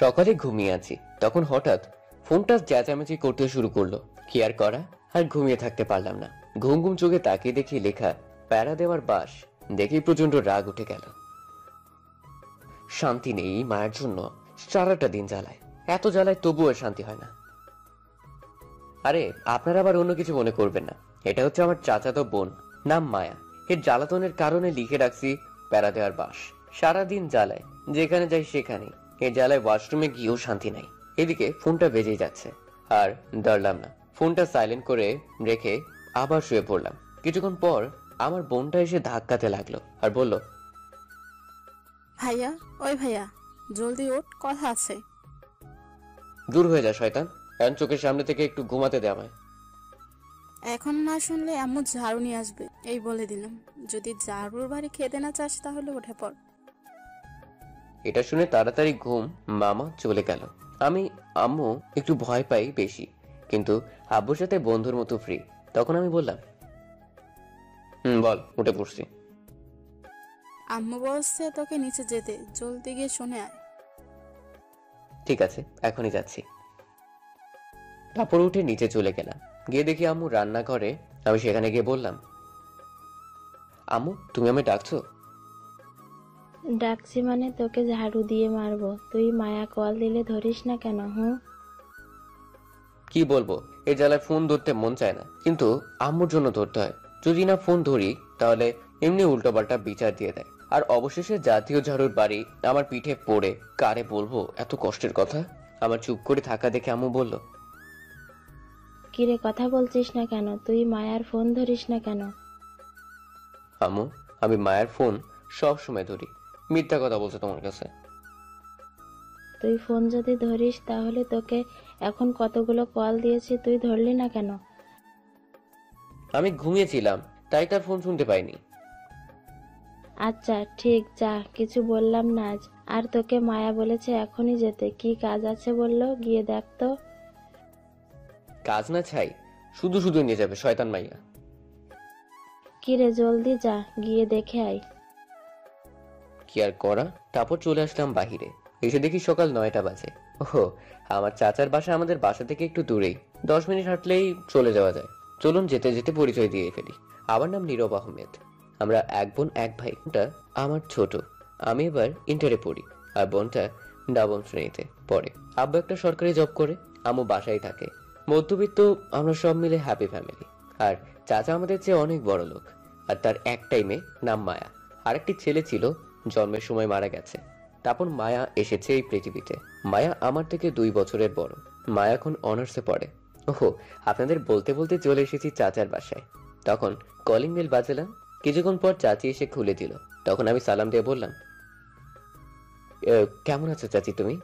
সকালে ঘুমিয়ে আছি, তখন হঠাৎ ফোনটা চেঁচামেচি করতে শুরু করলো। কি আর করা, আর ঘুমিয়ে থাকতে পারলাম না। ঘুম ঘুম চোখে তাকিয়ে দেখি লেখা প্যারা দেওয়ার বাস। দেখি প্রচন্ড রাগ উঠে গেল। শান্তি নেই মায়ের জন্য, সারাটা দিন জ্বালায়, এত জ্বালায় তবুও শান্তি হয় না। আরে আপনারা আবার অন্য কিছু মনে করবেন না, এটা হচ্ছে আমার চাচাতো বোন, নাম মায়া। এর জ্বালাতনের কারণে লিখে রাখছি প্যারা দেওয়ার বাস। সারাদিন জ্বালায়, যেখানে যাই সেখানে। এই জ্বালায় ওয়াশরুমে গিয়েও শান্তি নাই। এদিকে ফোনটা বেজেই যাচ্ছে, আর ধরলাম না। ফোনটা সাইলেন্ট করে রেখে আবার শুয়ে পড়লাম। কিছুক্ষণ পর আমার বোনটা এসে ধাক্কাতে লাগলো আর বলল, ভাইয়া, ওই ভাইয়া, জলদি ওঠ, কথা আছে। দূর হয়ে যা শয়তান, এখন চোখের সামনে থেকে একটু ঘুমাতে দে আমায়। এখন না শুনলে আম্মু ঝাড়ু নিয়ে আসবে, এই বলে দিলাম। যদি ঝাড়ুর বাড়ি খেতে না চাস তাহলে উঠে পড়। এটা শুনে তাড়াতাড়ি ঘুম মামা চলে গেল। আমি আম্মু একটু ভয় পাই বেশি, কিন্তু আব্বুর সাথে বন্ধুর মতো ফ্রি। তখন আমি বললাম, বল, উঠে পড়ছি। আম্মু বলছে তোকে নিচে যেতে, জলদি গিয়ে শুনে আয়। ঠিক আছে, এখনই যাচ্ছি। তারপর উঠে নিচে চলে গেলাম। গিয়ে দেখি আম্মু রান্নাঘরে। আমি সেখানে গিয়ে বললাম, আম্মু তুমি আমায় ডাকছো? ডাকছি মানে তোকে ঝাড়ু দিয়ে মারবো। তুই মায়া কল দিলে ধরিস না কেন? কি বলবো, এই জ্বালায় ফোন ধরতে মন চায় না, কিন্তু আম্মুর জন্য ধরতে হয়। যদি না ফোন ধরি তাহলে এমনি উল্টোপাল্টা বিচার দিয়ে দেয়। আর অবশেষে জাতীয় ঝাড়ুর বাড়ি আমার পিঠে পড়ে। কারে বলবো এত কষ্টের কথা? আমার চুপ করে থাকা দেখে আম্মু বলল, কিরে কথা বলছিস না কেন? তুই মায়ার ফোন ধরিস না কেন? আম্মু আমি মায়ের ফোন সব সময় ধরি। মিথ্যা কথা বলছে তোমার কাছে। তুই ফোন যদি ধরিস তাহলে তোকে এখন কতগুলো কল দিয়েছি, তুই ধরলি না কেন? আমি ঘুমিয়েছিলাম, তাই তার ফোন শুনতে পাইনি। আচ্ছা ঠিক, যা, কিছু বললাম না আজ। আর তোকে মায়া বলেছে এখনই যেতে, কি কাজ আছে বললো, গিয়ে দেখ তো। কাজ না ছাই, শুধু শুধু নিয়ে যাবে শয়তান মাইয়া। কিরে জলদি যা, গিয়ে দেখে আয়। কি আর করা, তারপর চলে আসলাম বাহিরে। এসে দেখি সকাল 9টা বাজে। ওহো, আমার চাচার বাসা আমাদের বাসা থেকে একটু দূরেই, 10 মিনিট হাঁটলেই চলে যাওয়া যায়। চলুন যেতে যেতে পরিচয় দিয়ে ফেলি। আমার নাম নীরব আহমেদ। আমরা এক বোন এক ভাই। বোনটা আমার ছোট, আমি এবার ইন্টারে পড়ি, আর বোনটা নবম শ্রেণীতে পড়ে। আব্বু একটা সরকারি জব করে, আম্মু বাসায় থাকে। মধ্যবিত্ত আমরা সব মিলে হ্যাপি ফ্যামিলি। আর চাচা আমাদের চেয়ে অনেক বড় লোক, আর তার একটাই মেয়ে, নাম মায়া। আরেকটি ছেলে ছিল, জন্মের সময় মারা গেছে। তারপর মায়া এসেছে এই পৃথিবীতে। মায়া আমার থেকে 2 বছরের বড়। মায়া এখন অনার্সে পড়ে। ওহো, আপনাদের বলতে বলতে চলে এসেছি চাচার বাসায়। তখন কলিং বেল বাজালাম। কিছুক্ষণ পর চাচি এসে খুলে দিল। তখন আমি সালাম দিয়ে বললাম, কেমন আছো চাচি তুমি?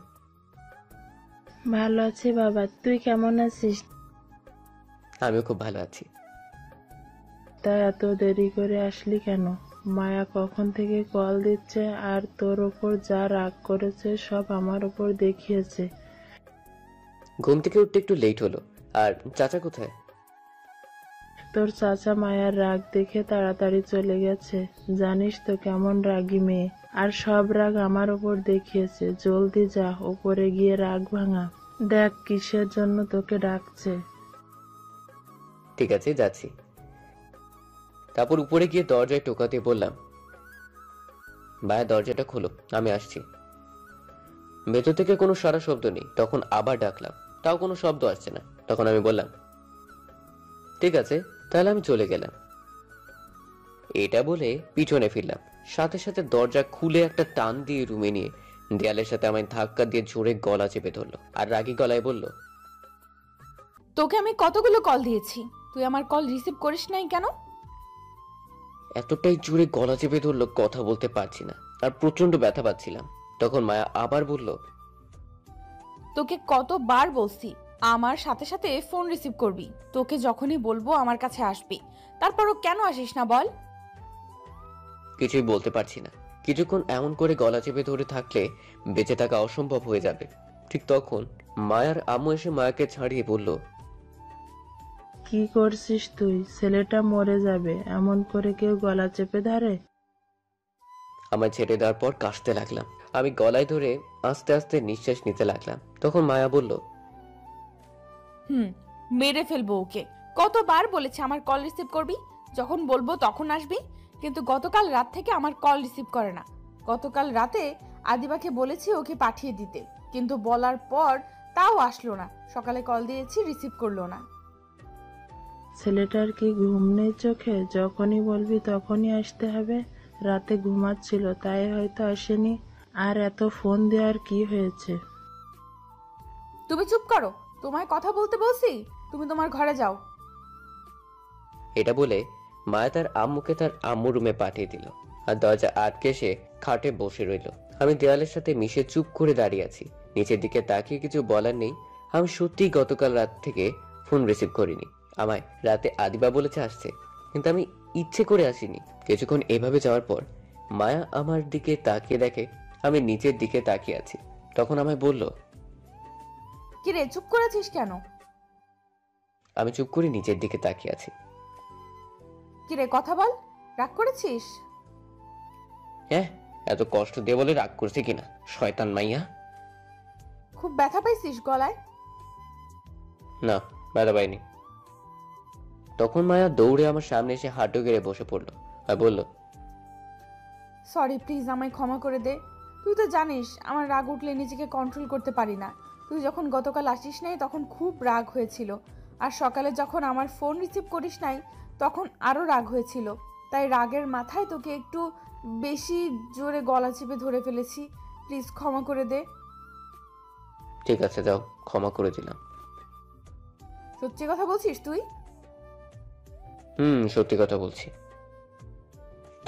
ভালো আছি বাবা, তুই কেমন আছিস? আমিও খুব ভালো আছি। তা এত দেরি করে আসলি কেন? মায়া কখন থেকে কল দিচ্ছে, আর তোর ওপর যা রাগ করেছে সব আমার ওপর দেখিয়েছে। ঘুম থেকে উঠতে একটু লেট হলো। আর চাচা কোথায়? তোর চাচা মায়ার রাগ দেখে তাড়াতাড়ি চলে গেছে। জানিস তো কেমন রাগী মেয়ে, আর সব রাগ আমার ওপর দেখিয়েছে। জলদি যা, ওপরে গিয়ে রাগ ভাঙা। দেখ কিসের জন্য তোকে ডাকছে। ঠিক আছে, যাচ্ছি। তারপর উপরে গিয়ে দরজায় টোকা দিয়ে বললাম, ভাইয়া দরজাটা খোলো, আমি আসছি। ভেতর থেকে কোনো সারা শব্দ নেই। তখন আবার ডাকলাম, তাও কোনো শব্দ আসছে না। তখন আমি বললাম, ঠিক আছে, তাহলে আমি চলে গেলাম। এটা বলে পিছনে ফিরলাম। সাথে সাথে দরজা খুলে একটা টান দিয়ে রুমে নিয়ে দেয়ালের সাথে আমায় ধাক্কা দিয়ে জোরে গলা চেপে ধরলো, আর রাগী গলায় বলল, তোকে আমি কতগুলো কল দিয়েছি, তুই আমার কল রিসিভ করিস নাই কেন? এতটাই জোরে গলা চেপে ধরলো কথা বলতে পারছি না, আর প্রচন্ড ব্যথা পাচ্ছিলাম। তখন মায়া আবার বলল, তোকে কতবার বলছি আমার সাথে সাথে ফোন রিসিভ করবি, তোকে যখনই বলবো আমার কাছে আসবি, তারপরও কেন আসিস না বল? কিছুই বলতে পারছি না। কিছুক্ষণ এমন করে গলা চেপে ধরে থাকলে বেঁচে থাকা অসম্ভব হয়ে যাবে। ঠিক তখন মায়ার আম্মু এসে মায়াকে ছাড়িয়ে বলল, কি করছিস তুই? ছেলেটা মরে যাবে, এমন করে কেউ গলা চেপে ধরে? আমায় ছেড়ে দেওয়ার পর কাশতে লাগলাম। আমি গলায় ধরে আস্তে আস্তে নিঃশ্বাস নিতে লাগলাম। তখন মায়া বলল, মেরে ফেলবো ওকে। কতবার বলেছে আমার কল রিসিভ করবি, যখন বলবো তখন আসবি, কিন্তু গতকাল রাত থেকে আমার কল রিসিভ করে না। গতকাল রাতে আদিবাকে বলেছি ওকে পাঠিয়ে দিতে, কিন্তু বলার পর তাও আসলো না। সকালে কল দিয়েছি, রিসিভ করলো না। ছেলেটার কি ঘুম নেই চোখে? যখনই বলবি তখনই আসতে হবে। রাতে ঘুমাচ্ছিল তাই হয়তো আসেনি। আর এত ফোন দেওয়ার কি হয়েছে? তুমি চুপ করো, তোমায় কথা বলতে বলছি। তুমি তোমার ঘরে যাও। এটা বলে মায়া তার আম্মুকে তার আম্মু রুমে পাঠিয়ে দিল আর দরজা আটকে সে খাটে বসে রইল। আমি দেওয়ালের সাথে মিশে চুপ করে দাঁড়িয়ে আছি। নিচের দিকে তাকিয়ে কিছু বলার নেই। আমি সত্যিই গতকাল রাত থেকে ফোন রিসিভ করিনি। আমায় রাতে আদিবা বলেছে আসছে, কিন্তু আমি ইচ্ছে করে আসিনি। কিছুক্ষণ এভাবে যাওয়ার পর মায়া আমার দিকে তাকিয়ে দেখে আমি নিচের দিকে তাকিয়ে আছি। তখন আমায় বলল, কিরে চুপ করেছিস কেন? আমি চুপ করে নিচের দিকে তাকিয়ে আছি। কিরে কথা বল, রাগ করেছিস? হ্যাঁ, এত কষ্ট দিয়ে বলে রাগ করছে কিনা, শয়তান মাইয়া। খুব ব্যথা পাইছিস গলায়? না, ব্যথা পাইনি। তখন মায়া দৌড়ে আমার সামনে এসে হাঁটু গেড়ে বসে পড়লো আর বলল, সরি, প্লিজ আমায় ক্ষমা করে দে। তুই তো জানিস আমার রাগ উঠলে নিজেকে কন্ট্রোল করতে পারি না। তুই যখন গতকাল আসিস নাই তখন খুব রাগ হয়েছিল, আর সকালে যখন আমার ফোন রিসিভ করিস নাই তখন আরো রাগ হয়েছিল। তাই রাগের মাথায় তোকে একটু বেশি জোরে গলা চেপে ধরে ফেলেছি। প্লিজ ক্ষমা করে দে। ঠিক আছে, যাও, ক্ষমা করে দিলাম। সত্যি কথা বলছিস তুই? সত্যি কথা বলছি।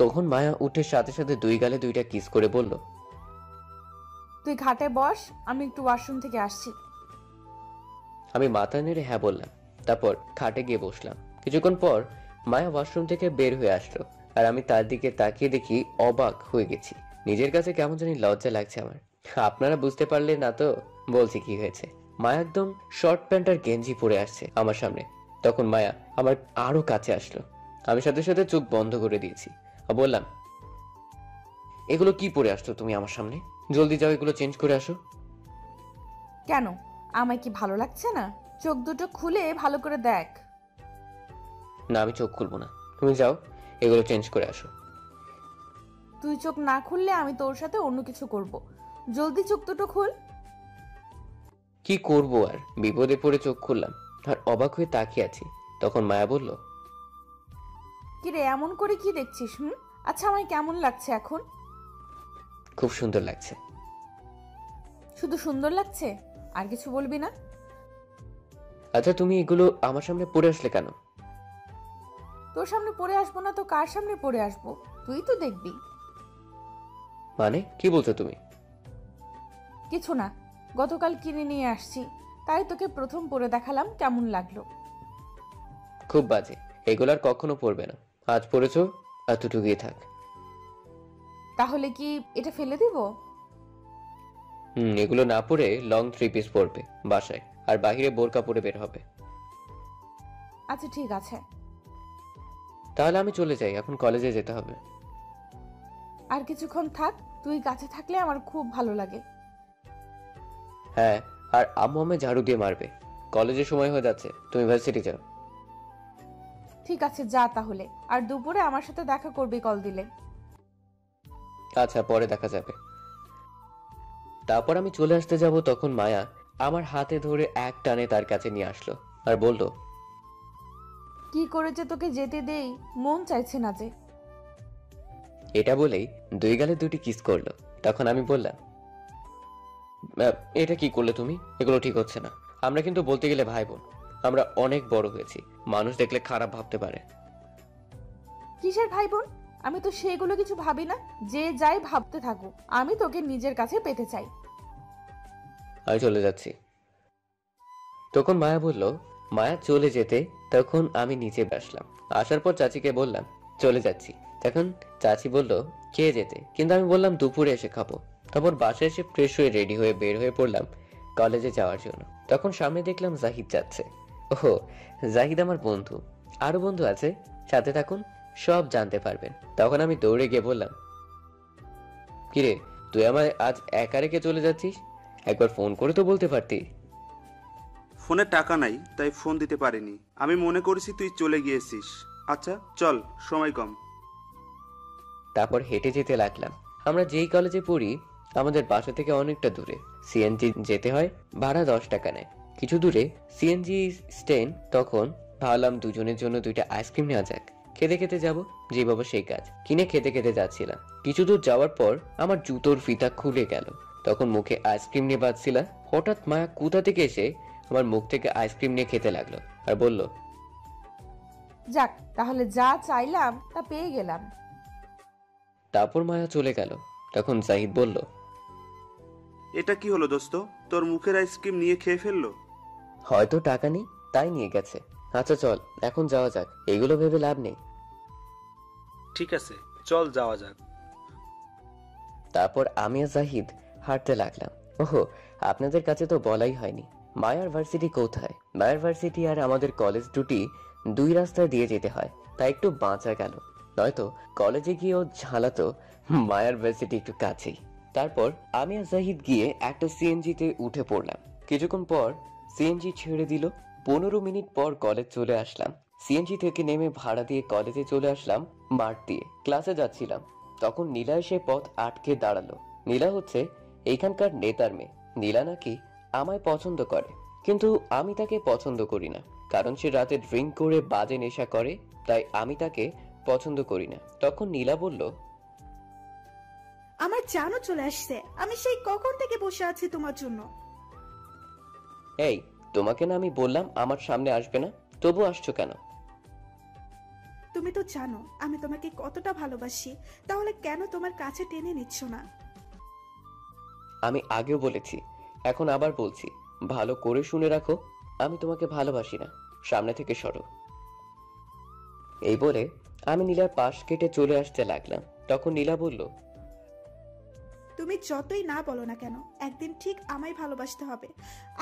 তখন মায়া উঠে সাথে সাথে দুই গালে দুইটা কিস করে বলল, তুই ঘাটে বস, আমি একটু ওয়াশরুম থেকে আসছি। আমি মাথা নেড়ে হ্যাঁ বললাম। তারপর খাটে গিয়ে বসলাম। কিছুক্ষণ পর মায়া ওয়াশরুম থেকে বের হয়ে আসলো আর আমি তার দিকে তাকিয়ে দেখি অবাক হয়ে গেছি। নিজের কাছে কেমন জানি লজ্জা লাগছে আমার। আপনারা বুঝতে পারলে না তো বলছি কি হয়েছে। মায়া একদম শর্ট প্যান্ট আর গেঞ্জি পরে আসছে আমার সামনে। তখন মায়া আমার আরো কাছে আসলো। আমি সাথে সাথে চোখ বন্ধ করে দিয়েছি আর বললাম, এগুলো কি পরে আসছো তুমি আমার সামনে? জলদি যাও, এগুলো চেঞ্জ করে আসো। কেন, আমায় কি ভালো লাগছে না? চোখ দুটো খুলে ভালো করে দেখ। না, আমি চোখ খুলবো না, তুমি যাও, এগুলো চেঞ্জ করে আসো। তুই চোখ না খুললে আমি তোর সাথে অন্য কিছু করব। জলদি চোখ দুটো খুল। কি করবো আর, বিপদে পড়ে চোখ খুললাম আর অবাক হয়ে তাকিয়ে আছি। তখন মায়া বলল, কিরে এমন করে কি দেখছিস? আচ্ছা, আমায় কেমন লাগছে এখন? খুব সুন্দর লাগছে। শুধু সুন্দর লাগছে, আর কিছু বলবি না? আচ্ছা, তুমি এগুলো আমার সামনে পরে আসলে কেন? তোর সামনে পড়ে আসবো না তো কার সামনে পড়ে আসবো? তুই তো দেখবি। মানে কি বলছো তুমি? কিছু না, গতকাল কিনে নিয়ে আসছি, তাই তোকে প্রথম পরে দেখালাম কেমন লাগলো। খুব বাজে, এগুলো আর কখনো পরবে না। আজ পরেছো, এতটুকুই থাক। তাহলে কি এটা ফেলে দিব? এগুলো না পরে লং 3 পিস পরবে বাসায়, আর বাহিরে বোরকা পরে বের হবে। আচ্ছা ঠিক আছে। তাহলে আমি চলে যাই, এখন কলেজে যেতে হবে। আর কিছুক্ষণ থাক, তুই কাছে থাকলে আমার খুব ভালো লাগে। হ্যাঁ, আর আম্মু আমায় ঝাড়ু দিয়ে মারবে। কলেজের সময় হয়ে যাচ্ছে, তুমি ভার্সিটি যাও। ঠিক আছে, যা তাহলে। আর দুপুরে আমার সাথে দেখা করবি কল দিলে। আচ্ছা, পরে দেখা যাবে। তারপর আমি চলে আসতে যাব, তখন মায়া আমার হাতে ধরে এক টানে তার কাছে নিয়ে আসলো আর বলল, কি করে যে তোকে যেতে দেই, মন চাইছে না যে। এটা বলেই দুই গালে দুটি কিস করলো। তখন আমি বললাম, এটা কি করলে তুমি? এগুলো ঠিক হচ্ছে না। আমরা কিন্তু বলতে গেলে ভাই বোন। আমরা অনেক বড় হয়েছি, মানুষ দেখলে খারাপ ভাবতে পারে। কিসের ভাই বোন? আমি তো সেগুলো কিছু ভাবি না। যে যাই ভাবতে থাকুক, আমি তোকে নিজের কাছে পেতে চাই। আমি চলে যাচ্ছি। তখন মায়া বলল, মায়া চলে যেতে তখন আমি নিচে আসলাম। আসার পর চাচিকে বললাম চলে যাচ্ছি। তখন চাচি বলল খেয়ে যেতে, কিন্তু আমি বললাম দুপুরে এসে খাবো। তারপর বাসায় এসে ফ্রেশ হয়ে রেডি হয়ে বের হয়ে পড়লাম কলেজে যাওয়ার জন্য। তখন সামনে দেখলাম জাহিদ যাচ্ছে। ওহো, জাহিদ আমার বন্ধু। আরো বন্ধু আছে, সাথে থাকুন, সব জানতে পারবেন। তখন আমি দৌড়ে গিয়ে বললাম, কিরে তুই আমায় আজ একা রেখে চলে যাচ্ছিস? একবার ফোন করে তো বলতে পারতি। ফোনে টাকা নাই তাই ফোন দিতে পারিনি। আমি মনে করেছি তুই চলে গিয়েছিস। আচ্ছা চল, সময় কম। তারপর হেঁটে যেতে লাগলাম। আমরা যেই কলেজে পড়ি আমাদের বাসা থেকে অনেকটা দূরে। সিএনজি যেতে হয়, ভাড়া 10 টাকা নেয়। কিছু দূরে সিএনজি স্ট্যান্ড। তখন ভাবলাম দুজনের জন্য 2টা আইসক্রিম নেওয়া যাক, খেতে খেতে যাব। যে বাবা সেই কাজ, কিনে খেতে খেতে যাচ্ছিলাম। কিছু দূর যাওয়ার পর আমার জুতোর ফিতা খুলে গেল। তখন মুখে আইসক্রিম নিয়ে বাজছিলাম, হঠাৎ মায়া কোথা থেকে এসে আমার মুখ থেকে আইসক্রিম নিয়ে খেতে লাগলো আর বলল, যাক, তাহলে যা চাইলাম তা পেয়ে গেলাম। তারপর মায়া চলে গেল। তখন জাহিদ বলল, এটা কি হলো দোস্ত? তোর মুখের আইসক্রিম নিয়ে খেয়ে ফেললো? হয়তো টাকা নেই তাই নিয়ে গেছে। আচ্ছা চল এখন যাওয়া যাক, এগুলো ভেবে লাভ নেই। ঠিক আছে, চল যাওয়া যাক। তারপর আমি আর জাহিদ হাঁটতে লাগলাম। ওহো, আপনাদের কাছে তো বলাই হয়নি মায়ার ভার্সিটি কোথায়। মায়ার ভার্সিটি আর আমাদের কলেজ দুটি 2 রাস্তায় দিয়ে যেতে হয়, তাই একটু বাঁচা গেল। নয়তো কলেজে গিয়েও ঝালাতো মায়ার ভার্সিটি একটু কাছেই। তারপর আমি আর জাহিদ গিয়ে একটা সিএনজিতে উঠে পড়লাম। কিছুক্ষণ পর সিএনজি ছেড়ে দিল। 15 মিনিট পর কলেজ চলে আসলাম। সিএনজি থেকে নেমে ভাড়া দিয়ে কলেজে চলে আসলাম মাঠ দিয়ে। ক্লাসে যাচ্ছিলাম, তখন নীলা এসে পথ আটকে দাঁড়ালো। নীলা হচ্ছে এইখানকার নেতার মেয়ে। নীলা নাকি আমায় পছন্দ করে, কিন্তু আমি তাকে পছন্দ করি না, কারণ সে রাতে ড্রিঙ্ক করে বাজে নেশা করে, তাই আমি তাকে পছন্দ করি না। তখন নীলা বলল, আমার জানো চলে আসছে, আমি সেই কখন থেকে বসে আছি তোমার জন্য। এই, তোমাকে না আমি বললাম আমার সামনে আসবে না, তবু আসছো কেন? তুমি তো জানো আমি তোমাকে কতটা ভালোবাসি, তাহলে কেন তোমার কাছে টেনে নিচ্ছ না? আমি আগেও বলেছি, এখন আবার বলছি, ভালো করে শুনে রাখো, আমি তোমাকে ভালোবাসি না, সামনে থেকে সরো। এই বলে আমি নীলার পাশ কেটে চলে আসতে লাগলাম। তখন নীলা বলল, তুমি যতই না বলো না কেন, একদিন ঠিক আমায় ভালোবাসতে হবে।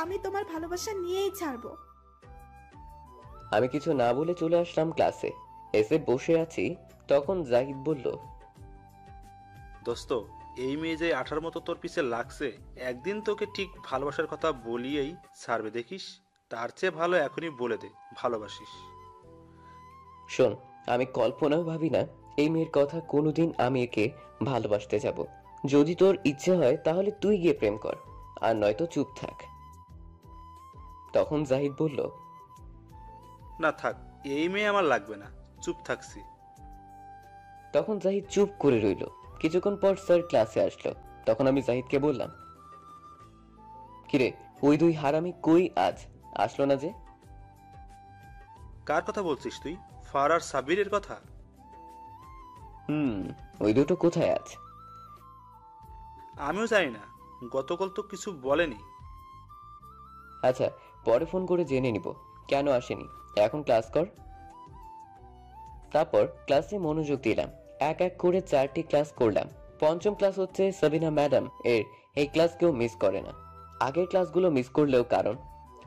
আমি তোমার ভালোবাসা নিয়েই ছাড়বো। আমি কিছু না বলে চলে আসলাম ক্লাসে। এসে বসে আছি, তখন জাহিদ বলল, দোস্ত, এই মেয়ে যে আঠার মতো তোর পিছে লাগছে, একদিন তোকে ঠিক ভালোবাসার কথা বলিয়েই ছাড়বে দেখিস। তার চেয়ে ভালো এখনই বলে দে ভালোবাসিস। শোন, আমি কল্পনাও ভাবি না এই মেয়ের কথা কোনোদিন আমি একে ভালোবাসতে যাব। যদি তোর ইচ্ছে হয় তাহলে তুই গিয়ে প্রেম কর, আর নয়তো চুপ থাক। তখন জাহিদ বলল, না থাক, এই মেয়ে আমার লাগবে না, চুপ থাকছি। তখন জাহিদ চুপ করে রইল। কিছুক্ষণ পর স্যার ক্লাসে আসলো। তখন আমি জাহিদকে বললাম, কিরে, ওই 2 হারামি কই আজ আসলো না যে? কার কথা বলছিস তুই? ফার আর সাবিরের কথা? ওই দুটো কোথায় আজ? আমিও জানি না, গতকাল তো কিছু বলেনি। আচ্ছা, পরে ফোন করে জেনে নিব কেন আসেনি। এখন ক্লাস কর। তারপর ক্লাসে মনোযোগ দিলাম। এক এক করে 4টি ক্লাস করলাম। পঞ্চম ক্লাস হচ্ছে সাবিনা ম্যাডাম এর। এই ক্লাস কেউ মিস করে না। আগের ক্লাসগুলো মিস করলেও কারণ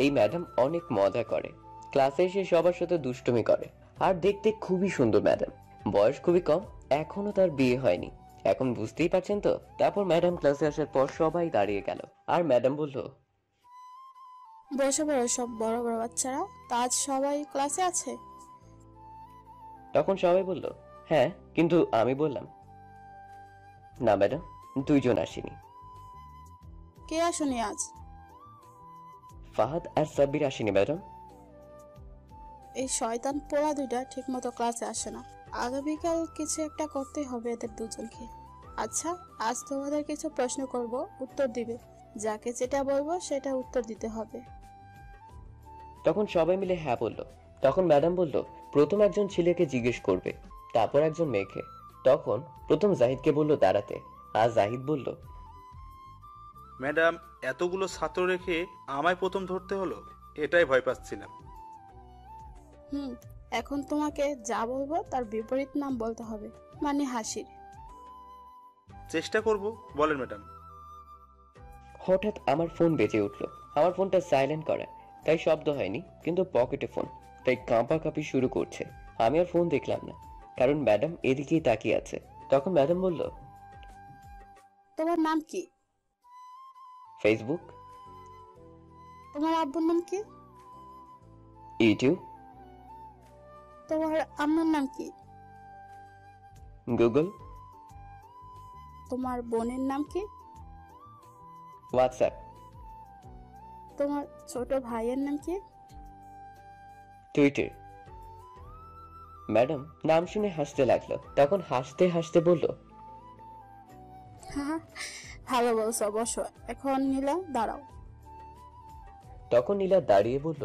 এই ম্যাডাম অনেক মজা করে। ক্লাসে এসে সবার সাথে দুষ্টুমি করে, আর দেখতে খুবই সুন্দর ম্যাডাম। বয়স খুবই কম, এখনো তার বিয়ে হয়নি। এখন বুঝতেই পারছেন তো। তারপর ম্যাডাম ক্লাসে আসার পর সবাই দাঁড়িয়ে গেল, আর ম্যাডাম বলল, বসে বড় সব বড় বড় বাচ্চারা, তা আজ সবাই ক্লাসে আছে? তখন সবাই বলল, হ্যাঁ, কিন্তু আমি বললাম, না ম্যাডাম, 2 জন আসেনি। কে আসেনি আজ? ফাহাদ আর সাব্বির আসেনি ম্যাডাম। এই শয়তান পোড়া 2টা ঠিক মতো ক্লাসে আসে না। আগামীকাল কিছু একটা করতে হবে এদের দুজনকে। আচ্ছা, আজ তোমাদের কিছু প্রশ্ন করব, উত্তর দিবে। যাকে যেটা বলবো সেটা উত্তর দিতে হবে। তখন সবাই মিলে হ্যাঁ বলল। তখন ম্যাডাম বলল, প্রথম একজন ছেলেকে জিজ্ঞেস করবে, তারপর একজন মেয়েকে। তখন প্রথম জাহিদকে বলল দাঁড়াতে, আর জাহিদ বলল, ম্যাডাম, এতগুলো ছাত্র রেখে আমায় প্রথম ধরতে হলো, এটাই ভয় পাচ্ছিলাম। এখন তোমাকে যা বলবো তার বিপরীত নাম বলতে হবে, মানে হাসির। চেষ্টা করব, বলেন ম্যাডাম। হঠাৎ আমার ফোন বেজে উঠল। আমার ফোনটা সাইলেন্ট করা, তাই শব্দ হয়নি, কিন্তু পকেটে ফোন, তাই কাঁপাকাঁপি শুরু করছে। আমি আর ফোন দেখলাম না, কারণ ম্যাডাম এদিকেই তাকিয়ে আছে। তখন ম্যাডাম বলল, তোমার নাম কি? ফেসবুক। তোমার আব্বুর নাম কি? ইউটিউব। তোমার আম্মুর নাম কি? গুগল। তোমার বোনের নাম কি? হোয়াটসঅ্যাপ। তোমার ছোট ভাইয়ের নাম কি? টুইটার। ম্যাডাম নাম শুনে হাসতে লাগলো, তখন হাসতে হাসতে বলল, হ্যাঁ, ভালো বলছো, বসো। এখন নীলা দাঁড়াও। তখন নীলা দাঁড়িয়ে বলল,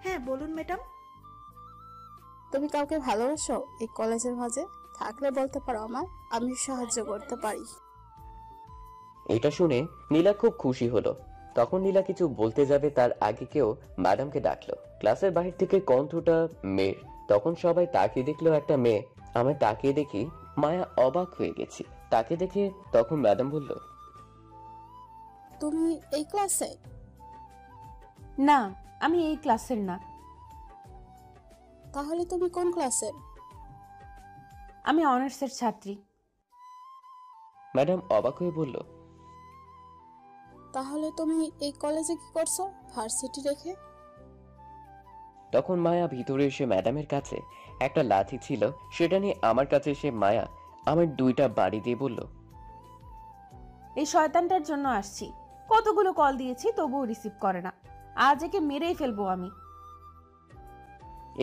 হ্যাঁ বলুন ম্যাডাম। তুমি কাউকে ভালোবাসো এই কলেজের মাঝে? থাকলে বলতে পারো আমায়, আমি সাহায্য করতে পারি। এটা শুনে নীলা খুব খুশি হলো। তখন নীলা কিছু বলতে যাবে তার আগে কেউ ম্যাডামকে ডাকলো। ক্লাসের বাহির থেকে কণ্ঠটা মেয়ের। তখন সবাই তাকিয়ে দেখলো একটা মেয়ে। আমায় তাকিয়ে দেখি মায়া অবাক হয়ে গেছি। তাকে দেখে তখন ম্যাডাম বলল, তুমি এই ক্লাসে? না, আমি এই ক্লাসের না। তাহলে তুমি কোন ক্লাসের? আমি অনার্সের ছাত্রী। ম্যাডাম অবাক হয়ে বলল, তাহলে তুমি এই কলেজে কি করছো ভার্সিটি রেখে? তখন মায়া ভিতরে এসে ম্যাডামের কাছে একটা লাঠি ছিল, সেটা নিয়ে আমার কাছে এসে মায়া আমার 2টা বাড়ি দিয়ে বলল, এই শয়তানটার জন্য আসছি। কতগুলো কল দিয়েছি তবুও রিসিভ করে না। আজ একে মেরেই ফেলবো আমি।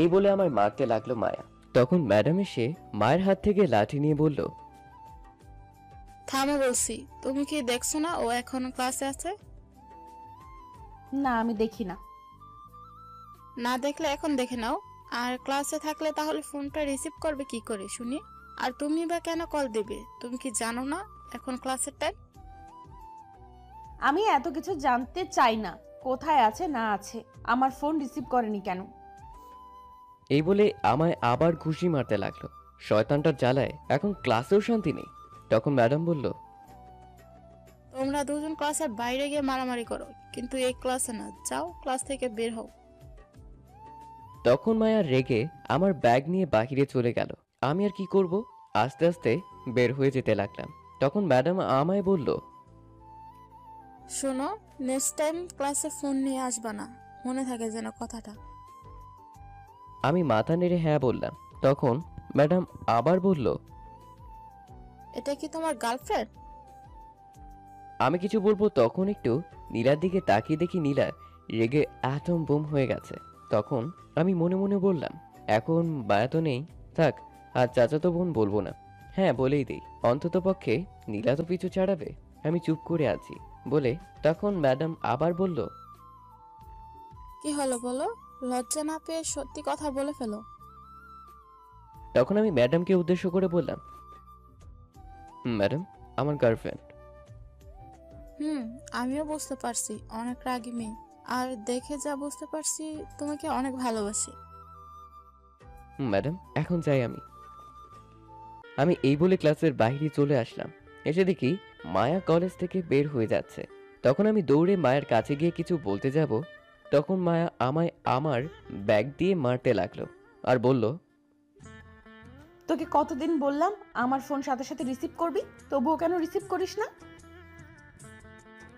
এই বলে আমায় মারতে লাগলো মায়া। তখন ম্যাডাম এসে মায়ের হাত থেকে লাঠি নিয়ে বলল, থামো বলছি। তুমি কি দেখছো না ও এখন ক্লাসে আছে? না, আমি দেখি না। না দেখলে এখন দেখে নাও। আর ক্লাসে থাকলে তাহলে ফোনটা রিসিভ করবে কি করে শুনি? আর তুমি বা কেন কল দেবে? তুমি কি জানো না এখন ক্লাসের টাইম? আমি এত কিছু জানতে চাই না। কোথায় আছে না আছে, আমার ফোন রিসিভ করেনি কেন? এই বলে আমায় আবার ঘুষি মারতে লাগলো। শয়তানটার জ্বালায় এখন ক্লাসেও শান্তি নেই। তখন ম্যাডাম বলল, তোমরা দুজন ক্লাসের বাইরে গিয়ে মারামারি করো, কিন্তু এই ক্লাসে না। যাও, ক্লাস থেকে বের হও। তখন মায়া রেগে আমার ব্যাগ নিয়ে বাহিরে চলে গেল। আমি আর কি করব, আস্তে আস্তে বের হয়ে যেতে লাগলাম। তখন ম্যাডাম আমায় বলল, শোনো, নেক্সট টাইম ক্লাসে ফোন নিয়ে আসবা না, মনে থাকে যেন কথাটা। আমি মাথা নেড়ে হ্যাঁ বললাম। তখন ম্যাডাম আবার বলল, এটা কি তোমার গার্লফ্রেন্ড? আমি কিছু বলবো তখন একটু নীলার দিকে তাকিয়ে দেখি নীলা রেগে অ্যাটম বোম হয়ে গেছে। তখন আমি মনে মনে বললাম, এখন মায়া তো নেই, থাক আর চাচাতো বোন বলবো না। হ্যাঁ বলেই দিই, অন্তত পক্ষে নীলা তো পিছু ছাড়াবে। আমি চুপ করে আছি বলে তখন ম্যাডাম আবার বলল, কি হলো বলো? লজ্জা না পেয়ে সত্যি কথা বলে ফেলো। তখন আমি ম্যাডামকে উদ্দেশ্য করে বললাম, ম্যাডাম আমার গার্লফ্রেন্ড। আমিও বুঝতে পারছি অনেক রাগী মেয়ে, আর দেখে যা বুঝতে পারছি তোমাকে অনেক ভালোবাসি। ম্যাডাম এখন যাই আমি। আমি এই বলে ক্লাসের বাইরে চলে আসলাম। এসে দেখি মায়া কলেজ থেকে বের হয়ে যাচ্ছে। তখন আমি দৌড়ে মায়ের কাছে গিয়ে কিছু বলতে যাব, তখন মায়া আমায় আমার ব্যাগ দিয়ে মারতে লাগলো আর বলল, তোকে কতদিন বললাম আমার ফোন সাথে সাথে রিসিভ করবি, তবুও কেন রিসিভ করিস না?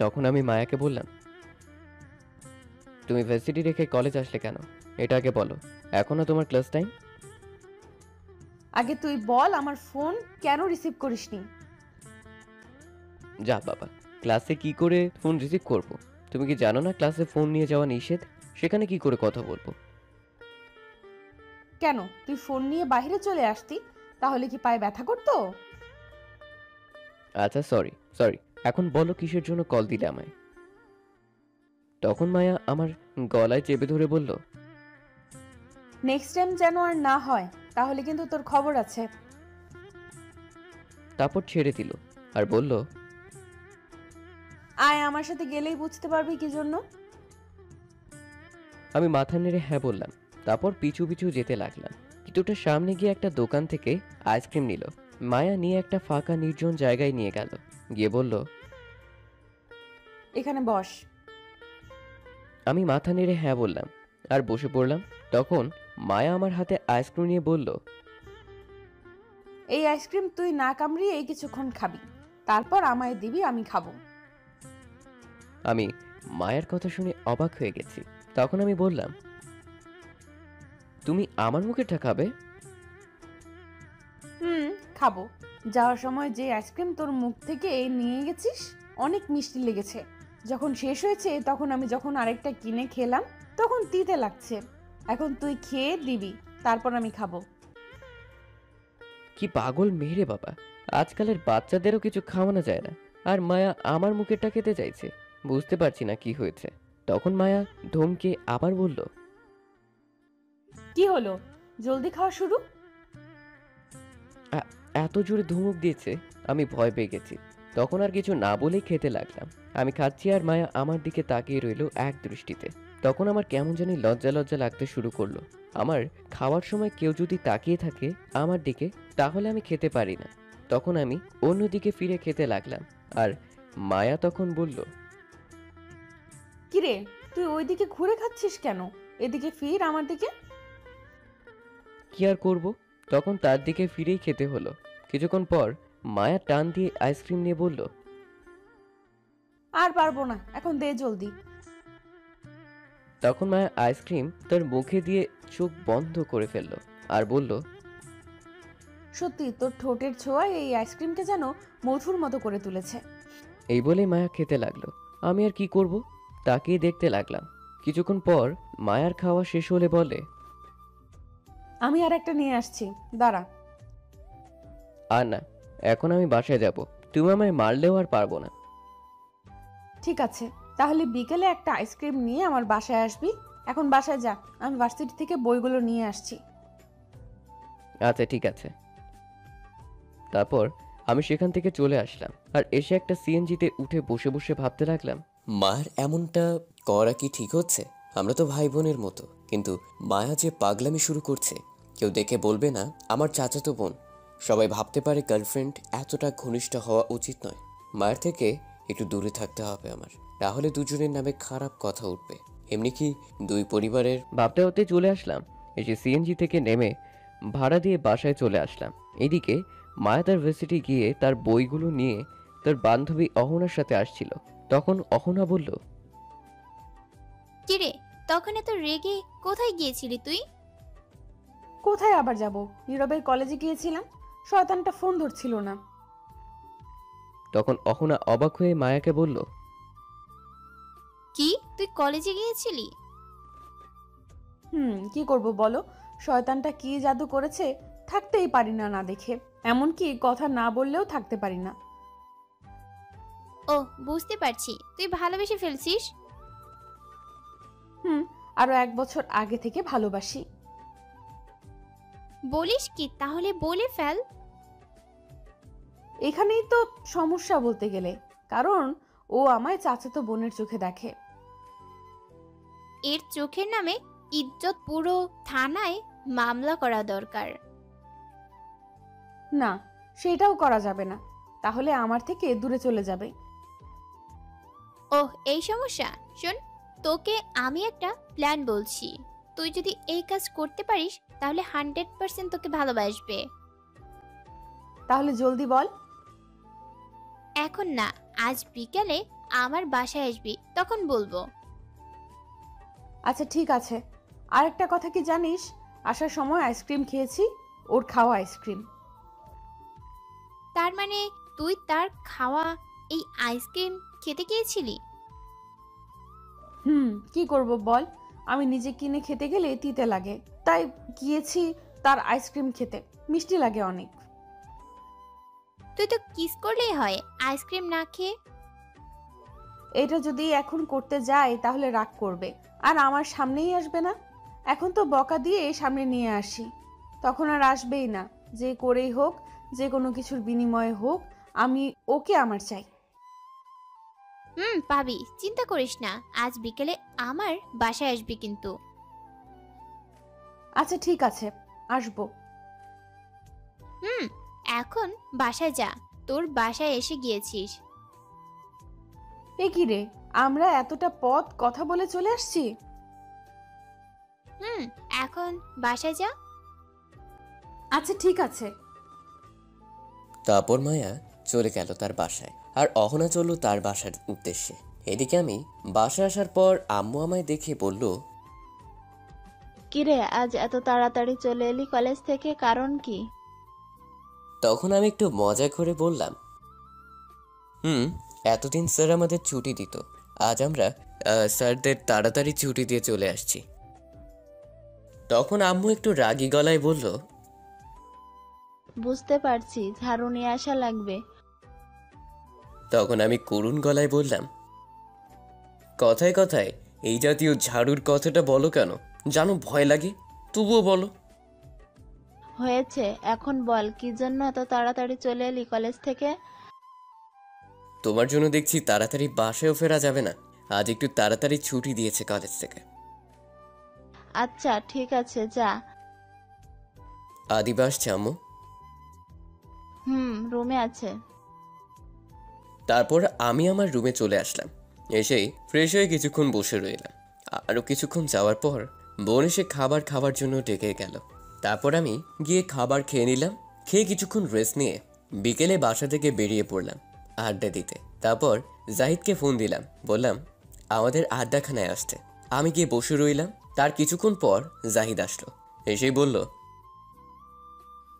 তখন আমি মায়াকে বললাম, তুমি ভার্সিটি রেখে কলেজ আসলে কেন, এটা আগে বলো। এখনো তোমার ক্লাস টাইম? আগে তুই বল আমার ফোন কেন রিসিভ করিসনি? যা বাবা, ক্লাসে কি করে ফোন রিসিভ করব? তুমি কি জানো না ক্লাসে ফোন নিয়ে যাওয়া নিষেধ? সেখানে কি করে কথা বলবো? কেন, তুই ফোন নিয়ে বাইরে চলে আসতি, তাহলে কি পায়ে ব্যথা করতো? আচ্ছা সরি সরি, এখন বলো কিসের জন্য কল দিলে আমায়? তখন মায়া আমার গলায় চেপে ধরে বলল, নেক্সট টাইম যেন আর না হয়, তাহলে কিন্তু তোর খবর আছে। তারপর ছেড়ে দিল আর বলল, আয়, আমার সাথে গেলেই বুঝতে পারবি কি জন্য। আমি মাথা নেড়ে হ্যাঁ বললাম। তারপর পিছু পিছু যেতে লাগলাম। কিছুটা সামনে গিয়ে একটা দোকান থেকে আইসক্রিম নিল। মায়া নিয়ে একটা ফাঁকা নির্জন জায়গায় নিয়ে গেল, গিয়ে বলল, এখানে বস। আমি মাথা নেড়ে হ্যাঁ বললাম আর বসে পড়লাম। তখন মায়া আমার হাতে আইসক্রিম নিয়ে বলল, এই আইসক্রিম তুই না কামড়িয়ে এই কিছুক্ষণ খাবি। তারপর আমায় দিবি, আমি খাবো। আমি মায়ের কথা শুনে অবাক হয়ে গেছি। তখন আমি বললাম, তুমি আমার মুখেরটা খাবে? হুম, খাবো। যাওয়ার সময় যে আইসক্রিম তোর মুখ থেকে নিয়ে গেছিস অনেক মিষ্টি লেগেছে। যখন শেষ হয়েছে তখন আমি যখন আরেকটা কিনে খেলাম তখন তিতে লাগছে। এখন তুই খেয়ে দিবি, তারপর আমি খাবো। কি পাগল মেয়ে রে বাবা, আজকালের বাচ্চাদেরও কিছু খাওয়ানো যায় না, আর মায়া আমার মুখেরটা খেতে চাইছে। বুঝতে পারছি না কি হয়েছে। তখন মায়া ধমকে আবার বলল, কি হলো, জলদি খাওয়া শুরু। এত জোরে ধমক দিয়েছে আমি ভয় পেয়ে গেছি। তখন আর কিছু না বলেই খেতে লাগলাম। আমি খাচ্ছি আর মায়া আমার দিকে তাকিয়ে রইল এক দৃষ্টিতে। তখন আমার কেমন জানি লজ্জা লজ্জা লাগতে শুরু করলো। আমার খাওয়ার সময় কেউ যদি তাকিয়ে থাকে আমার দিকে, তাহলে আমি খেতে পারি না। তখন আমি অন্যদিকে ফিরে খেতে লাগলাম। আর মায়া তখন বলল, কিরে, তুই ওইদিকে ঘুরে খাচ্ছিস কেন? এদিকে ফির আমার দিকে। কি আর করব, তখন তার দিকে ফিরেই খেতে হলো। কিছুক্ষণ পর মায়া টান দিয়ে আইসক্রিম নিয়ে বলল, আর পারবো না, এখন দে জলদি। তখন মায়া আইসক্রিম তার মুখে দিয়ে চোখ বন্ধ করে ফেললো আর বলল, সত্যি তোর ঠোঁটের ছোঁয়া এই আইসক্রিমকে যেন মধুর মতো করে তুলেছে। এই বলেই মায়া খেতে লাগলো। আমি আর কি করব, তাকিয়ে দেখতে লাগলাম। কিছুক্ষণ পর মায়ার খাওয়া শেষ হলে বলে, আমি আর একটা নিয়ে আসছি, দাঁড়া। আর না, এখন আমি বাসায় যাব। তুমি আমায় মারলেও আর পারবো না। ঠিক আছে, তাহলে বিকেলে একটা আইসক্রিম নিয়ে আমার বাসায় আসবি। এখন বাসায় যা, আমি ভার্সিটি থেকে বইগুলো নিয়ে আসছি। আচ্ছা ঠিক আছে। তারপর আমি সেখান থেকে চলে আসলাম আর এসে একটা সিএনজিতে উঠে বসে বসে ভাবতে লাগলাম, মায়ের এমনটা করা কি ঠিক হচ্ছে? আমরা তো ভাই বোনের মতো, কিন্তু মায়া যে পাগলামি শুরু করছে, কেউ দেখে বলবে না আমার চাচাতো বোন? সবাই ভাবতে পারে গার্লফ্রেন্ড এতটা ঘনিষ্ঠ হওয়া উচিত নয়। মায়ের থেকে একটু দূরে থাকতে হবে আমার, তাহলে দুজনের নামে খারাপ কথা উঠবে। এমনি কি দুই পরিবারের ভাবতে হতে চলে আসলাম। এসে সিএনজি থেকে নেমে ভাড়া দিয়ে বাসায় চলে আসলাম। এদিকে মায়া তার ভার্সিটি গিয়ে তার বইগুলো নিয়ে তার বান্ধবী অহনার সাথে আসছিল। তখন অহনা বলল, কিরে, তখন এত রেগে কোথায় গিয়েছিলি তুই? কোথায় আবার যাব, নীরবের কলেজে গিয়েছিলাম। শয়তানটা ফোন ধরছিল না। তখন অহনা অবাক হয়ে মায়াকে বলল, কি, তুই কলেজে গিয়েছিলি? কি করব বলো, শয়তানটা কি জাদু করেছে, থাকতেই পারি না না দেখে। এমনকি কথা না বললেও থাকতে পারি না। ও, বুঝতে পারছি, তুই ভালোবেসে ফেলছিস। আরো 1 বছর আগে থেকে ভালোবাসি। বলিস কি? তাহলে বলে ফেল। এখানেই তো সমস্যা বলতে গেলে, কারণ ও আমায় চাচাতো বোনের চোখে দেখে। এর চোখের নামে ইজ্জত পুরো থানায় মামলা করা দরকার। না, সেটাও করা যাবে না, তাহলে আমার থেকে দূরে চলে যাবে। ওহ, এই সমস্যা। শোন, তোকে আমি একটা প্ল্যান বলছি। তুই যদি এই কাজ করতে পারিস তাহলে 100% তোকে ভালোবাসবে। তাহলে জলদি বল। এখন না, আজ বিকেলে আমার বাসায় আসবি, তখন বলবো। আচ্ছা ঠিক আছে। আর একটা কথা কি জানিস, আসার সময় আইসক্রিম খেয়েছি, ওর খাওয়া আইসক্রিম। তার মানে তুই তার খাওয়া এই আইসক্রিম খেতে গিয়েছিলি? কি করব বল, আমি নিজে কিনে খেতে গেলে তিতে লাগে, তাই গিয়েছি তার আইসক্রিম খেতে। মিষ্টি লাগে অনেক। তুই তো কিস করলেই হয়, আইসক্রিম না খেয়ে। এটা যদি এখন করতে যাই তাহলে রাগ করবে আর আমার সামনেই আসবে না। এখন তো বকা দিয়ে সামনে নিয়ে আসি, তখন আর আসবেই না। যে করেই হোক, যে কোনো কিছুর বিনিময়ে হোক, আমি ওকে আমার চাই। পাবি, চিন্তা করিস না। আজ বিকেলে আমার বাসায় আসবি কিন্তু। আচ্ছা ঠিক আছে, আসবো। এখন বাসায় যা, তোর বাসায় এসে গিয়েছিস। এ কি রে, আমরা এতটা পথ কথা বলে চলে আসছি। এখন বাসায় যা। আচ্ছা ঠিক আছে। তারপর মায়া চলে গেল তার বাসায়, আর অহনা চলল তার বাসার উদ্দেশ্যে। এদিকে আমি বাসায় আসার পর আম্মু আমায় দেখে বলল, কিরে আজ এত তাড়াতাড়ি চলে এলি কলেজ থেকে, কারণ কি? তখন আমি একটু মজা করে বললাম, এতদিন স্যার আমাদের ছুটি দিত, আজ আমরা স্যারদের তাড়াতাড়ি ছুটি দিয়ে চলে আসছি। তখন আম্মু একটু রাগী গলায় বলল, বুঝতে পারছি, ঝাড়ু নিয়ে আসা লাগবে। তখন আমি করুণ গলায় বললাম, কথায় কথায় এই জাতীয় ঝাড়ুর কথাটা বলো কেন? জানো ভয় লাগে, তবুও বলো। হয়েছে, এখন বল কি জন্য এত তাড়াতাড়ি চলে এলি কলেজ থেকে? তোমার জন্য দেখছি তাড়াতাড়ি বাসায়ও ফেরা যাবে না, আজ একটু তাড়াতাড়ি ছুটি দিয়েছে কলেজ থেকে। আচ্ছা ঠিক আছে, যা। আদিবা আসছে আম্মু? রুমে আছে। তারপর আমি আমার রুমে চলে আসলাম। এসেই ফ্রেশ হয়ে কিছুক্ষণ বসে রইলাম। আরও কিছুক্ষণ যাওয়ার পর বোন এসে খাবার খাওয়ার জন্য ডেকে গেল। তারপর আমি গিয়ে খাবার খেয়ে নিলাম। খেয়ে কিছুক্ষণ রেস্ট নিয়ে বিকেলে বাসা থেকে বেরিয়ে পড়লাম আড্ডা দিতে। তারপর জাহিদকে ফোন দিলাম, বললাম আমাদের আড্ডাখানায় আসতে। আমি গিয়ে বসে রইলাম। তার কিছুক্ষণ পর জাহিদ আসলো। এসেই বলল,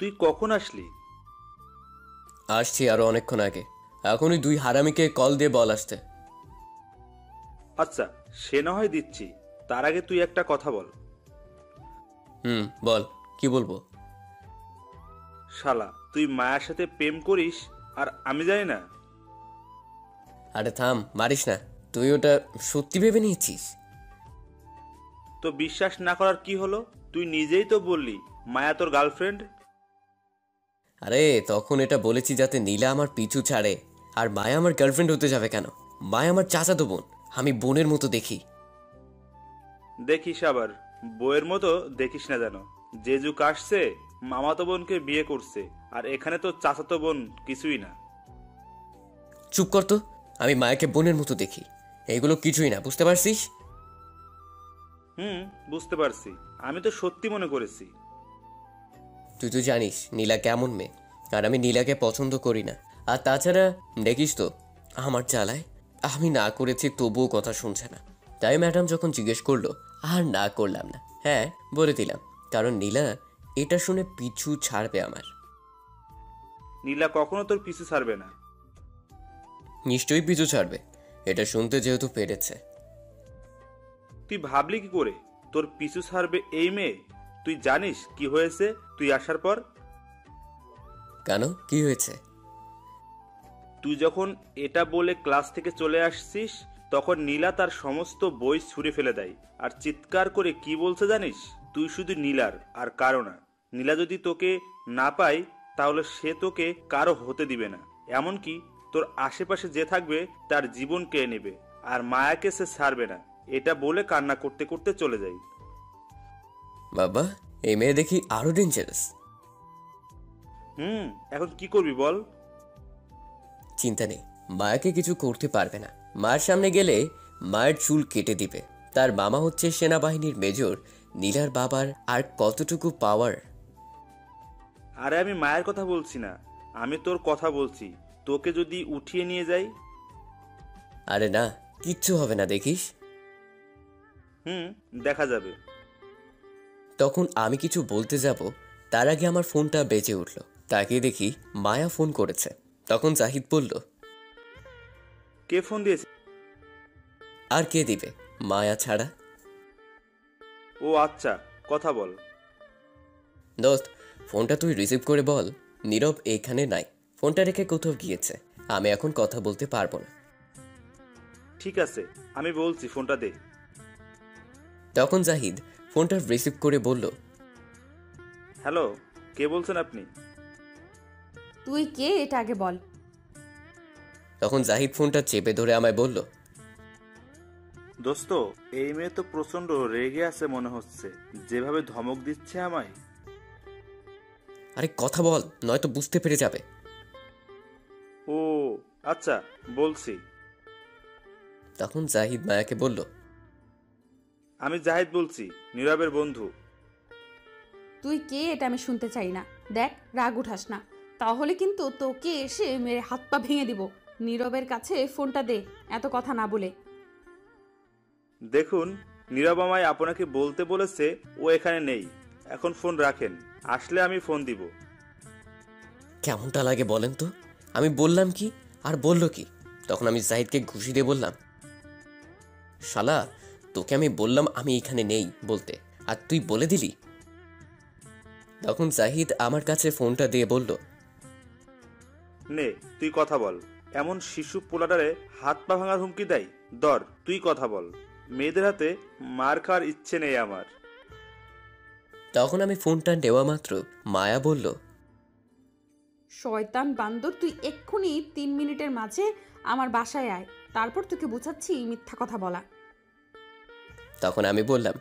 তুই কখন আসলি? আসছি আরো অনেকক্ষণ আগে। এখনই 2 হারামিকে কল দিয়ে বল আসতে। আচ্ছা, সে না হয় দিচ্ছি, তার আগে তুই একটা কথা বল। বল, কি বলবো? শালা, তুই মায়ের সাথে প্রেম করিস আর আমি জানি না? আরে থাম, মারিস না। তুই ওটা সত্যি ভেবে নিয়েছিস? তো বিশ্বাস না করার কি হলো? তুই নিজেই তো বললি মায়া তোর গার্লফ্রেন্ড। আরে তখন এটা বলেছি যাতে নীলা আমার পিছু ছাড়ে। আর মায়া আমার গার্লফ্রেন্ড হতে যাবে কেন? মায়া আমার চাচাতো বোন, আমি বোনের মতো দেখি। দেখিস আবার বইয়ের মতো দেখিস না যেন। যে যুগ আসছে মামাতো বোনকে বিয়ে করছে, আর এখানে তো চাচাতো বোন কিছুই না। চুপ কর তো। আমি মায়াকে বোনের মতো দেখি, এগুলো কিছুই না, বুঝতে পারছিস? বুঝতে পারছি, আমি তো সত্যি মনে করেছি। তুই তো জানিস নীলা কেমন মেয়ে, আর আমি নীলাকে পছন্দ করি না। আর তাছাড়া দেখিস তো আমার জ্বালায় আমি না করেছি তবুও কথা শুনছে না। তাই ম্যাডাম যখন জিজ্ঞেস করলো আর না করলাম না, হ্যাঁ বলে দিলাম, কারণ নীলা এটা শুনে পিছু ছাড়বে আমার। নীলা কখনো তোর পিছু ছাড়বে না। নিশ্চয়ই পিছু ছাড়বে, এটা শুনতে যেহেতু পেরেছে। তুই ভাবলি কি করে তোর পিছু ছাড়বে এই মেয়ে? তুই জানিস কি হয়েছে তুই আসার পর? কেন, কি হয়েছে? তুই যখন এটা বলে ক্লাস থেকে চলে আসছিস, তখন নীলা তার সমস্ত বই ছুঁড়ে ফেলে দেয় আর চিৎকার করে কি বলছে জানিস? তুই শুধু নীলার আর কারো না। নীলা যদি তোকে না পায় তাহলে সে তোকে কারো হতে দিবে না, এমনকি তোর আশেপাশে যে থাকবে তার জীবন কেড়ে নেবে, আর মায়াকে সে ছাড়বে না। এটা বলে কান্না করতে করতে চলে যায়। বাবা, এই মেয়ে দেখি আরো ডেঞ্জারাস। এখন কি করবি বল? চিন্তা নেই, মায়াকে কিছু করতে পারবে না। মায়ের সামনে গেলে মায়ের চুল কেটে দিবে। তার মামা হচ্ছে সেনাবাহিনীর মেজর। নীলার বাবার আর কতটুকু পাওয়ার। আরে আমি মায়ের কথা বলছি না, আমি তোর কথা বলছি। তোকে যদি উঠিয়ে নিয়ে যাই? আরে না, কিচ্ছু হবে না, দেখিস। দেখা যাবে। তখন আমি কিছু বলতে যাব, তার আগে আমার ফোনটা বেজে উঠল। তাকিয়ে দেখি মায়া ফোন করেছে। তখন জাহিদ বলল, কে ফোন দিয়েছে? আর কে দিবে, মায়া ছাড়া। ও আচ্ছা, কথা বল। দোস্ত, ফোনটা তুই রিসিভ করে বল নীরব এখানে নাই, ফোনটা রেখে কোথাও গিয়েছে। আমি এখন কথা বলতে পারবো না। ঠিক আছে, আমি বলছি, ফোনটা দে। তখন জাহিদ ফোনটা রিসিভ করে বলল, হ্যালো, কে বলছেন আপনি? তুই কে এটা আগে বল। তখন জাহিদ ফোনটা চেপে ধরে আমায় বলল, দোস্ত, এই মেয়ে তো প্রচন্ড রেগে আছে মনে হচ্ছে, যেভাবে ধমক দিচ্ছে আমায়। আরে কথা বল, নয়তো বুঝতে পেরে যাবে। ও আচ্ছা, বলছি। তখন জাহিদ মায়াকে বলল, আমি জাহিদ বলছি, নীরবের বন্ধু। তুই কে এটা আমি শুনতে চাই না। দেখ, রাগ উঠাস না, তাহলে কিন্তু তোকে এসে মেরে হাত পা ভেঙে দিব। নীরবের কাছে ফোনটা দে, এত কথা না বলে। দেখুন, নীরব আমায় আপনাকে বলতে বলেছে ও এখানে নেই। এখন ফোন রাখেন, আসলে আমি ফোন দিব। কেমনটা লাগে বলেন তো? আমি বললাম কি আর বললো কি? তখন আমি জাহিদকে ঘুষি দিয়ে বললাম, শালা তোকে আমি বললাম আমি এখানে নেই বলতে, আর তুই বলে দিলি। তখন জাহিদ আমার কাছে ফোনটা দিয়ে বলল, নে তুই কথা বল। এমন শিশু পোলাটারে হাত পা ভাঙার হুমকি দেয়? দর তুই কথা বল। মেয়েদের হাতে মার খাওয়ার ইচ্ছে নেই আমার। তখন আমি ফোনটা নেওয়া মাত্র মায়া বলল, শয়তান বান্দর, তুই এক্ষুনি 3 মিনিটের মাঝে আমার বাসায় আয়, তারপর তোকে বুঝাচ্ছি মিথ্যা কথা বলা। তখন আমি বললাম,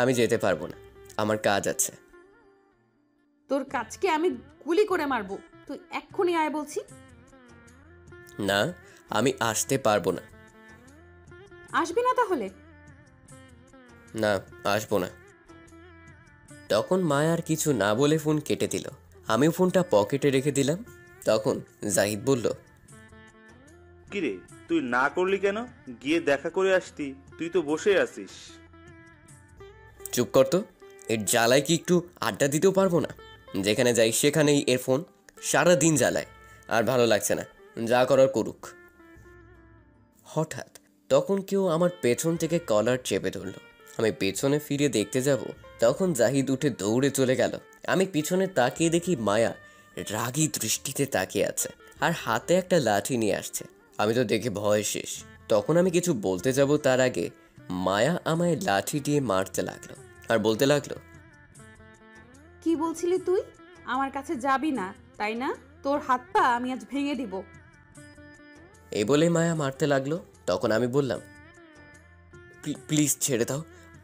আমি যেতে পারবো না, আমার কাজ আছে। তোর কাজকে আমি গুলি করে মারবো, তুই এক্ষুনি আয় বলছি। না, আমি আসতে পারবো না। আসবি না তাহলে? না, আসবো না। তখন মায়ার কিছু না বলে ফোন কেটে দিল। আমিও ফোনটা পকেটে রেখে দিলাম। তখন জাহিদ বলল, কিরে তুই না করলি কেন? গিয়ে দেখা করে আসতি, তুই তো বসে আছিস। চুপ কর তো, এর জ্বালায় কি একটু আড্ডা দিতেও পারবো না? যেখানে যাই সেখানেই এর ফোন, সারা দিন জ্বালায়, আর ভালো লাগছে না, যা করার করুক। হঠাৎ তখন কেউ আমার পেছন থেকে কলার চেপে ধরল। আমি পেছনে ফিরে দেখতে যাব, তখন জাহিদ উঠে দৌড়ে চলে গেল। আমি পিছনে তাকিয়ে দেখি মায়া রাগী দৃষ্টিতে তাকিয়ে আছে, আর হাতে একটা লাঠি নিয়ে আসছে। আমি তো দেখে ভয় শেষ। তখন আমি কিছু বলতে যাব তার আগে মায়া আমায় লাঠি দিয়ে মারতে লাগলো, আর বলতে লাগলো, কি বলছিলি তুই? আমার কাছে যাবি না তাই না? তোর হাত পা আমি আজ ভেঙে দিব। এই বলে মায়া মারতে লাগলো। তখন আমি বললাম, প্লিজ ছেড়ে দাও,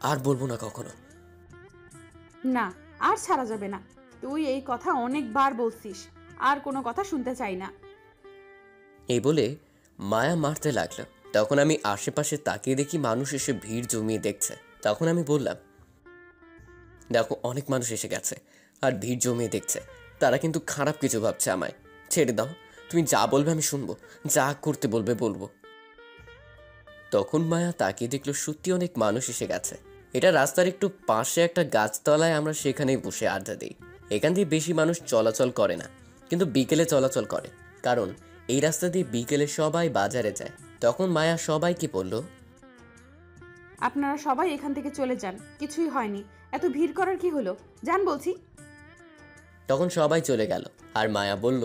আর বলবো না কখনো। না, আর ছাড়া যাবে না। তুই এই কথা অনেকবার বলছিস, আর কোনো কথা শুনতে চাই না। এই বলে মায়া মারতে লাগলো। তখন আমি আশেপাশে তাকিয়ে দেখি মানুষ এসে ভিড় জমিয়ে দেখছে। তখন আমি বললাম, দেখো অনেক মানুষ এসে গেছে আর ভিড় জমিয়ে দেখছে, তারা কিন্তু খারাপ কিছু ভাবছে আমায়। ছেড়ে দাও, তুমি যা বলবে আমি শুনবো, যা করতে বলবে বলবো। তখন মায়া তাকিয়ে দেখলো সত্যি অনেক মানুষ এসে গেছে। এটা রাস্তার একটু পাশে একটা গাছতলায়, আমরা সেখানেই বসে আড্ডা দিই। এখান দিয়ে বেশি মানুষ চলাচল করে না, কিন্তু বিকেলে চলাচল করে, কারণ এই রাস্তা দিয়ে বিকেলে সবাই বাজারে যায়। তখন মায়া সবাইকে বলল, আপনারা সবাই এখান থেকে চলে যান, কিছুই হয়নি, এত ভিড় করার কি হলো, যান বলছি। তখন সবাই চলে গেল। আর মায়া বলল,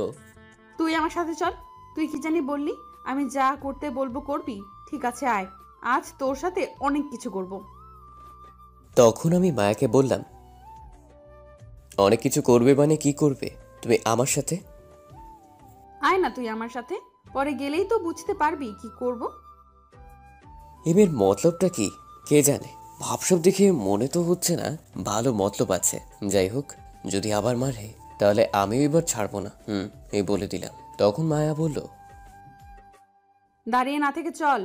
তুই আমার সাথে চল। তুই কি জানি বললি, আমি যা করতে বলবো করবি? ঠিক আছে আয়, আজ তোর সাথে অনেক কিছু করব। তখন আমি মায়াকে বললাম, অনেক কিছু করবে মানে কি করবে তুমি আমার সাথে? আয় না তুই আমার সাথে, পরে গেলেই তো বুঝতে পারবি কি করব। এর মতলবটা কি কে জানে? ভাবসব দেখে মনে তো হচ্ছে না ভালো মতলব আছে। যাই হোক, যদি আবার মারে তাহলে আমিও এবার ছাড়বো না, এই বলে দিলাম। তখন মায়া বলল, দাঁড়িয়ে না থেকে চল।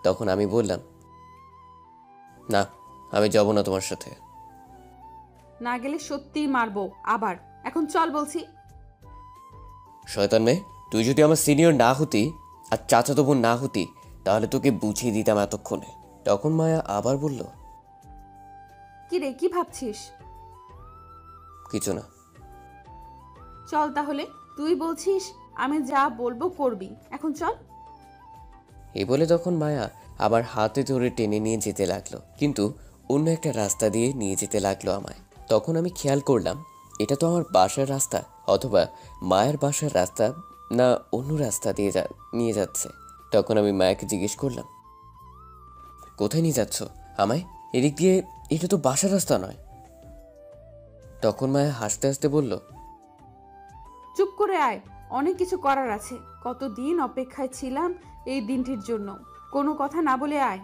তখন আমি বললাম, না, আমি যাব না তোমার সাথে। না গেলে সত্যিই মারবো আবার, এখন চল বলছি। শয়তান মেয়ে, তুই যদি আমার সিনিয়র না হতি আর চাচাতো বোন না হতি, তাহলে তোকে বুঝিয়ে দিতাম এতক্ষণে। তখন মায়া আবার বলল, কি রে, কি ভাবছিস? কিছু না। চল তাহলে, তুই বলছিস আমি যা বলবো করবি, এখন চল। এই বলে তখন মায়া আবার হাতে ধরে টেনে নিয়ে যেতে লাগলো, কিন্তু অন্য একটা রাস্তা দিয়ে নিয়ে যেতে লাগলো আমায়। তখন আমি খেয়াল করলাম এটা তো আমার বাসার রাস্তা, অথবা মায়ের বাসার রাস্তা, না অন্য রাস্তা দিয়ে নিয়ে যাচ্ছে। তখন আমি মায়াকে জিজ্ঞেস করলাম, কোথায় নিয়ে যাচ্ছ আমায়? এদিক দিয়ে, এটা তো বাসার রাস্তা নয়। তখন মায়া হাসতে হাসতে বলল, চুপ করে আয়, অনেক কিছু করার আছে। কতদিন অপেক্ষায় ছিলাম এই দিনটির জন্য, কোনো কথা না বলে আয়।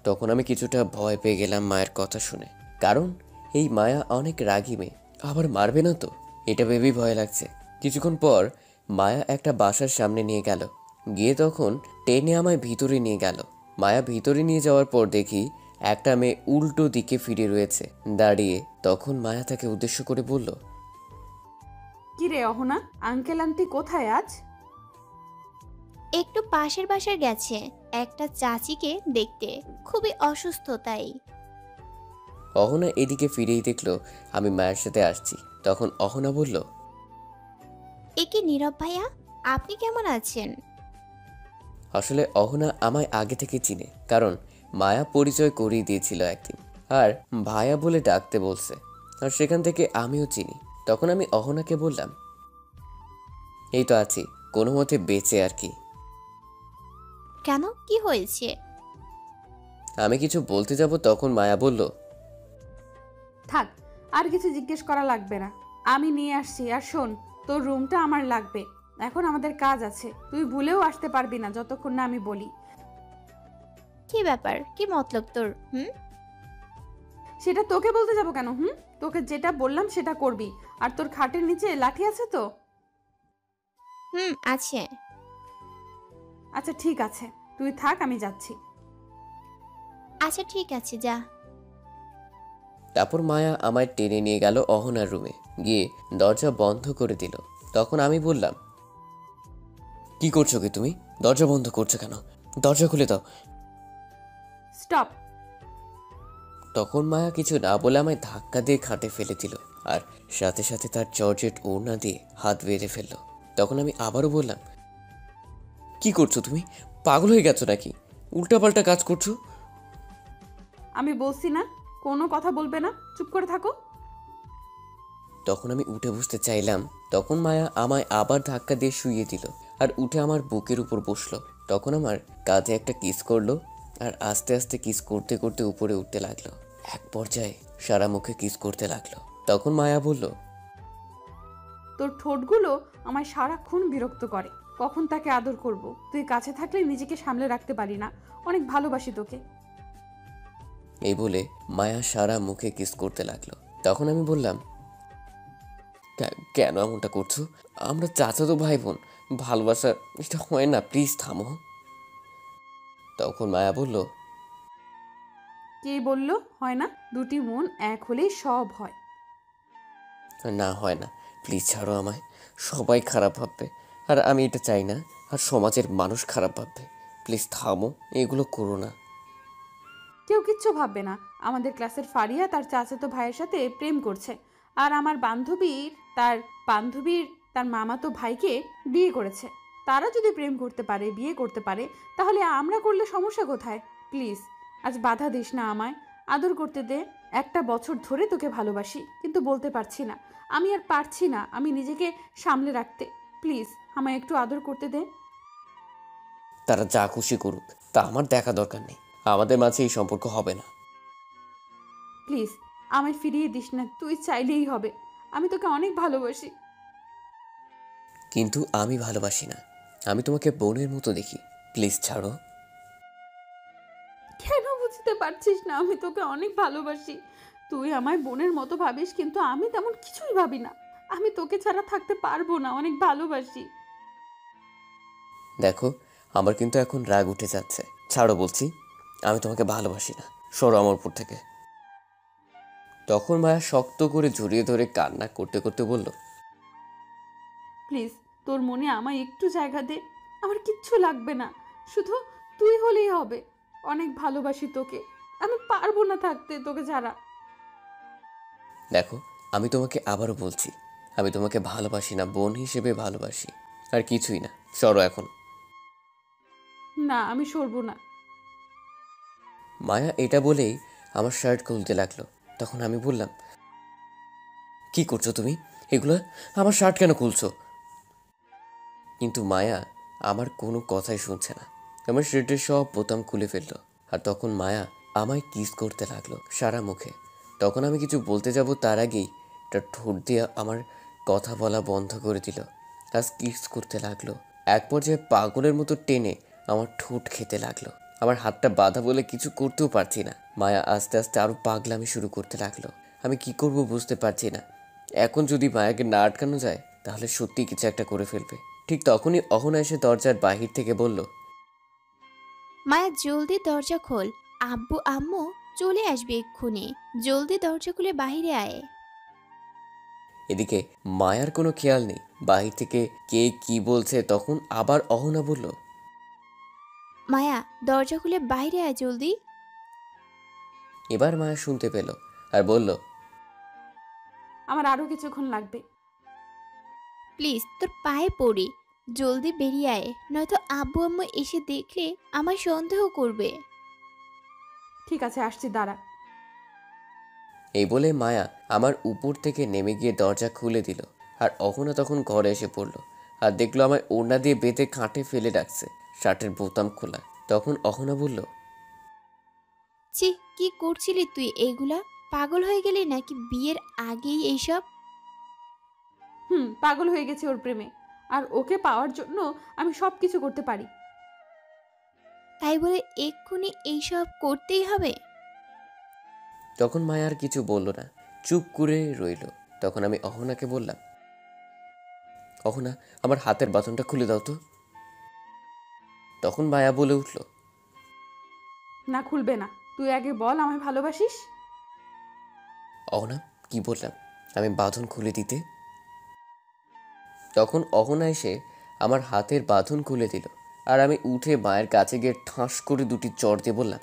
তখন আমি কিছুটা ভয় পেয়ে গেলাম মায়ের কথা শুনে, কারণ এই মায়া অনেক রাগী মেয়ে, আবার মারবে না তো, এটা ভেবেই ভয় লাগছে। কিছুক্ষণ পর মায়া একটা বাসার সামনে নিয়ে গেল, গিয়ে তখন টেনে আমায় ভিতরে নিয়ে গেল। মায়া ভিতরে নিয়ে যাওয়ার পর দেখি একটা মেয়ে উল্টো দিকে ফিরে রয়েছে দাঁড়িয়ে। তখন মায়া তাকে উদ্দেশ্য করে বলল, কি রে অহনা, আঙ্কেল আন্টি কোথায় আজ? একটু পাশের বাসায় গেছে একটা চাচিকে দেখতে, খুবই অসুস্থ তাই। অহনা এদিকে ফিরেই দেখলো আমি মায়ের সাথে আসছি। তখন অহনা বলল, এ কি নীরব ভাইয়া, আপনি কেমন আছেন? আসলে অহনা আমায় আগে থেকে চিনে, কারণ মায়া পরিচয় করিয়ে দিয়েছিল একদিন, আর ভাইয়া বলে ডাকতে বলছে, আর সেখান থেকে আমিও চিনি। তখন আমি অহনাকে বললাম, এই তো আছি কোনো মতে বেঁচে আর কি। কেন, কি হয়েছে? আমি কিছু বলতে যাব তখন মায়া বলল, থাক, আর কিছু জিজ্ঞেস করা লাগবে না, আমি নিয়ে আসছি। আর শোন, তোর রুমটা আমার লাগবে, এখন আমাদের কাজ আছে, তুই ভুলেও আসতে পারবি না যতক্ষণ না আমি বলি। কি ব্যাপার, কি মতলব তোর? সেটা তোকে বলতে যাব কেন? তোকে যেটা বললাম সেটা করবি। আর তোর খাটের নিচে লাঠি আছে তো? আছে। আচ্ছা ঠিক আছে, তুই থাক, আমি যাচ্ছি। আচ্ছা ঠিক আছে, যা। তারপর মায়া আমায় টেনে নিয়ে গেল অহনার রুমে, গিয়ে দরজা বন্ধ করে দিল। তখন আমি বললাম, কি করছো কি তুমি? দরজা বন্ধ করছো কেন? দরজা খুলে দাও। স্টপ। তখন মায়া কিছু না বলে আমায় ধাক্কা দিয়ে খাটে ফেলে দিল, আর সাথে সাথে তার জর্জেট ওড়না দিয়ে হাত বেঁধে ফেললো। তখন আমি আবারও বললাম, কি করছো তুমি? পাগল হয়ে গেছো নাকি? উল্টাপাল্টা কাজ করছো। আমি বলছি না কোনো কথা বলবে না, চুপ করে থাকো। তখন আমি উঠে বসতে চাইলাম, তখন মায়া আমায় আবার ধাক্কা দিয়ে শুইয়ে দিল, আর উঠে আমার বুকের উপর বসলো। তখন আমার কাঁধে একটা কিস করলো, আর আস্তে আস্তে কিস করতে করতে উপরে উঠতে লাগলো। এক পর্যায়ে সারা মুখে কিস করতে লাগলো। তখন মায়া বলল, তোর ঠোঁটগুলো আমায় সারাক্ষণ বিরক্ত করে, কখন তাকে আদর করব? তুই কাছে থাকলে নিজেকে সামলে রাখতে পারি না, অনেক ভালোবাসি তোকে। এই বলে মায়া সারা মুখে কিস করতে লাগলো। তখন আমি বললাম, কেন এমনটা করছো? আমরা চাচাতো ভাই বোন, ভালোবাসা এটা হয় না, প্লিজ থামো। তখন মায়া বলল, কে বলল হয় না? দুটি মন এক হলেই সব হয়। না হয় না, প্লিজ ছাড়ো আমায়, সবাই খারাপ ভাববে, আর আমি এটা চাই না, আর সমাজের মানুষ খারাপ ভাববে, প্লিজ থামো, এগুলো করো না। কেউ কিচ্ছু ভাববে না। আমাদের ক্লাসের ফারিয়া তার চাচাতো ভাইয়ের সাথে প্রেম করছে, আর আমার বান্ধবীর তার মামাতো ভাইকে বিয়ে করেছে। তারা যদি প্রেম করতে পারে, বিয়ে করতে পারে, তাহলে আমরা করলে সমস্যা কোথায়? প্লিজ আজ বাধা দিস না আমায়, আদর করতে দে। একটা বছর ধরে তোকে ভালোবাসি, কিন্তু বলতে পারছি না, আমি আর পারছি না আমি নিজেকে সামলে রাখতে। প্লিজ আমায় একটু আদর করতে দে। তারা যা খুশি করুক, তা আমার দেখা দরকার নেই, আমাদের মাঝে এই সম্পর্ক হবে না। প্লিজ আমায় ফিরিয়ে দিস না, তুই চাইলেই হবে, আমি তোকে অনেক ভালোবাসি। কিন্তু আমি ভালোবাসি না, আমি তোমাকে বোনের মতো দেখি, প্লিজ ছাড়ো। কেন বুঝতে পারছিস না? আমি তোকে অনেক ভালোবাসি। তুই আমায় বোনের মতো ভাবিস, কিন্তু আমি তেমন কিছুই ভাবি না। আমি তোকে ছাড়া থাকতে পারবো না, অনেক ভালোবাসি। দেখো, আমার কিন্তু এখন রাগ উঠে যাচ্ছে, ছাড়ো বলছি, আমি তোমাকে ভালোবাসি না, সরো আমার উপর থেকে। তখন মায়া শক্ত করে জড়িয়ে ধরে কান্না করতে করতে বলল, প্লিজ তোর মনে আমায় একটু জায়গা দে, আমার কিচ্ছু লাগবে না, শুধু তুই হলেই হবে। অনেক ভালোবাসি তোকে, আমি পারবো না থাকতে তোকে ছাড়া। দেখো, আমি তোমাকে আবারও বলছি, আমি তোমাকে ভালোবাসি না, বোন হিসেবে ভালোবাসি, আর কিছুই না, সরো এখন। না, আমি সরবো না। মায়া এটা বলেই আমার শার্ট খুলতে লাগলো। তখন আমি বললাম, কি করছো তুমি? এগুলো আমার শার্ট কেন খুলছো? কিন্তু মায়া আমার কোনো কথাই শুনছে না, আমার শার্টের সব বোতাম খুলে ফেললো। আর তখন মায়া আমায় কিস করতে লাগলো সারা মুখে। তখন আমি কিছু বলতে যাব তার আগেই তার ঠোঁট দিয়ে আমার কথা বলা বন্ধ করে দিল, আর কিস করতে লাগলো। এক পর্যায়ে পাগলের মতো টেনে আমার ঠোঁট খেতে লাগলো। আমার হাতটা বাঁধা বলে কিছু করতেও পারছি না। মায়া আস্তে আস্তে আরো পাগলামি শুরু করতে লাগলো। আমি কি করব বুঝতে পারছি না। এখন যদি মায়াকে না আটকানো যায় তাহলে সত্যি কিছু একটা করে ফেলবে। ঠিক তখনই অহনা এসে দরজার বাহির থেকে বলল, মায়া জলদি দরজা খোল, আব্বু আম্মু চলে আসবে এক্ষুনি। জলদি দরজা খুলে বাইরে আয়। এদিকে মায়ার কোনো খেয়াল নেই বাহির থেকে কে কি বলছে। তখন আবার অহনা বলল, মায়া, দরজা খুলে বাইরে আয় জলদি। এবার মায়া শুনতে পেল আর বলল, আমার আরো কিছুক্ষণ লাগবে। প্লিজ তোর পায়ে পড়ি, জলদি বেরিয়ে আয়, নয়তো আব্বু আম্মু এসে দেখলে আমার সন্দেহ করবে। ঠিক আছে, আসছি, দাঁড়া। এই বলে মায়া আমার উপর থেকে নেমে গিয়ে দরজা খুলে দিল। আর অহনা তখন ঘরে এসে পড়লো আর দেখলো আমায় ওড়না দিয়ে বেঁধে খাটে ফেলে রাখছে, শার্টের বোতাম খোলা। তখন অহনা বলল, ছি, কি করছিলি তুই এগুলা? পাগল হয়ে গেলি নাকি বিয়ের আগেই এইসব? পাগল হয়ে গেছে ওর প্রেমে, আর ওকে পাওয়ার জন্য আমি সব কিছু করতে পারি। তাই বলে এক্ষুনি এইসব করতেই হবে? তখন মায়া আর কিছু বলল না, চুপ করে রইল। তখন আমি অহনাকে বললাম, অহনা, আমার হাতের বাঁধনটা খুলে দাও তো। তখন মায়া বলে উঠল, না, খুলবে না। তুই আগে বল আমায় ভালোবাসিস। অহনা, কি বললাম আমি বাঁধন খুলে দিতে? তখন অহনা এসে আমার হাতের বাঁধন খুলে দিল আর আমি উঠে মায়ের কাছে গিয়ে ঠাস করে দুটি চড় দিয়ে বললাম,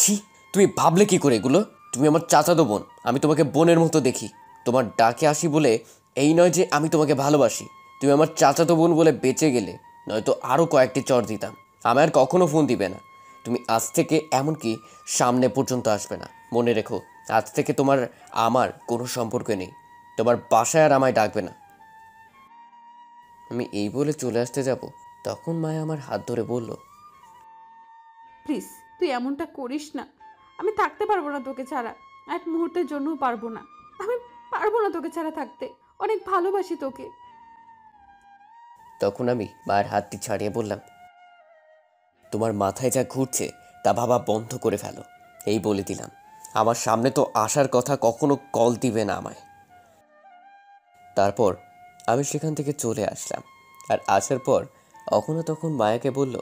ছি, তুমি ভাবলে কি করে এগুলো? তুমি আমার চাচাতো বোন, আমি তোমাকে বোনের মতো দেখি। তোমার ডাকে আসি বলে এই নয় যে আমি তোমাকে ভালোবাসি। তুমি আমার চাচাতো বোন বলে বেঁচে গেলে, নয়তো আরও কয়েকটি চড় দিতাম। আমি আর কখনো ফোন দিবে না। তুমি আজ থেকে এমনকি সামনে পর্যন্ত আসবে না। মনে রেখো, আজ থেকে তোমার আমার কোনো সম্পর্ক নেই। তোমার বাসায় আর আমায় ডাকবে না। আমি এই বলে চলে আসতে যাব, তখন মায়া আমার হাত ধরে বলল, প্লিজ তুই এমনটা করিস না। আমি থাকতে পারবো না তোকে ছাড়া, এক মুহূর্তের জন্যও পারবো না। আমি পারবো না তোকে ছাড়া থাকতে, অনেক ভালোবাসি তোকে। তখন আমি মায়ের হাতটি ছাড়িয়ে বললাম, তোমার মাথায় যা ঘুরছে তা ভাবা বন্ধ করে ফেলো। এই বলে দিলাম, আমার সামনে তো আসার কথা, কখনো কল দিবে না আমায়। তারপর আমি সেখান থেকে চলে আসলাম। আর আসার পর অখনো তখন মায়াকে বলল,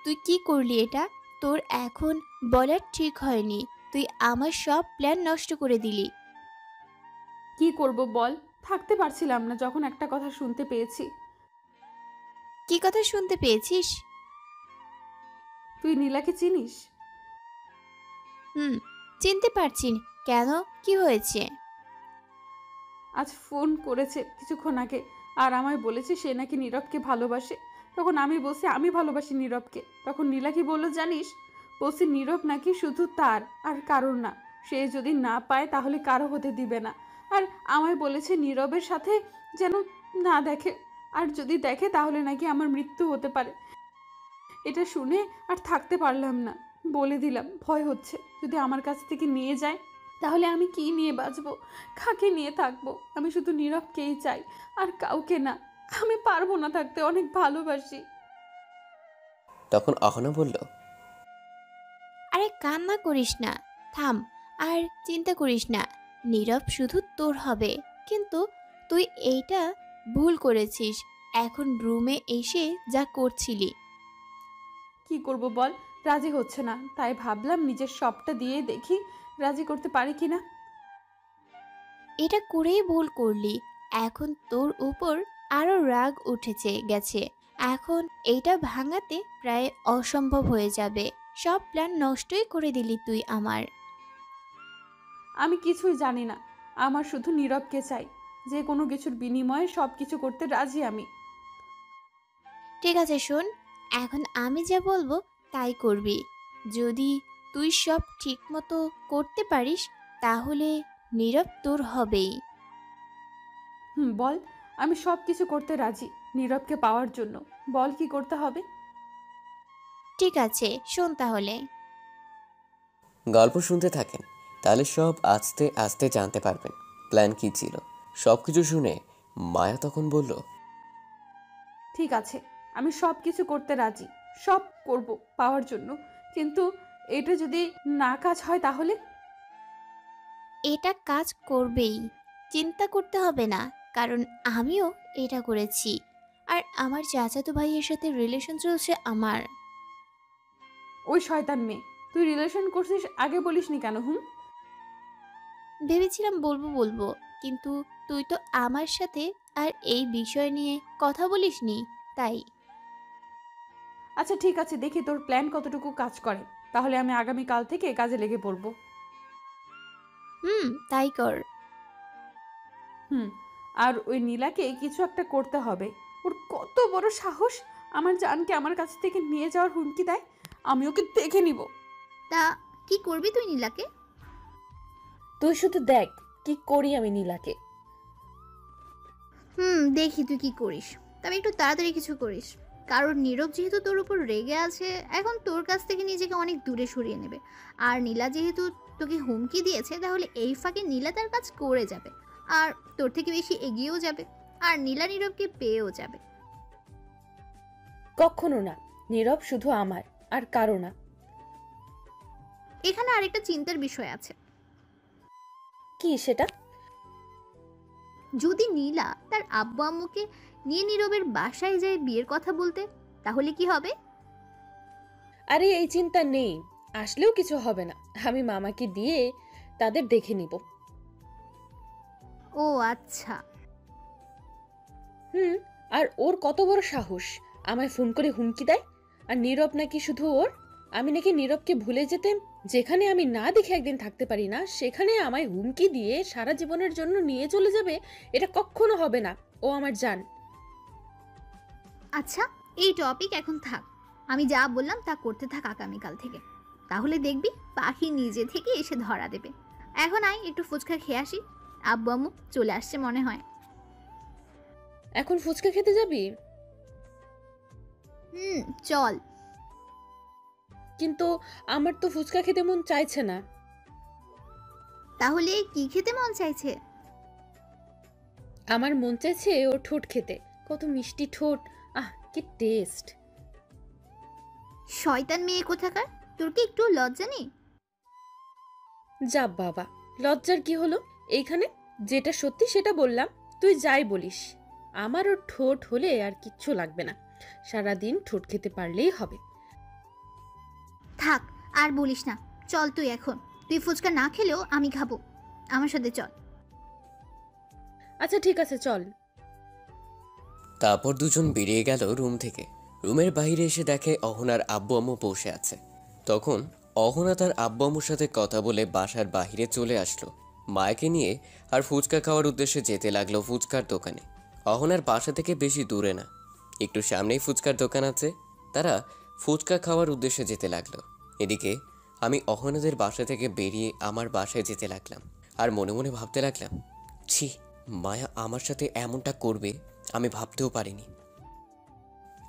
তুই কি করলি এটা? তোর এখন বলার ঠিক হয়নি। তুই আমার সব প্ল্যান নষ্ট করে দিলি। কি করব বল, থাকতে পারছিলাম না যখন একটা কথা শুনতে পেয়েছি। কি কথা শুনতে পেয়েছিস? তুই নীলাকে চিনিস? চিনতে পারছি। কেন, কি হয়েছে? আজ ফোন করেছে কিছুক্ষণ আগে, আর আমায় বলেছে সে নাকি নীরবকে ভালোবাসে। তখন আমি বলছি আমি ভালোবাসি নীরবকে। তখন নীলা কি বললো জানিস? বলছি নীরব নাকি শুধু তার, আর কারোর না। সে যদি না পায় তাহলে কারো হতে দিবে না। আর আমায় বলেছে নীরবের সাথে যেন না দেখে, আর যদি দেখে তাহলে নাকি আমার মৃত্যু হতে পারে। এটা শুনে আর থাকতে পারলাম না। বলে দিলাম, ভয় হচ্ছে যদি আমার কাছ থেকে নিয়ে যায় তাহলে আমি কি নিয়ে বাঁচবো, কাকে নিয়ে থাকবো। আমি শুধু নীরবকেই চাই, আর কাউকে না। আমি পারবো না থাকতে, অনেক ভালোবাসি। তখন অহনা বলল, আরে কান্না করিস না, থাম। আর চিন্তা করিস না, নীরব শুধু তোর হবে। কিন্তু তুই এইটা ভুল করেছিস। এখন রুমে এসে যা করছিলি। কি করব বল, রাজি হচ্ছে না। তাই ভাবলাম নিজের সবটা দিয়ে দেখি রাজি করতে পারি কিনা। এটা করেই ভুল করলি। এখন তোর উপর আরো রাগ উঠেছে গেছে। এখন এইটা ভাঙাতে প্রায় অসম্ভব হয়ে যাবে। সব প্ল্যান নষ্টই করে দিলি তুই আমার। আমি কিছুই জানি না, আমার শুধু নীরবকে চাই। যে কোনো কিছুর বিনিময়ে সব কিছু করতে রাজি আমি। ঠিক আছে শোন, এখন আমি যা বলবো তাই করবি। যদি তুই সব ঠিক মতো করতে পারিস তাহলে নীরব তোর হবেই। বল, আমি সব কিছু করতে রাজি নীরবকে পাওয়ার জন্য। বল কি করতে হবে। ঠিক আছে শোন তাহলে। গল্প শুনতে থাকেন, তাহলে সব আস্তে আস্তে জানতে পারবেন প্ল্যান কি ছিল। সব কিছু শুনে মায়া তখন বলল, ঠিক আছে, আমি সব কিছু করতে রাজি, সব করব পাওয়ার জন্য। কিন্তু এটা যদি না কাজ হয় তাহলে? এটা কাজ করবেই, চিন্তা করতে হবে না। কারণ আমিও এটা করেছি। আর আমার চাচাতো ভাইয়ের সাথে রিলেশন চলছে আমার। ওই শয়তান মেয়ে, তুই রিলেশন করছিস আগে বলিসনি কেন? ভেবেছিলাম বলবো বলবো, কিন্তু তুই তো আমার সাথে আর এই বিষয় নিয়ে কথা বলিসনি, তাই। আচ্ছা ঠিক আছে, দেখি তোর প্ল্যান কতটুকু কাজ করে, তাহলে আমি আগামীকাল থেকে কাজে লেগে পড়বো। তাই কর। আর ওই নীলাকে কিছু একটা করতে হবে। ওর কত বড় সাহস আমার জানকে আমার কাছ থেকে নিয়ে যাওয়ার হুমকি দেয়। আমি ওকে দেখে নিব। তা কি করবি তুই নীলাকে? তুই শুধু দেখ কি করি আমি নীলাকে। দেখি তুই কি করিস, তবে একটু তাড়াতাড়ি কিছু করিস, কারণ নীরব যেহেতু তোর উপর রেগে আছে, এখন তোর কাছ থেকে নিজেকে অনেক দূরে সরিয়ে নেবে। আর নীলা যেহেতু তোকে হুমকি দিয়েছে, তাহলে এই ফাঁকে নীলা তার কাজ করে যাবে, আর তোর থেকে বেশি এগিয়েও যাবে, আর নীলা নীরবকে পেয়েও যাবে। কখনো না, নীরব শুধু আমার, আর কারো না। এখানে আরেকটা চিন্তার বিষয় আছে। কি সেটা? যদি নীলা তার আব্বু আম্মুকে নিয়ে নীরবের বাসায় যায় বিয়ের কথা বলতে, তাহলে কি হবে? আরে এই চিন্তা নেই, আসলেও কিছু হবে না, আমি মামাকে দিয়ে তাদের দেখে নিব। ও আচ্ছা। আর ওর কত বড় সাহস আমায় ফোন করে হুমকি দেয়, আর নীরব নাকি শুধু ওর। আমি নাকি নীরবকে ভুলে যেতে, যেখানে আমি না দেখে একদিন থাকতে পারি না, সেখানে আমায় হুমকি দিয়ে সারা জীবনের জন্য নিয়ে চলে যাবে। এটা কখনো হবে না, ও আমার জান। আচ্ছা, এই টপিক এখন থাক, আমি যা বললাম তা করতে থাক আগামীকাল থেকে, তাহলে দেখবি পাখি নিজে থেকে এসে ধরা দেবে। এখন আয় একটু ফুচকা খেয়ে আসি, আব্বু আম্মু চলে আসছে মনে হয়। এখন ফুচকা খেতে যাবি? চল। কিন্তু আমার তো ফুচকা খেতে মন চাইছে না। তাহলে কি খেতে মন চাইছে? আমার মন চাইছে ওর ঠোঁট খেতে, কত মিষ্টি ঠোঁট, কি টেস্ট। শয়তান মেয়ে কোথাকার, তোর কি একটু লজ্জা নেই? যা বাবা, লজ্জার কি হলো? এইখানে যেটা সত্যি সেটা বললাম, তুই যাই বলিস। আমার ওর ঠোঁট হলে আর কিচ্ছু লাগবে না, সারাদিন ঠোঁট খেতে পারলেই হবে। থাক আর বলিস না, চল তুই এখন। তুই ফুচকা না খেলেও আমি খাবো, আমার সাথে চল। আচ্ছা ঠিক আছে, চল। তারপর দুজন বেরিয়ে গেল রুম থেকে। রুমের বাইরে এসে দেখে অহনার আব্বু আম্মু বসে আছে। তখন অহনা তার আব্বু আম্মুর সাথে কথা বলে বাসার বাইরে চলে আসলো মায়াকে নিয়ে, আর ফুচকা খাওয়ার উদ্দেশ্যে যেতে লাগলো ফুচকার দোকানে। অহনার বাসা থেকে বেশি দূরে না, একটু সামনেই ফুচকার দোকান আছে। তারা ফুচকা খাওয়ার উদ্দেশ্যে যেতে লাগলো। এদিকে আমি অহনাদের বাসা থেকে বেরিয়ে আমার বাসায় যেতে লাগলাম, আর মনে মনে ভাবতে লাগলাম, ছি, মায়া আমার সাথে এমনটা করবে আমি ভাবতেও পারিনি।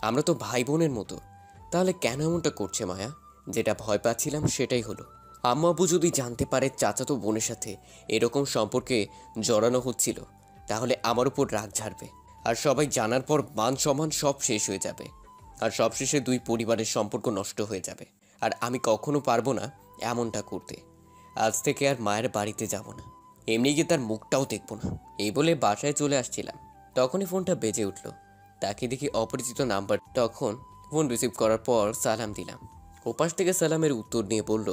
আমরা তো ভাই বোনের মতো, তাহলে কেন এমনটা করছে মায়া? যেটা ভয় পাচ্ছিলাম সেটাই হলো। আম্মু আব্বু যদি জানতে পারে চাচাতো বোনের সাথে এরকম সম্পর্কে জড়ানো হচ্ছিল, তাহলে আমার উপর রাগ ঝাড়বে, আর সবাই জানার পর মান সম্মান সব শেষ হয়ে যাবে, আর সবশেষে দুই পরিবারের সম্পর্ক নষ্ট হয়ে যাবে। আর আমি কখনো পারবো না এমনটা করতে। আজ থেকে আর মায়ের বাড়িতে যাব না, এমনি গিয়ে তার মুখটাও দেখবো না। এই বলে বাসায় চলে আসছিলাম, তখনই ফোনটা বেজে উঠল। তাকে দেখি অপরিচিত নাম্বার। তখন ফোন রিসিভ করার পর সালাম দিলাম। ওপাশ থেকে সালামের উত্তর নিয়ে বলল,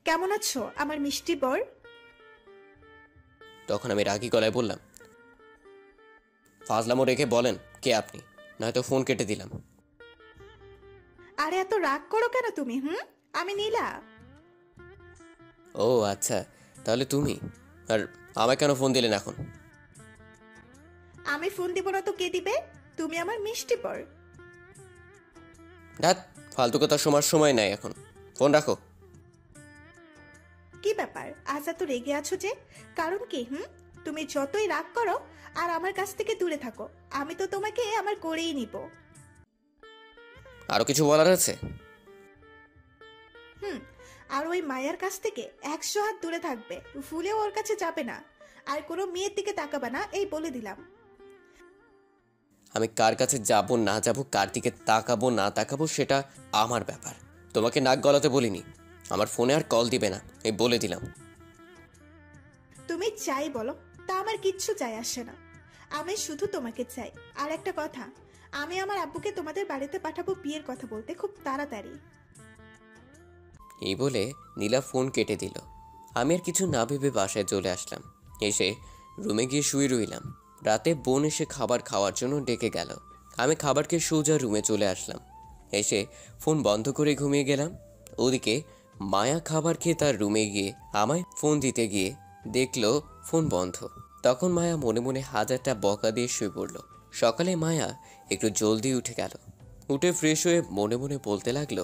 কেমন আছো আমার মিষ্টি বর? তখন আমি রাগী গলায় বললাম, ফাজলামো রেখে বলেন কে আপনি, নয়তো ফোন কেটে দিলাম। আরে এত রাগ করো কেন তুমি? আমি নীলা। ও আচ্ছা, তাহলে তুমি। আর আমায় কেন ফোন দিলেন এখন? আমি ফোন দিব না তো কে দিবে? তুমি আমার মিষ্টি বর। ধ্যাৎ, ফালতু কথা শোনার সময় নাই এখন, ফোন রাখো। কি ব্যাপার, আজ এত রেগে আছো যে? কারণ কি? তুমি যতই রাগ করো আর আমার কাছ থেকে দূরে থাকো, আমি তো তোমাকে আমার করেই নিব। আরো কিছু বলার আছে? আর ওই মায়ের কাছ থেকে 100 হাত দূরে থাকবে, ভুলেও ওর কাছে যাবে না, আর কোনো মেয়ের দিকে তাকাবে না, এই বলে দিলাম। আমি কার কাছে যাব না যাব, কার দিকে তাকাবো না তাকাবো সেটা আমার ব্যাপার, তোমাকে নাক গলাতে বলিনি। আমার ফোনে আর কল দিবে না, এই বলে দিলাম। তুমি চাই বলো, তা আমার কিচ্ছু যায় আসে না, আমি শুধু তোমাকে চাই। আর একটা কথা, আমি আমার আব্বুকে তোমাদের বাড়িতে পাঠাবো বিয়ের কথা বলতে খুব তাড়াতাড়ি। এই বলে নীলা ফোন কেটে দিল। আমি আর কিছু না ভেবে বাসায় চলে আসলাম। এসে রুমে গিয়ে শুয়ে রইলাম। রাতে বোন এসে খাবার খাওয়ার জন্য ডেকে গেল। আমি খাবার খেয়ে সোজা রুমে চলে আসলাম। এসে ফোন বন্ধ করে ঘুমিয়ে গেলাম। ওদিকে মায়া খাবার খেয়ে তার রুমে গিয়ে আমায় ফোন দিতে গিয়ে দেখলো ফোন বন্ধ। তখন মায়া মনে মনে হাজারটা বকা দিয়ে শুয়ে পড়ল। সকালে মায়া একটু জলদি উঠে গেল। উঠে ফ্রেশ হয়ে মনে মনে বলতে লাগলো,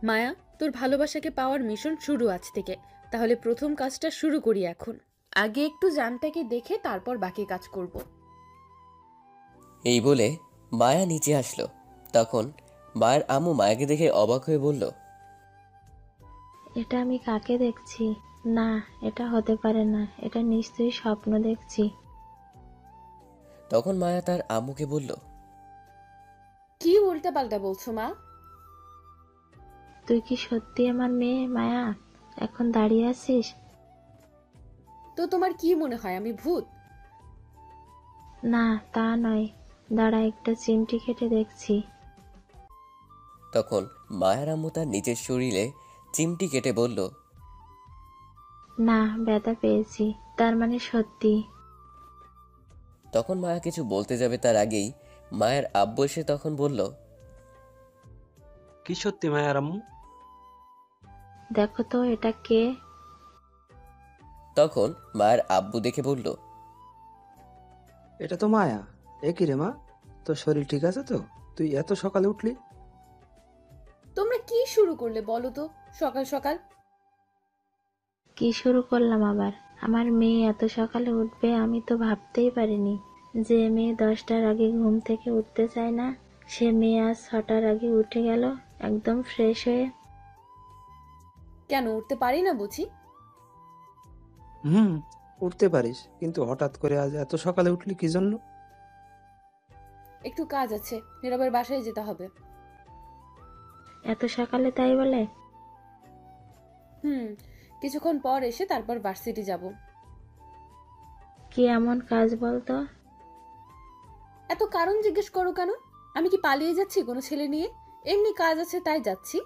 মায়া, তোর ভালোবাসাকে পাওয়ার মিশন শুরু আজ থেকে। তাহলে প্রথম কাজটা শুরু করি এখন। আগে একটু জানটাকে দেখে তারপর বাকি কাজ করব। এই বলে মায়া নিচে আসলো। তখন মায়ের আম্মু মায়াকে দেখে অবাক হয়ে বলল, এটা আমি কাকে দেখছি? না, এটা হতে পারে না, এটা নিশ্চয়ই স্বপ্ন দেখছি। তখন মায়া তার আম্মুকে বলল, কি উল্টা পাল্টা বলছো মা? তুই কি সত্যি আমার মেয়ে মায়া? এখন দাঁড়িয়ে আছিস? তো তোমার কি মনে হয় আমি ভূত? না, তা নয়, দাঁড়া, একটা চিমটি কেটে দেখছি। তখন মায়ের আম্মু তার নিজের শরীরে চিমটি কেটে বলল, না, ব্যথা পেয়েছি, তার মানে সত্যি। তখন মায়া কিছু বলতে যাবে তার আগেই মায়ের আব্বু এসে তখন বলল, কি সত্যি মায়ার আম্মু? দেখো তো এটা কে? তখন মায়ের আব্বু দেখে বলল, এটা তো মায়া। এ কি রে মা, তোর শরীর ঠিক আছে তো? তুই এত সকালে উঠলি? তোমরা কি শুরু করলে বলো তো সকাল সকাল? কি শুরু করলাম আবার? আমার মেয়ে এত সকালে উঠবে আমি তো ভাবতেই পারিনি। যে মেয়ে 10টার আগে ঘুম থেকে উঠতে চায় না, সে মেয়ে আজ 6টার আগে উঠে গেল একদম ফ্রেশ হয়ে। কেন উঠতে পারি না বুঝি? উঠতে পারিস, কিন্তু হঠাৎ করে আজ এত সকালে উঠলি কি জন্য? একটু কাজ আছে, নীরবের বাসায় যেতে হবে। এত সকালে তাই বলে? কিছুক্ষণ পর এসে তারপর ভার্সিটি যাব। কি এমন কাজ বলতো? এত কারণ জিজ্ঞেস করো কেন? আমি কি পালিয়ে যাচ্ছি কোনো ছেলে নিয়ে? এমনি কাজ আছে তাই যাচ্ছি।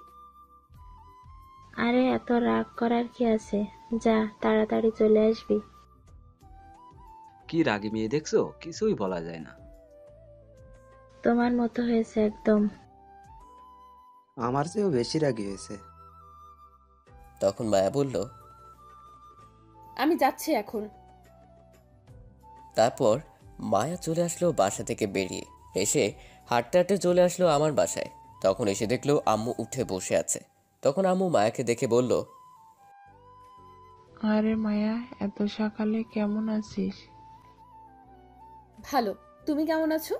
আরে এত রাগ করার কি আছে, যা তাড়াতাড়ি চলে আসবি। কি রাগী মেয়ে দেখছো, কিছুই বলা যায় না। তোমার মতো হয়েছে একদম। আমার চেয়েও বেশি রাগী হয়েছে। তখন মায়া বলল, আমি যাচ্ছি এখন। তারপর মায়া চলে আসলো বাসা থেকে বেরিয়ে। এসে হাঁটতে হাঁটতে চলে আসলো আমার বাসায়। তখন এসে দেখলো আম্মু উঠে বসে আছে। তখন আম্মু মায়াকে দেখে বলল, আরে মায়া, এত সকালে কেমন আছিস? ভালো, তুমি কেমন আছো?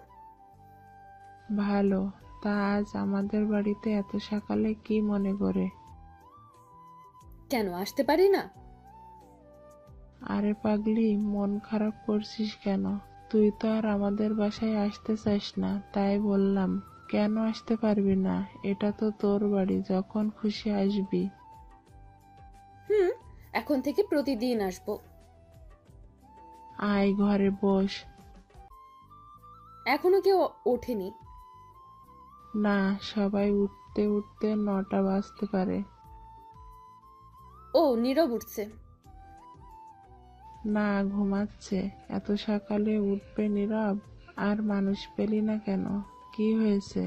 ভালো। তা আজ আমাদের বাড়িতে এত সকালে কি মনে করে? কেন আসতে পারি না? আরে পাগলি, মন খারাপ করছিস কেন? তুই তো আর আমাদের বাসায় আসতে চাস না, তাই বললাম। কেন আসতে পারবি না? এটা তো তোর বাড়ি, যখন খুশি আসবি। এখন থেকে প্রতিদিন আসবো। আয় ঘরে বস। এখনো কেউ ওঠেনি? না, সবাই উঠতে উঠতে 9টা বাজতে পারে। ও, নীরব উঠছে? না, ঘুমাচ্ছে। এত সকালে উঠবে নীরব? আর মানুষ পেলি না কেন? কি হয়েছে?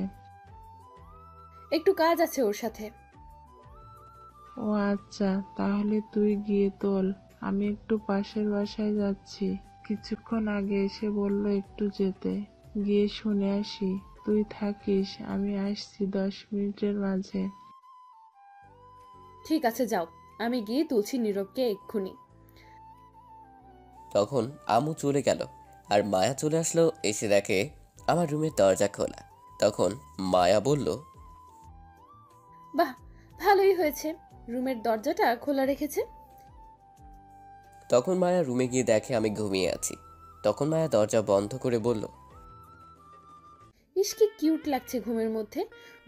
একটু কাজ আছে ওর সাথে। ও আচ্ছা, তাহলে তুই গিয়ে তোল। আমি একটু পাশের বাসায় যাচ্ছি। কিছুক্ষণ আগে এসে বললো একটু যেতে, গিয়ে শুনে আসি। তুই থাকিস, আমি আসছি 10 মিনিটের মাঝে। ঠিক আছে, যাও। আমি গিয়ে তুলছি নীরবকে এক্ষুনি। তখন আম্মু চলে গেল আর মায়া চলে আসলো। এসে দেখে আমার রুমের দরজা খোলা। তখন মায়া বলল, বাহ, ভালোই হয়েছে, রুমের দরজাটা খোলা রেখেছে। তখন মায়া রুমে গিয়ে দেখে আমি ঘুমিয়ে আছি। তখন মায়া দরজা বন্ধ করে বলল, ইস, কি কিউট লাগছে ঘুমের মধ্যে।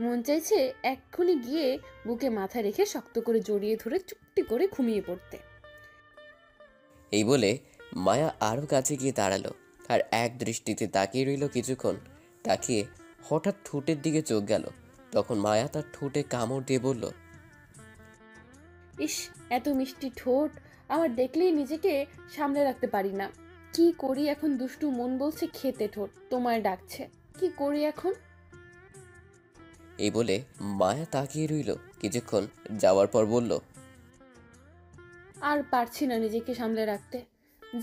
মন চাইছে এক্ষুনি গিয়ে বুকে মাথা রেখে শক্ত করে জড়িয়ে ধরে চুপটি করে ঘুমিয়ে পড়তে। এই বলে মায়া আরো কাছে গিয়ে দাঁড়ালো আর এক দৃষ্টিতে তাকিয়ে রইল কিছুক্ষণ। তাকিয়ে হঠাৎ ঠোঁটের দিকে চোখ গেল। তখন মায়া তার ঠোঁটে কামড় দিয়ে বলল, ইস, এত মিষ্টি ঠোঁট, আমার দেখলেই নিজেকে সামলে রাখতে পারি না। কি করি এখন? দুষ্টু মন বলছে খেতে, ঠোঁট তোমায় ডাকছে। কি করি এখন? এই বলে মায়া তাকিয়ে রইল কিছুক্ষণ, যাওয়ার পর বলল, আর পারছি না নিজেকে সামলে রাখতে।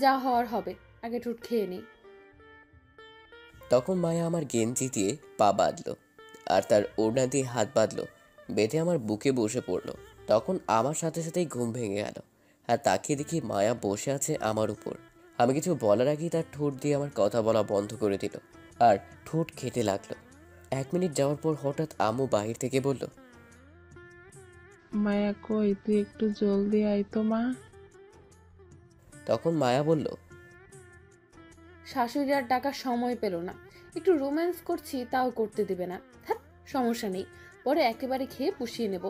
যা হওয়ার হবে, আগে ঠোঁট খেয়ে নিই। তখন মায়া আমার গেঞ্জি দিয়ে পা বাঁধল আর তার ওড়না দিয়ে হাত বাঁধল, বেঁধে আমার বুকে বসে পড়ল। তখন আমার সাথে সাথেই ঘুম ভেঙে গেল। আর তাকিয়ে দেখি মায়া বসে আছে আমার উপর। আমি কিছু বলার আগেই তার ঠোঁট দিয়ে আমার কথা বলা বন্ধ করে দিল আর ঠোঁট খেতে লাগলো। 1 মিনিট যাওয়ার পর হঠাৎ আম্মু বাহির থেকে বলল, মায়া কই, তুই একটু জলদি আয় তো মা। তখন মায়া বলল, শাশুড়ি আর ডাকার সময় পেল না, একটু রোম্যান্স করছি তাও করতে দিবে না। হ্যাঁ, সমস্যা নেই, পরে একেবারে খেয়ে পুষিয়ে নেব।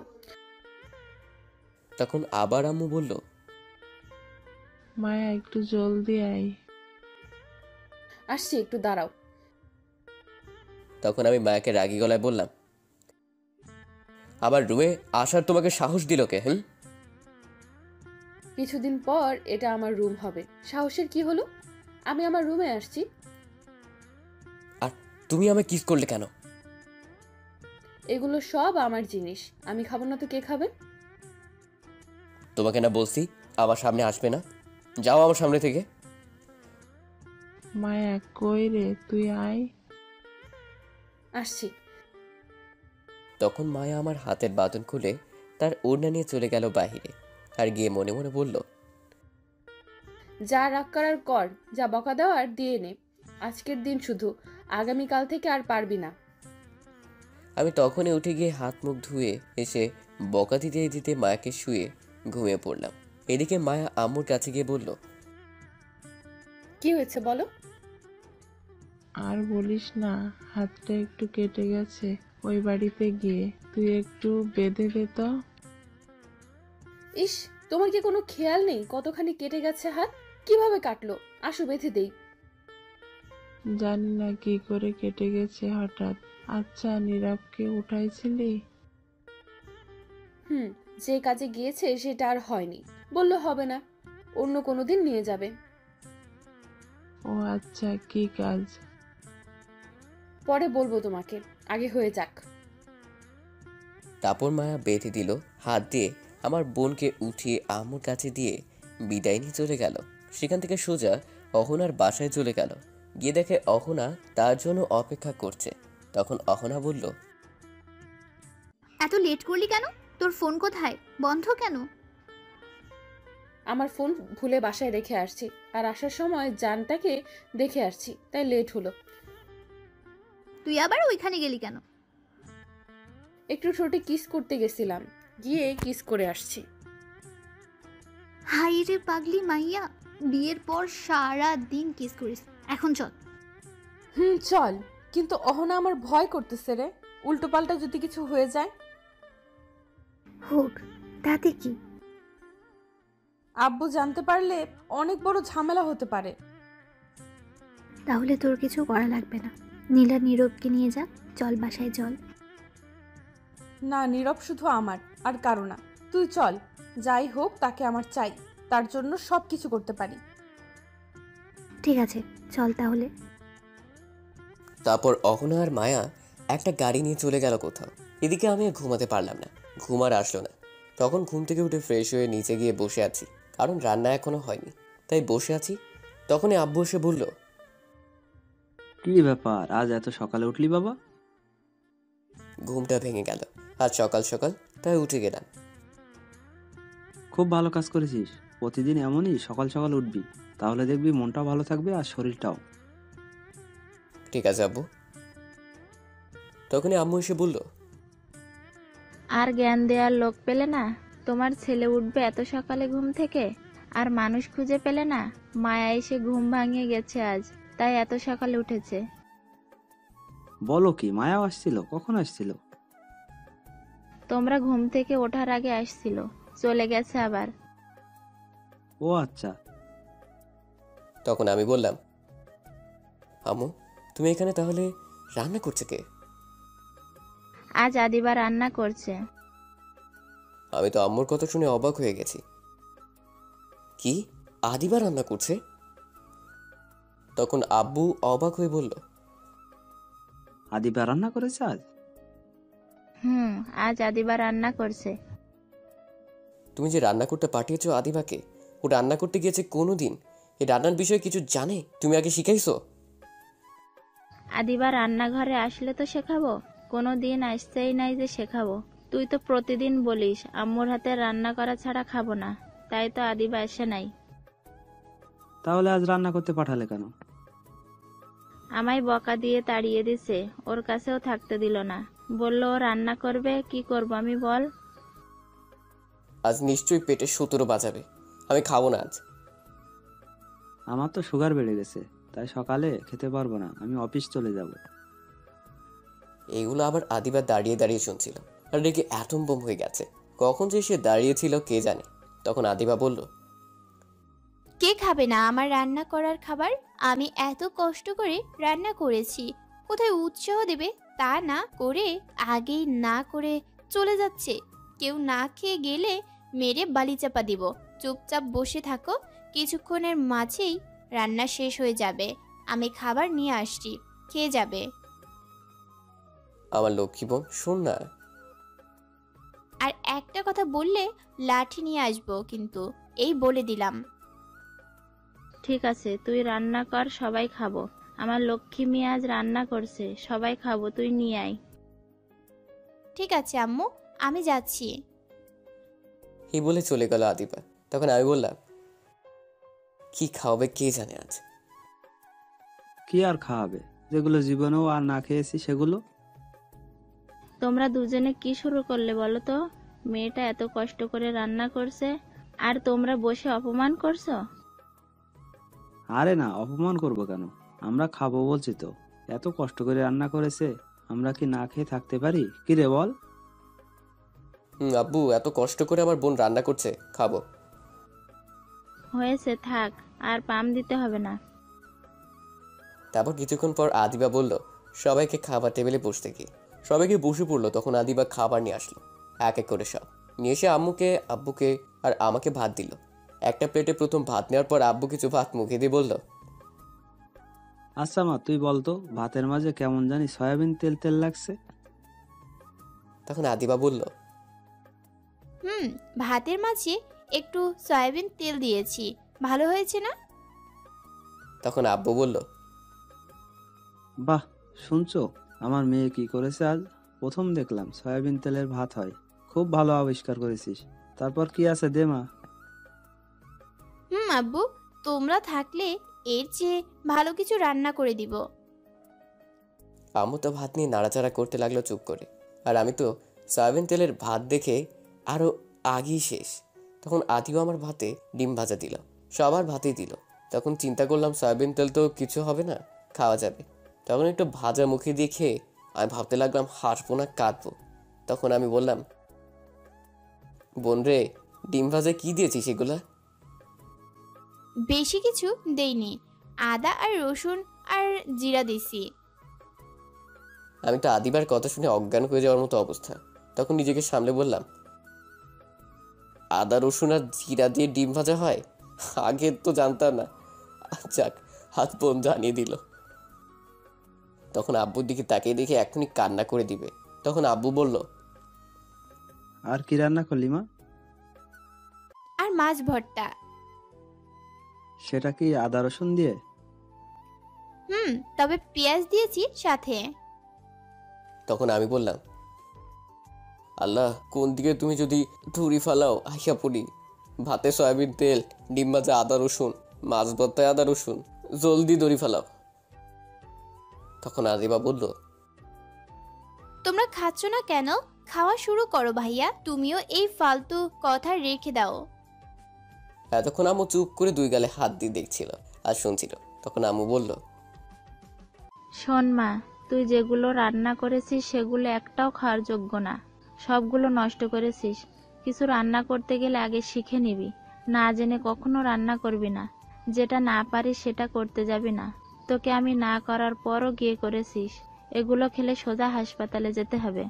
তখন আবার আম্মু বলল, মায়া একটু জলদি আয়। আসছি, একটু দাঁড়াও। তখন আমি মায়াকে রাগী গলায় বললাম, আবার রুমে আসার তোমাকে সাহস দিল কে? কিছুদিন পর এটা আমার রুম হবে, সাহসের কি হলো? আমি আমার রুমে আসছি। আর তুমি আমায় কিস করলে কেন? এগুলো সব আমার জিনিস, আমি খাবো না তো কে খাবে? তোমাকে না বলছি আমার সামনে আসবে না, যাও আমার সামনে থেকে। মায়া কই রে, তুই আয়। আসছি। তখন মায়া আমার হাতের বাঁধন খুলে তার ওড়না নিয়ে চলে গেল বাহিরে আর গিয়ে মনে মনে বলল, যা রাগ করার কর, যা বকা দেওয়ার দিয়ে নে। আজকের দিন শুধু, আগামীকাল থেকে আর পারবি না। আমি তখনই উঠে গিয়ে হাত মুখ ধুয়ে এসে বকা দিতে দিতে মায়াকে শুয়ে ঘুমিয়ে পড়লাম। এদিকে মায়া আম্মুর কাছে গিয়ে বলল, কি হয়েছে বলো? আর বলিস না, হাতটা একটু কেটে গেছে ওই বাড়িতে গিয়ে, তুই একটু বেঁধে দে তো। ইস, তোমার কি কোনো খেয়াল নেই কতখানি কেটে গেছে হাত? কিভাবে কাটলো? আসো বেঁধে দেই। জানি না কি করে কেটে গেছে হঠাৎ। আচ্ছা, নীরবকে উঠাইছিলি? যে কাজে গিয়েছে সেটা আর হয়নি, বললো হবে না, অন্য কোনো দিন নিয়ে যাবে। ও আচ্ছা, কি কাজ? পরে বলবো তোমাকে, আগে হয়ে যাক। তারপর মায়া বেঁধে দিল, হাত দিয়ে আমার বোনকে উঠিয়ে আম্মুর কাছে দিয়ে বিদায় নিয়ে চলে গেল। সেখান থেকে সোজা অহনার বাসায় চলে গেল। গিয়ে দেখে অহনা তার জন্য অপেক্ষা করছে। তখন অহনা বলল, এত লেট করলি কেন? তোর ফোন কোথায়? বন্ধ কেন? আমার ফোন ভুলে বাসায় রেখে আসছি, আর আসার সময় জানটাকে দেখে আসছি, তাই লেট হলো। তুই আবার ওইখানে গেলি কেন? একটু ঠোঁটে কিস করতে গেছিলাম, গিয়ে কিস করে আসছি। হাই রে পাগলি মাইয়া, বিয়ের পর সারা দিন কিস করিস, এখন চল। চল, কিন্তু অহনা আমার ভয় করতেছে রে, উল্টো পাল্টা যদি কিছু হয়ে যায়। হোক, তাতে কি? আব্বু জানতে পারলে অনেক বড় ঝামেলা হতে পারে। তাহলে তোর কিছু করা লাগবে না, নীলা নীরবকে নিয়ে যা, চল বাসায় চল। না, নীরব শুধু আমার আর কারো না, তুই চল। যাই হোক, তাকে আমার চাই, তার জন্য সব কিছু করতে পারি। ঠিক আছে, চল তাহলে। তারপর অহনা আর মায়া একটা গাড়ি নিয়ে চলে গেল কোথাও। এদিকে আমি আর ঘুমাতে পারলাম না, ঘুম আর আসলো না। তখন ঘুম থেকে উঠে ফ্রেশ হয়ে নিচে গিয়ে বসে আছি, কারণ রান্না এখনো হয়নি, তাই বসে আছি। তখনই আব্বু এসে বলল, কি ব্যাপার, আজ এত সকালে উঠলি বাবা? ঘুমটা ভেঙে গেল আজ সকাল সকাল, তাই উঠে গেলাম। খুব ভালো কাজ করেছিস, প্রতিদিন এমনই সকাল সকাল উঠবি, তাহলে দেখবি মনটাও ভালো থাকবে আর শরীরটাও। ঠিক আছে আব্বু। তখনই আম্মু এসে বলল, আর জ্ঞান দেওয়ার লোক পেলে না? তোমার ছেলে উঠবে এত সকালে ঘুম থেকে, আর মানুষ খুঁজে পেলে না? মায়া এসে ঘুম ভাঙিয়ে গেছে আজ, তাই এত সকালে উঠেছে। বলো কি, মায়াও আসছিল? কখন আসছিল? তোমরা ঘুম থেকে ওঠার আগে আসছিল, চলে গেছে আবার। ও আচ্ছা। তখন আমি বললাম, আম্মু, তুমি এখানে তাহলে রান্না করছে কে? আজ আদিবা রান্না করছে। আমি তো আম্মুর কথা শুনে অবাক হয়ে গেছি। কি, আদিবা রান্না করছে? তখন আব্বু অবাক হয়ে বলল, আদিবা রান্না করেছে আজ? আজ আদিবা রান্না করছে। তুমি যে রান্না করতে পাঠিয়েছো আদিবাকে, ও রান্না করতে গিয়েছে কোনোদিন এই রান্নার বিষয়ে কিছু জানে? তুমি আগে শিখাইছো? আদিবা রান্নাঘরে আসলে তো শেখাবো, কোনো দিন আসতেই নাই যে শেখাবো। তুই তো প্রতিদিন বলিস আম্মুর হাতে রান্না করা ছাড়া খাবো না, তাই তো আদিবা আসে নাই। তাহলে আজ রান্না করতে পাঠালে কেন? আমায় বকা দিয়ে তাড়িয়ে দিছে, ওর কাছেও থাকতে দিল না। বলল ও রান্না করবে, কি করব আমি বল? আজ নিশ্চয়ই পেটে 17 বাজাবে। আমি খাবো না আজ। আমার তো সুগার বেড়ে গেছে, তাই সকালে খেতে পারবো না, আমি অফিস চলে যাব। এইগুলো আবার আদিবা দাঁড়িয়ে দাঁড়িয়ে শুনছিল আর রেগে অ্যাটম বোম হয়ে গেছে। কখন যে সে দাঁড়িয়েছিল কে জানে। তখন আদিবা বলল, কে খাবে না আমার রান্না করার খাবার? আমি এত কষ্ট করে রান্না করেছি, কোথায় উৎসাহ দেবে তা না করে আগেই না করে চলে যাচ্ছে। কেউ না খেয়ে গেলে মেরে বালি চাপা দিব। চুপচাপ বসে থাকো, কিছুক্ষণের মাঝেই রান্না শেষ হয়ে যাবে। আমি খাবার নিয়ে আসছি, খেয়ে যাবে। আমার লক্ষ্মী বোন, শোন না। আর একটা কথা বললে লাঠি নিয়ে আসবো কিন্তু, এই বলে দিলাম। ঠিক আছে, তুই রান্না কর, সবাই খাবো। আমার লক্ষ্মী মেয়ে আজ রান্না করছে, সবাই খাবো, তুই নিয়ে আয়। ঠিক আছে আম্মু, আমি যাচ্ছি। এই বলে চলে গেল আদিবা। তখন আমি বললাম, কি খাওয়াবে কে জানে আজ। কি আর খাওয়াবে, যেগুলো জীবনেও আর না খেয়েছি সেগুলো। তোমরা দুজনে কি শুরু করলে বলো তো? মেয়েটা এত কষ্ট করে রান্না করছে আর তোমরা বসে অপমান করছো। আরে না, অপমান করব কেন? আমরা খাবো বলছি তো। এত কষ্ট করে রান্না করেছে, আমরা কি না খেয়ে থাকতে পারি? কি রে বল? আব্বু, এত কষ্ট করে আমার বোন রান্না করছে, খাবো। হয়েছে, থাক, আর পাম দিতে হবে না। তারপর কিছুক্ষণ পর আদিবা বলল সবাইকে খাবার টেবিলে বসতে কি। সবাইকে বসে পড়লো। তখন আদিবা খাবার নিয়ে আসলো, এক এক করে সব নিয়ে এসে আম্মুকে, আব্বুকে আর আমাকে ভাত দিল। একটা প্লেটে প্রথম ভাত নেওয়ার পর আব্বু কিছু ভাত মুখে দিয়ে বলল, আচ্ছা মা, তুই বলতো ভাতের মাঝে কেমন জানি সয়াবিন তেল তেল লাগছে। তখন আদিবা বলল, ভাতের মাঝে একটু সয়াবিন তেল দিয়েছি, ভালো হয়েছে না? তখন আব্বু বলল, বাহ, শুনছো আমার মেয়ে কি করেছে আজ? প্রথম দেখলাম সয়াবিন তেলের ভাত হয়। খুব ভালো আবিষ্কার করেছিস। তারপর কি আছে দে মা। আব্বু, তোমরা থাকলে এর চেয়ে ভালো কিছু রান্না করে দিব। আম্মু তো ভাত নিয়ে নাড়াচাড়া করতে লাগলো চুপ করে। আর আমি তো সয়াবিন তেলের ভাত দেখে আরো আগেই শেষ। তখন আদিও আমার ভাতে ডিম ভাজা দিল, সবার ভাতেই দিল। তখন চিন্তা করলাম সয়াবিন তেল তো কিছু হবে না, খাওয়া যাবে। তখন একটু ভাজা মুখে দিয়ে খেয়ে আমি ভাবতে লাগলাম হাসবো না কাঁদবো। তখন আমি বললাম, বোন রে, ডিম ভাজা কি দিয়েছিস সেগুলা? বেশি কিছু দেইনি, আদা আর রসুন আর জিরা দিছি। আমি তো আদিবার কথা শুনে অজ্ঞান হয়ে যাওয়ার মতো অবস্থা। তখন নিজেকে সামলে বললাম, আদা রসুন আর জিরা দিয়ে ডিম ভাজা হয়? আগে তো জানতাম না। যাক, হাত বোন জানিয়ে দিল। তখন আব্বুর দিকে তাকিয়ে দেখে এখনই কান্না করে দিবে। তখন আব্বু বলল, আর কি রান্না করলি মা? আর মাছ ভর্তা। সেটা কি আদা রসুন দিয়ে? তবে পেঁয়াজ দিয়েছি সাথে। তখন আমি বললাম, আল্লাহ, কোন দিকে তুমি যদি ধুরি ফালাও আইসা পড়ি। ভাতে সয়াবিন তেল, ডিম ভাজা আদা রসুন, মাছ ভর্তায় আদা রসুন, জলদি দড়ি ফালাও। তখন আদিবা বলল, তোমরা খাচ্ছ না কেন? খাওয়া শুরু করো ভাইয়া, তুমিও এই ফালতু কথা রেখে দাও। এতক্ষণ আম্মু চুপ করে দুই গালে হাত দিয়ে দেখছিল আর শুনছিল। তখন আম্মু বলল, শোন মা, তুই যেগুলো রান্না করেছিস সেগুলো একটাও খাওয়ার যোগ্য না, সবগুলো নষ্ট করেছিস। কিছু রান্না করতে গেলে আগে শিখে নিবি, না জেনে কখনো রান্না করবি না। যেটা না পারিস সেটা করতে যাবি না। তোকে আমি না করার পরও গিয়ে করেছিস। এগুলো খেলে সোজা হাসপাতালে যেতে হবে।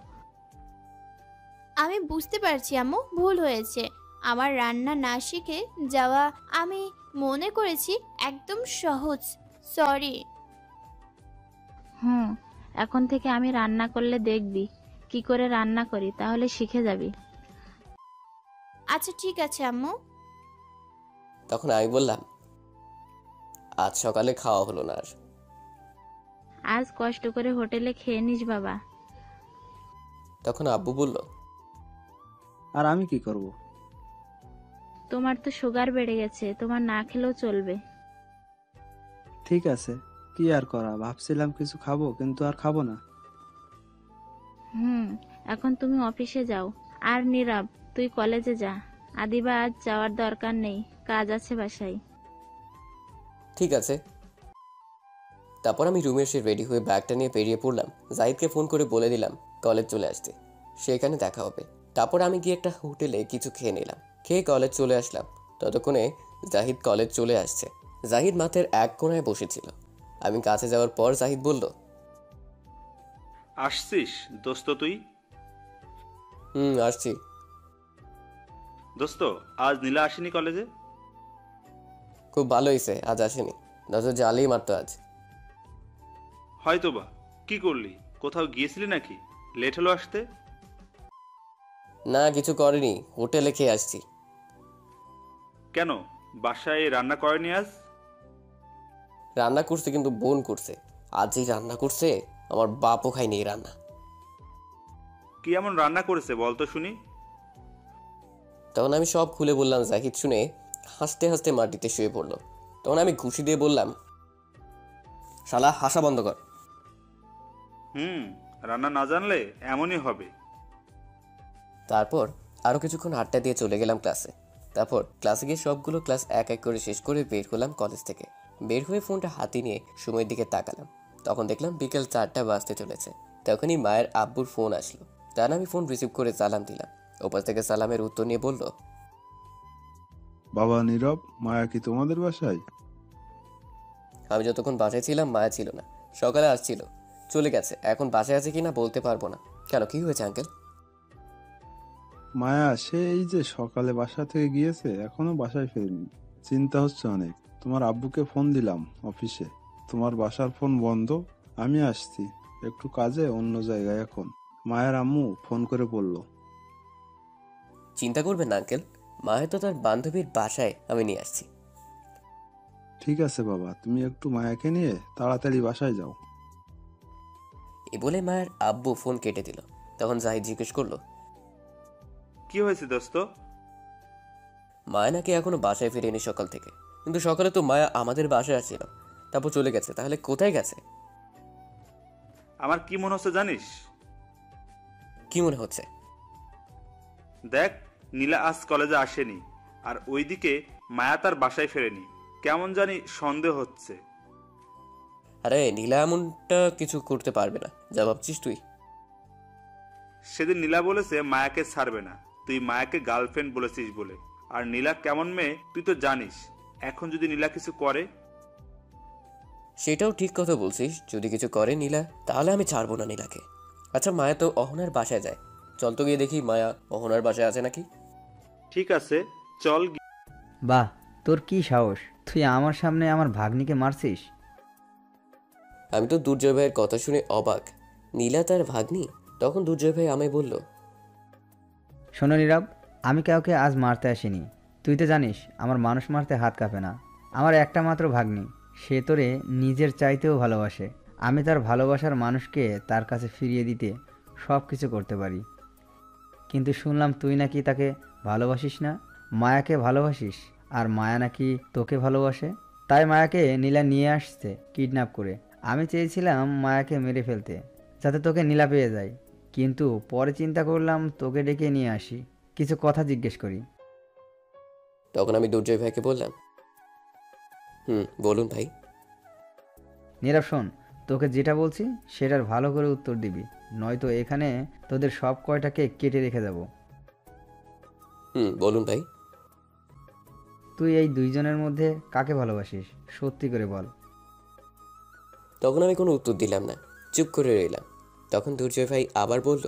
আমি বুঝতে পারছি আম্মু, ভুল হয়েছে। আমার রান্না না শিখে যাওয়া আমি মনে করেছি একদম সহজ। সরি। এখন থেকে আমি রান্না করলে দেখবি কি করে রান্না করি, তাহলে শিখে যাবি। আচ্ছা ঠিক আছে আম্মু। তখন আমি বললাম, আজ সকালে খাওয়া হলো না আর। আজ কষ্ট করে হোটেলে খেয়ে নিস বাবা। তখন আব্বু বলল, আর আমি কি করব? তোমার তো সুগার বেড়ে গেছে, তোমার না খেলেও চলবে। ঠিক আছে, কি আর করা, ভাবছিলাম কিছু খাবো কিন্তু আর খাবো না। এখন তুমি অফিসে যাও। আর নীরব, তুই কলেজে যা। আদিবা আজ যাওয়ার দরকার নেই, কাজ আছে বাসায়। ঠিক আছে। তারপর আমি রুমে এসে রেডি হয়ে ব্যাগটা নিয়ে বেরিয়ে পড়লাম। জাহিদকে ফোন করে বলে দিলাম কলেজ চলে আসতে, সেখানে দেখা হবে। তারপর আমি গিয়ে একটা হোটেলে কিছু খেয়ে নিলাম, খেয়ে কলেজ চলে আসলাম। ততক্ষণে জাহিদ কলেজ চলে আসছে। জাহিদ মাঠের এক কোণায় বসেছিল। আমি কাছে যাওয়ার পর জাহিদ বলল, আসছিস দোস্ত তুই? আসছি। দোস্ত, আজ নীলা আসেনি কলেজে? খুব ভালো হয়েছে আজ আসেনি, নজর জালেই মারতো আজ। হয়তো বা। কি করলি, কোথাও গিয়েছিলি নাকি? লেট হলো আসতে? না, কিছু করেনি, হোটেলে খেয়ে আসছি। কেন, বাসায় রান্না করেনি আজ? রান্না করছে কিন্তু বোন করছে। আজ যেই রান্না করছে আমার বাপও খায়নি এই রান্না। কি এমন রান্না করেছে বলতো শুনি? তখন আমি সব খুলে বললাম। জাহিদ শুনে হাসতে হাসতে মাটিতে শুয়ে পড়লো। তখন আমি ঘুষি দিয়ে বললাম, শালা হাসা বন্ধ কর। রান্না না জানলে এমনই হবে। তারপর আরো কিছুক্ষণ আড্ডা দিয়ে চলে গেলাম ক্লাসে। তারপর ক্লাসে গিয়ে সবগুলো ক্লাস এক এক করে শেষ করে বের হলাম কলেজ থেকে। বের হয়ে ফোনটা হাতে নিয়ে সময়ের দিকে তাকালাম। তখন দেখলাম বিকেল 4টা বাজতে চলেছে। তখনই মায়ের আব্বুর ফোন আসলো। তার আমি ফোন রিসিভ করে সালাম দিলাম। ওপাশ থেকে সালামের উত্তর নিয়ে বলল, বাবা নীরব, মায়া কি তোমাদের বাসায়? আমি যতক্ষণ বাসায় ছিলাম মায়া ছিল না, সকালে আসছিল, চলে গেছে। এখন বাসায় আছে কিনা বলতে পারবো না। কেন, কি হয়েছে আঙ্কেল? মায়া সেই যে সকালে বাসা থেকে গিয়েছে, এখনো বাসায় ফেরেনি। চিন্তা হচ্ছে অনেক। তোমার আব্বুকে ফোন দিলাম অফিসে, তোমার বাসার ফোন বন্ধ। আমি আসছি একটু কাজে অন্য জায়গায় এখন। মায়ের আম্মু ফোন করে বলল। চিন্তা করবেন না আঙ্কেল, মায়া তো তার বান্ধবীর বাসায়, আমি নিয়ে আসছি। ঠিক আছে বাবা, তুমি একটু মায়াকে নিয়ে তাড়াতাড়ি বাসায় যাও। এ বলে মায়ের আব্বু ফোন কেটে দিল। তখন জাহিদ জিজ্ঞেস করলো, কি হয়েছে দোস্ত? মায়া নাকি এখনো বাসায় ফিরেনি সকাল থেকে। কিন্তু সকালে তো মায়া আমাদের বাসায় আসছিল, তারপর চলে গেছে। তাহলে কোথায় গেছে? আমার কি মনে হচ্ছে জানিস? কি মনে হচ্ছে? দেখ, নীলা আজ কলেজে আসেনি, আর ওইদিকে মায়া তার বাসায় ফেরেনি। কেমন জানি সন্দেহ হচ্ছে। আরে নীলা এমনটা কিছু করতে পারবে না, যা ভাবছিস তুই। সেদিন নীলা বলেছে মায়াকে ছাড়বে না, তুই মায়াকে গার্লফ্রেন্ড বলেছিস বলে। আর নীলা কেমন মেয়ে তুই তো জানিস। এখন যদি নীলা কিছু করে? সেটাও ঠিক কথা বলছিস, যদি কিছু করে নীলা, তাহলে আমি ছাড়বো না নীলাকে। আচ্ছা, মায়া তো অহনার বাসায় যায়, চল তো গিয়ে দেখি মায়া অহনার বাসায় আছে নাকি। ঠিক আছে, চল। বাহ, তোর কি সাহস, তুই আমার সামনে আমার ভাগ্নিকে মারছিস? আমি তো দুর্জয় ভাইয়ের কথা শুনে অবাক। নীলা তার ভাগ্নি? তখন দুর্জয় ভাই আমায় বলল, শোনো নীরব, আমি কাউকে আজ মারতে আসিনি। তুই তো জানিস আমার মানুষ মারতে হাত কাঁপে না। আমার একটা মাত্র ভাগ্নি, সে তোরে নিজের চাইতেও ভালোবাসে। আমি তার ভালোবাসার মানুষকে তার কাছে ফিরিয়ে দিতে সব কিছু করতে পারি। কিন্তু শুনলাম তুই নাকি তাকে ভালোবাসিস না, মায়াকে ভালোবাসিস। আর মায়া নাকি তোকে ভালোবাসে, তাই মায়াকে নীলা নিয়ে আসছে কিডন্যাপ করে। আমি চেয়েছিলাম মায়াকে মেরে ফেলতে, যাতে তোকে নীলা পেয়ে যায়। কিন্তু পরে চিন্তা করলাম তোকে ডেকে নিয়ে আসি, কিছু কথা জিজ্ঞেস করি। তখন আমি দুর্জয় ভাইকে বললাম, বলুন ভাই। নীরব শোন, তোকে যেটা বলছি সেটার ভালো করে উত্তর দিবি, নয়তো এখানে তোদের সব কয়টাকে কেটে রেখে যাব। বলুন ভাই। তুই এই দুইজনের মধ্যে কাকে ভালোবাসিস, সত্যি করে বল। তখন আমি কোনো উত্তর দিলাম না, চুপ করে রইলাম। তখন দুর্জয় ভাই আবার বলল,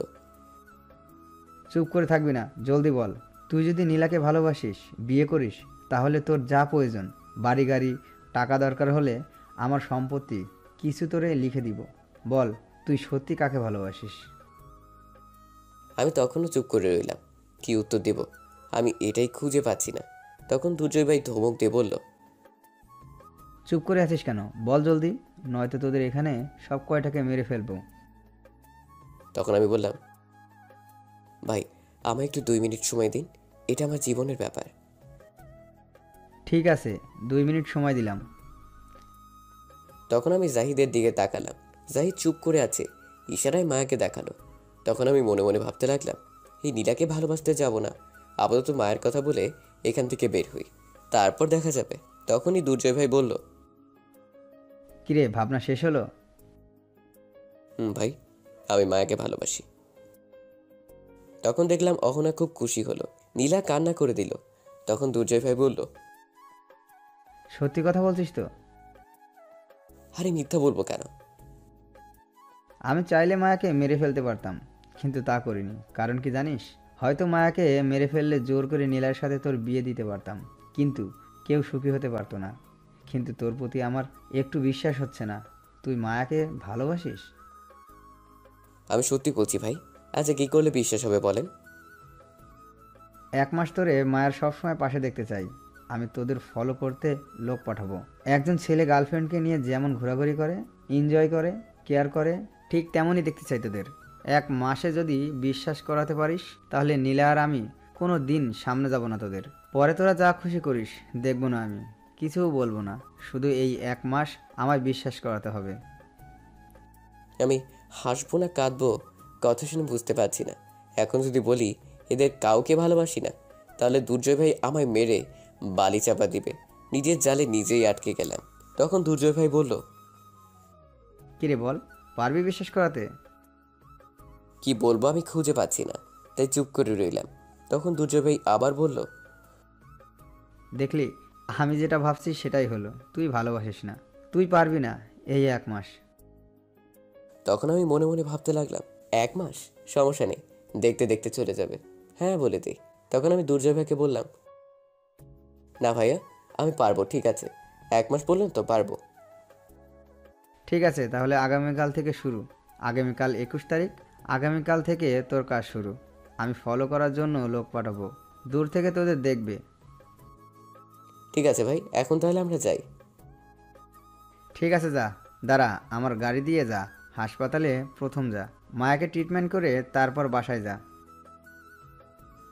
চুপ করে থাকবি না, জলদি বল। তুই যদি নীলাকে ভালোবাসিস, বিয়ে করিস, তাহলে তোর যা প্রয়োজন, বাড়ি গাড়ি, টাকা দরকার হলে আমার সম্পত্তি কিছু তোরে লিখে দিব। বল, তুই সত্যি কাকে ভালোবাসিস? আমি তখনও চুপ করে রইলাম। কি উত্তর দেব আমি এটাই খুঁজে পাচ্ছি না। তখন দুর্জয় ভাই ধমক দিয়ে বলল, চুপ করে আছিস কেন? বল জলদি, নয়তো তোদের এখানে সব কয়টাকে মেরে ফেলবো। তখন আমি বললাম, ভাই আমায় একটু 2 মিনিট সময় দিন, এটা আমার জীবনের ব্যাপার। ঠিক আছে, 2 মিনিট সময় দিলাম। তখন আমি জাহিদের দিকে তাকালাম। জাহিদ চুপ করে আছে, ইশারায় মায়াকে দেখালো। তখন আমি মনে মনে ভাবতে লাগলাম, এই নীলাকে ভালোবাসতে যাব না, আপাতত মায়ের কথা বলে এখান থেকে বের হই, তারপর দেখা যাবে। তখনই দুর্জয় ভাই বলল, কিরে, ভাবনা শেষ হলো? ভাই, আমি মায়াকে ভালোবাসি। তখন দেখলাম অহনা খুব খুশি হলো, নীলা কান্না করে দিল। তখন দুর্জয় ভাই বলল, সত্যি কথা বলছিস তো? আরে মিথ্যা বলবো কেন? আমি চাইলে মায়াকে মেরে ফেলতে পারতাম, কিন্তু তা করিনি। কারণ কি জানিস? হয়তো মায়াকে মেরে ফেললে জোর করে নীলার সাথে তোর বিয়ে দিতে পারতাম, কিন্তু কেউ সুখী হতে পারতো না। কিন্তু তোর প্রতি আমার একটু বিশ্বাস হচ্ছে না। তুই মায়াকে ভালোবাসিস? আমি সত্যি বলছি ভাই। আচ্ছা কি করলে বিশ্বাস হবে বলেন? 1 মাস ধরে মায়ের সবসময় পাশে দেখতে চাই। আমি তোদের ফলো করতে লোক পাঠাবো। একজন ছেলে গার্লফ্রেন্ডকে নিয়ে যেমন ঘোরাঘুরি করে, এনজয় করে, কেয়ার করে, ঠিক তেমনই দেখতে চাই তোদের। 1 মাসে যদি বিশ্বাস করাতে পারিস, তাহলে নীলা আর আমি কোনো দিন সামনে যাব না তোদের। পরে তোরা যা খুশি করিস, দেখবো না আমি, কিছুও বলবো না। শুধু এই 1 মাস আমায় বিশ্বাস করাতে হবে। আমি হাসবো না কাঁদবো কথা শুনে বুঝতে পারছি না। এখন যদি বলি এদের কাউকে ভালোবাসি না, তাহলে দুর্জয় ভাই আমায় মেরে বালি চাপা দিবে। নিজের জালে নিজেই আটকে গেলাম। তখন দুর্জয় ভাই বলল, কিরে বল, পারবি বিশ্বাস করাতে? কি বলবো আমি খুঁজে পাচ্ছি না, তাই চুপ করে রইলাম। তখন দুর্জয় ভাই আবার বলল, দেখলি, আমি যেটা ভাবছি সেটাই হলো। তুই ভালোবাসিস না, তুই পারবি না এই 1 মাস। তখন আমি মনে মনে ভাবতে লাগলাম, 1 মাস সমস্যা নেই, দেখতে দেখতে চলে যাবে। হ্যাঁ বলে দিই। তখন আমি দুর্জয় ভাইকে বললাম, না ভাইয়া আমি পারবো, ঠিক আছে, 1 মাস বললেন তো, পারবো। ঠিক আছে, তাহলে আগামীকাল থেকে শুরু। আগামীকাল 21 তারিখ, আগামীকাল থেকে তোর কাজ শুরু। আমি ফলো করার জন্য লোক পাঠাবো, দূর থেকে তোদের দেখবে। ঠিক আছে ভাই, এখন তাহলে আমরা যাই। ঠিক আছে, যা। দাঁড়া, আমার গাড়ি দিয়ে যা। হাসপাতালে প্রথম যা, মায়াকে ট্রিটমেন্ট করে তারপর বাসায় যা।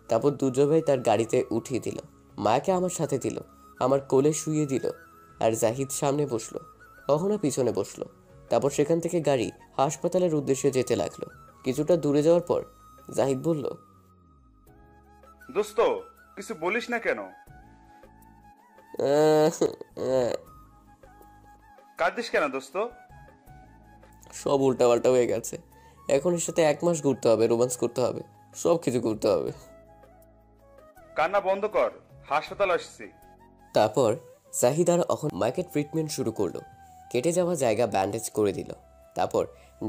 তারপর দুর্জয় ভাই তার গাড়িতে উঠিয়ে দিল, মায়াকে আমার সাথে দিল, আমার কোলে শুইয়ে দিল, আর জাহিদ সামনে বসলো, অহনা পিছনে বসলো। তারপর সেখান থেকে গাড়ি হাসপাতালের উদ্দেশ্যে যেতে লাগলো। কিছুটা দূরে যাওয়ার পর জাহিদ বলল, দোস্ত কিছু বলিস না কেন? কাঁদিস কেন দোস্ত? সব উল্টাপাল্টা হয়ে গেছে। এখন এর সাথে 1 মাস ঘুরতে হবে, রোমান্স করতে হবে, সব কিছু করতে হবে। কান্না বন্ধ কর, হাসপাতাল আসছি। তারপর জাহিদ আর অহন মাকে ট্রিটমেন্ট শুরু করলো। কেটে যাওয়া জায়গা ব্যান্ডেজ করে দিল। তারপর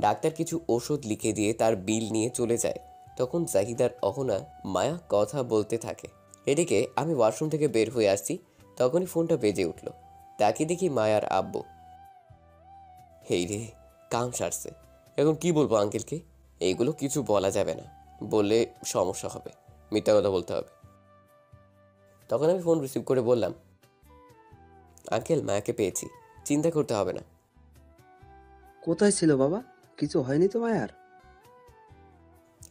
ডাক্তার কিছু ওষুধ লিখে দিয়ে তার বিল নিয়ে চলে যায়। তখন জাহিদ আর অহনা মায়া কথা বলতে থাকে। এদিকে আমি ওয়াশরুম থেকে বের হয়ে আসছি, তখনই ফোনটা বেজে উঠল। তাকে দেখি মায়ার আব্বু। হেই রে, কাম সারছে। এখন কি বলবো আঙ্কেলকে? এইগুলো কিছু বলা যাবে না, বললে সমস্যা হবে, মিথ্যা কথা বলতে হবে। তখন আমি ফোন রিসিভ করে বললাম, আঙ্কেল মায়াকে পেয়েছি, চিন্তা করতে হবে না। কোথায় ছিল বাবা? কিছু হয়নি তো মায়ার?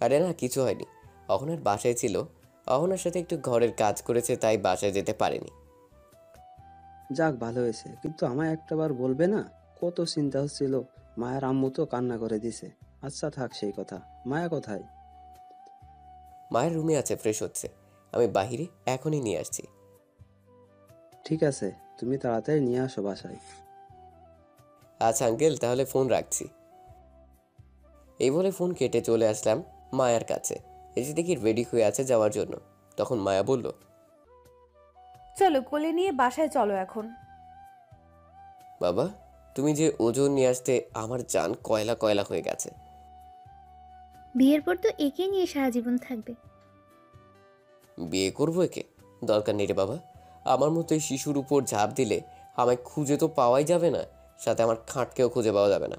আরে না, কিছু হয়নি। অহনার বাসায় ছিল, অহনার সাথে একটু ঘরের কাজ করেছে, তাই বাসায় যেতে পারেনি। যাক, ভালো হয়েছে। কিন্তু আমায় একটাবার বলবে না? কত চিন্তা হচ্ছিল। মায়ের আম্মু তো কান্না করে দিছে। আচ্ছা থাক সেই কথা। মায়া কোথায়? মায়ের রুমে আছে, ফ্রেশ হচ্ছে। আমি বাহিরে এখনই নিয়ে আসছি। ঠিক আছে, তুমি তাড়াতাড়ি নিয়ে আসো বাসায়। আচ্ছা আঙ্কেল, তাহলে ফোন রাখছি। এই বলে ফোন কেটে চলে আসলাম মায়ার কাছে। এসে দেখি রেডি হয়ে আছে যাওয়ার জন্য। তখন মায়া বলল, চলো কোলে নিয়ে বাসায় চলো এখন। বাবা তুমি যে ওজন নিয়ে আসতে আমার জান কয়লা কয়লা হয়ে গেছে। বিয়ের পর তো একে নিয়ে সারা জীবন থাকবে। বিয়ে করবো একে? দরকার নেই রে বাবা। আমার মতো এই শিশুর উপর ঝাঁপ দিলে আমায় খুঁজে তো পাওয়াই যাবে না, সাথে আমার খাটকেও খুঁজে পাওয়া যাবে না।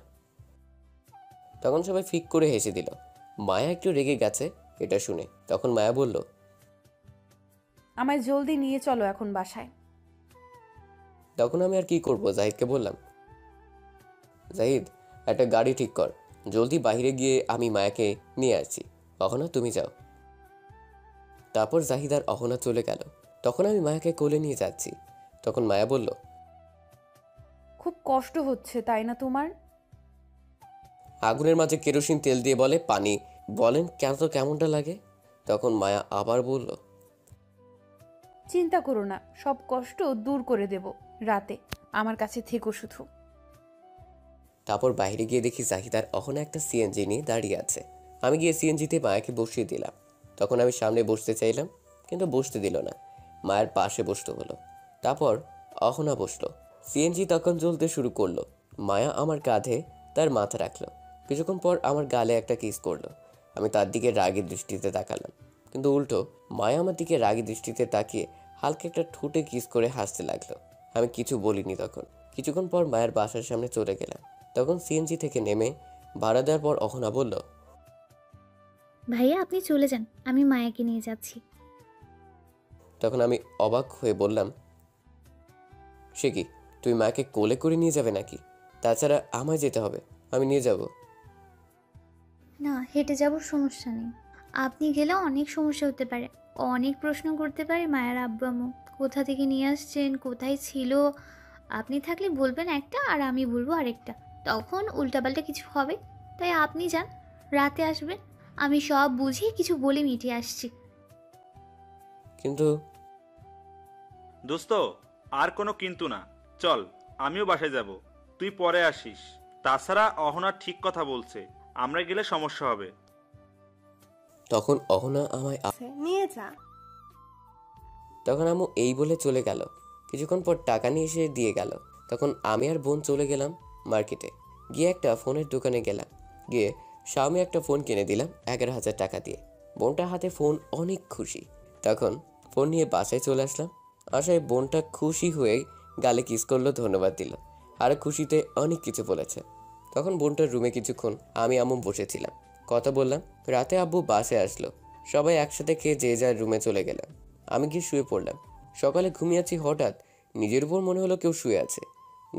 তখন সবাই ফিক করে হেসে দিল। মায়া একটু রেগে গেছে এটা শুনে। তখন মায়া বলল, আমায় জলদি নিয়ে চলো এখন বাসায়। তখন আমি আর কি করব, জাহিদকে বললাম, জাহিদ একটা গাড়ি ঠিক কর, জলদি বাইরে গিয়ে আমি মায়াকে নিয়ে আসছি, অহনা তুমি যাও। তারপর জাহিদ আর অহনা চলে গেল। তখন আমি মায়াকে কোলে নিয়ে যাচ্ছি। তখন মায়া বলল, খুব কষ্ট হচ্ছে তাই না তোমার? আগুনের মাঝে কেরোসিন তেল দিয়ে বলে পানি, বলেন কেন তো কেমনটা লাগে? তখন মায়া আবার বলল, চিন্তা করো না, সব কষ্ট দূর করে দেব রাতে, আমার কাছে থেকো শুধু। তারপর বাইরে গিয়ে দেখি জাহিদ আর অহনা একটা সিএনজি নিয়ে দাঁড়িয়ে আছে। আমি গিয়ে সিএনজিতে মায়াকে বসিয়ে দিলাম। তখন আমি সামনে বসতে চাইলাম, কিন্তু বসতে দিল না, মায়ের পাশে বসতে হলো। তারপর অহনা বসলো। সিএনজি তখন চলতে শুরু করলো। মায়া আমার কাঁধে তার মাথা রাখলো। কিছুক্ষণ পর আমার গালে একটা কিস করলো। আমি তার দিকে রাগী দৃষ্টিতে তাকালাম, কিন্তু উল্টো মায়া আমার দিকে রাগী দৃষ্টিতে তাকিয়ে হালকা একটা ঠোঁটে কিস করে হাসতে লাগলো। আমি কিছু বলিনি। তখন কিছুক্ষণ পর মায়ের বাসার সামনে চলে গেলাম। তখন সিএনজি থেকে নেমে ভাড়া দেওয়ার পর অহনা বলল, ভাইয়া আপনি চলে যান, আমি মায়াকে নিয়ে যাচ্ছি। তখন আমি অবাক হয়ে বললাম, সে কি, তুই মাকে কোলে করে নিয়ে যাবে নাকি? তাছাড়া আমায় যেতে হবে, আমি নিয়ে যাব। না, হেঁটে যাবো, সমস্যা নেই। আপনি গেলেও অনেক সমস্যা হতে পারে, অনেক প্রশ্ন করতে পারে মায়ের আব্বু আম্মু, কোথা থেকে নিয়ে আসছেন, কোথায় ছিল। আপনি থাকলে বলবেন একটা আর আমি বলবো আরেকটা, তখন উল্টাপাল্টা কিছু হবে। তাই আপনি যান, রাতে আসবেন, আমি সব বুঝিয়ে কিছু বলে মিটিয়ে আসছি। কিন্তু দোস্ত, আর কোনো কিন্তু না, চল আমিও বাসায় যাব, তুই পরে আসিস। তাছাড়া অহনা ঠিক কথা বলছে, আমরা গেলে সমস্যা হবে। তখন অহনা আমায় নিয়ে যা। তখন আম্মু এই বলে চলে গেল। কিছুক্ষণ পর টাকা নিয়ে এসে দিয়ে গেল। তখন আমি আর বোন চলে গেলাম মার্কেটে। গিয়ে একটা ফোনের দোকানে গেলাম। গিয়ে শাওমি একটা ফোন কিনে দিলাম 11,000 টাকা দিয়ে। বোনটার হাতে ফোন, অনেক খুশি। তখন ফোন নিয়ে বাসায় চলে আসলাম। আসায় বোনটা খুশি হয়ে গালে কিস করলো, ধন্যবাদ দিল, আর খুশিতে অনেক কিছু বলেছে। তখন বোনটার রুমে কিছুক্ষণ আমি আম্মু বসেছিলাম, কথা বললাম। রাতে আব্বু বাসে আসলো। সবাই একসাথে খেয়ে যে যার রুমে চলে গেলাম। আমি গিয়ে শুয়ে পড়লাম। সকালে ঘুমিয়েছি, হঠাৎ নিজের উপর মনে হলো কেউ শুয়ে আছে।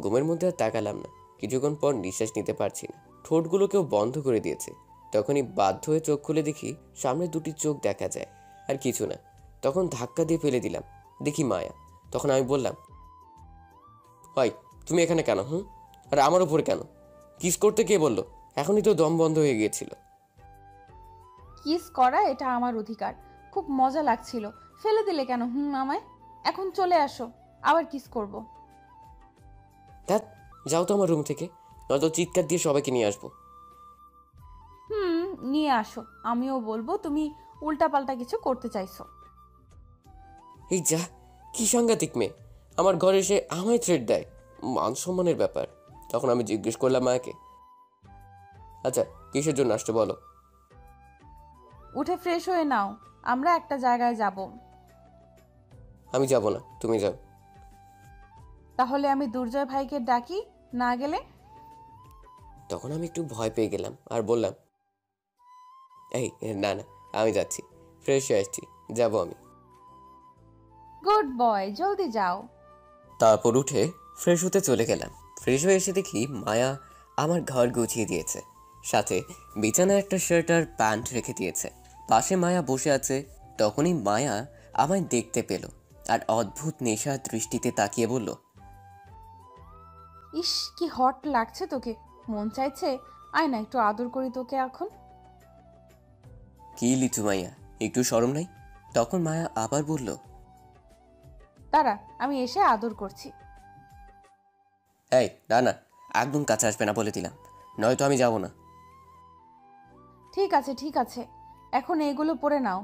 ঘুমের মধ্যে আর তাকালাম না। কিছুক্ষণ পর নিঃশ্বাস নিতে পারছি না, ঠোঁটগুলো কেউ বন্ধ করে দিয়েছে। তখনই বাধ্য হয়ে চোখ খুলে দেখি সামনে দুটি চোখ দেখা যায়, আর কিছু না। তখন ধাক্কা দিয়ে ফেলে দিলাম, দেখি মায়া। তখন আমি বললাম, হয় তুমি এখানে কেন? আর আমার উপরে কেন? কিস করতে কে বললো? এখনই তো দম বন্ধ হয়ে গিয়েছিল। কিস করা এটা আমার অধিকার, খুব মজা লাগছিল, ফেলে দিলে কেন আমায়? এখন চলে আসো, আবার কিস করব। ধ্যাৎ, যাও তো আমার রুম থেকে, নয়তো চিৎকার দিয়ে সবাইকে নিয়ে আসবো। নিয়ে আসো, আমিও বলবো তুমি উল্টাপাল্টা কিছু করতে চাইছো। এই যা, কি সাংঘাতিক মেয়ে, আমার ঘরে এসে আমায় থ্রেট দেয়, মান সম্মানের ব্যাপার। তখন আমি জিজ্ঞেস করলাম মায়াকে, আচ্ছা কিসের জন্য আসছো বলো? উঠে ফ্রেশ হয়ে নাও, আমরা একটা জায়গায় যাব। আমি যাব না, তুমি যাও। তাহলে আমি দুর্জয় ভাইকে ডাকি, না গেলে? তখন আমি একটু ভয় পেয়ে গেলাম আর বললাম, এই না না, আমি যাচ্ছি, ফ্রেশ হয়ে আসছি, যাব আমি। গুড বয়, জলদি যাও। তারপর উঠে ফ্রেশ হতে চলে গেলাম। ফ্রেশ হয়ে এসে দেখি মায়া আমার ঘর গুছিয়ে দিয়েছে, সাথে বিছানায় একটা শার্ট আর প্যান্ট রেখে দিয়েছে। পাশে মায়া বসে আছে। তখনই মায়া আমায় দেখতে পেল আর অদ্ভুত নেশার দৃষ্টিতে তাকিয়ে বলল, ইস কি হট লাগছে তোকে, মন চাইছে আয় না একটু আদর করি তোকে এখন। কি লিচু মাইয়া, একটু শরম নাই? তখন মায়া আবার বলল, দাঁড়া আমি এসে আদর করছি। এই না না, একদম কাছে আসবে না বলে দিলাম, নয়তো আমি যাব না। ঠিক আছে ঠিক আছে, এখন এগুলো পরে নাও,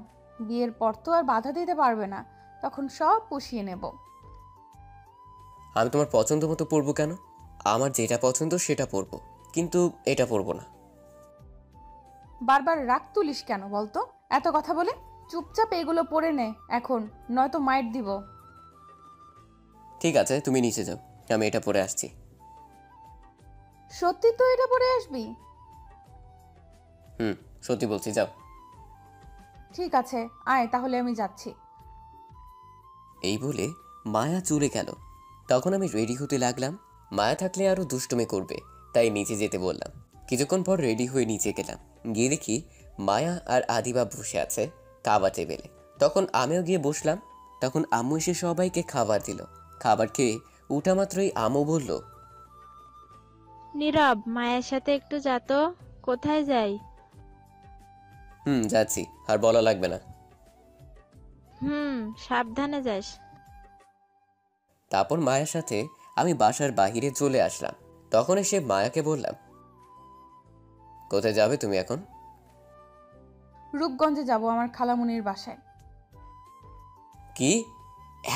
বিয়ের পর তো আর বাধা দিতে পারবে না, তখন সব পুষিয়ে নেব। আমি তোমার পছন্দ মতো পরবো কেন? আমার যেটা পছন্দ সেটা পরবো, কিন্তু এটা পরবো না। বারবার রাগ তুলিস কেন বলতো? এত কথা বলে চুপচাপ এগুলো পরে নে এখন, নয়তো মাইট দিব। ঠিক আছে, তুমি নিচে যাও, আমি এটা পরে আসছি। সত্যি তো এটা পরে আসবি? সত্যি বলছি, যাও। ঠিক আছে, আয় তাহলে আমি যাচ্ছি। এই বলে মায়া চলে গেল। তখন আমি রেডি হতে লাগলাম। মায়া থাকলে আরো দুষ্টুমি করবে, তাই নিচে যেতে বললাম। কিছুক্ষণ পর রেডি হয়ে নিচে গেলাম। গিয়ে দেখি মায়া আর আদিবা বসে আছে খাবার টেবিলে। তখন আমিও গিয়ে বসলাম। তখন আম্মু এসে সবাইকে খাবার দিল। খাবার খেয়ে উঠা মাত্রই আম্মু বলল, নীরব, মায়ের সাথে একটু যা তো। কোথায় যাই? যাচ্ছি, আর বলা লাগবে না। সাবধানে যাস। তারপর মায়ের সাথে আমি বাসার বাহিরে চলে আসলাম। তখন এসে মায়াকে বললাম, কোথায় যাবে তুমি এখন? রূপগঞ্জে যাব, আমার খালামুনির বাসায়। কি,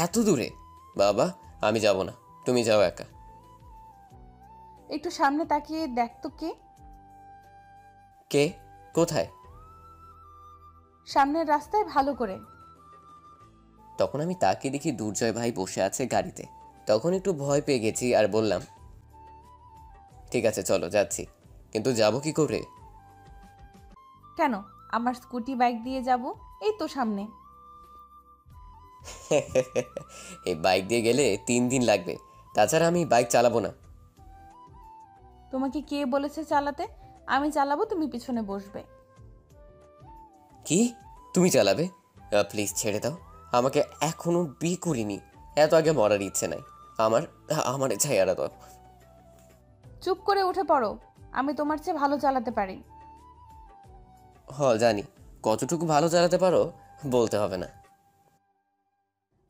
এত দূরে? বাবা, আমি যাব না, তুমি যাও একা। একটু সামনে তাকিয়ে দেখ তো কে। কে? কোথায়? সামনের রাস্তায়, ভালো করে। তখন আমি তাকিয়ে দেখি দুর্জয় ভাই বসে আছে গাড়িতে। তখন একটু ভয় পেয়ে গেছি আর বললাম, ঠিক আছে চলো, যাচ্ছি, কিন্তু যাব কি করে? কেন, আমার স্কুটি বাইক দিয়ে যাব, এই তো সামনে। এই বাইক দিয়ে গেলে 3 দিন লাগবে, তাছাড়া আমি বাইক চালাবো না। তোমাকে কে বলেছে চালাতে? আমি চালাবো, তুমি পিছনে বসবে। কি, তুমি চালাবে? প্লিজ ছেড়ে দাও, আমাকে এখনো বিয়ে করিনি, এত আগে মরার ইচ্ছে নাই আমার। আমার ছায়ারা দাও। চুপ করে উঠে পড়ো, আমি তোমার চেয়ে ভালো চালাতে পারি। জানি, কতটুকু ভালো চালাতে পারো বলতে হবে না।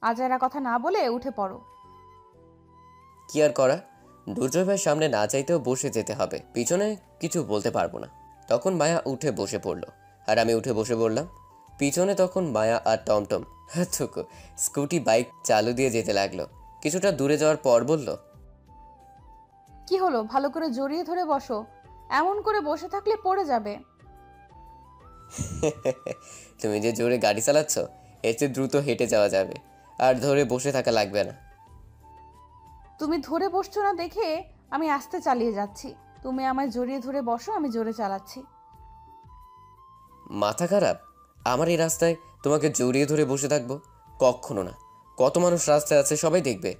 আজারা কথা না বলে উঠে পড়ো। কি আর করা, দুর্জয় ভাইয়ের সামনে না চাইতেও বসে যেতে হবে, পিছনে কিছু বলতে পারবো না। তখন মায়া উঠে বসে পড়লো আর আমি উঠে বসে পড়লাম। পিছনে তখন মায়া আর টমটম স্কুটি বাইক চালু দিয়ে যেতে লাগলো। কিছুটা দূরে যাওয়ার পর বলল, কি হলো, ভালো করে জড়িয়ে ধরে বসো, এমন করে বসে থাকলে পড়ে যাবে। তুমি যে জোরে গাড়ি চালাচ্ছ, এর চেয়ে দ্রুত হেঁটে যাওয়া যাবে, আর ধরে বসে থাকা লাগবে না। তুমি ধরে বসছো না দেখে আমি আস্তে চালিয়ে যাচ্ছি, তুমি আমায় জড়িয়ে ধরে বসো, আমি জোরে চালাচ্ছি। মাথা খারাপ? আমার এই রাস্তায় তোমাকে জড়িয়ে ধরে বসে থাকবো? কখনো না, কত মানুষ রাস্তায় আছে, সবাই দেখবে।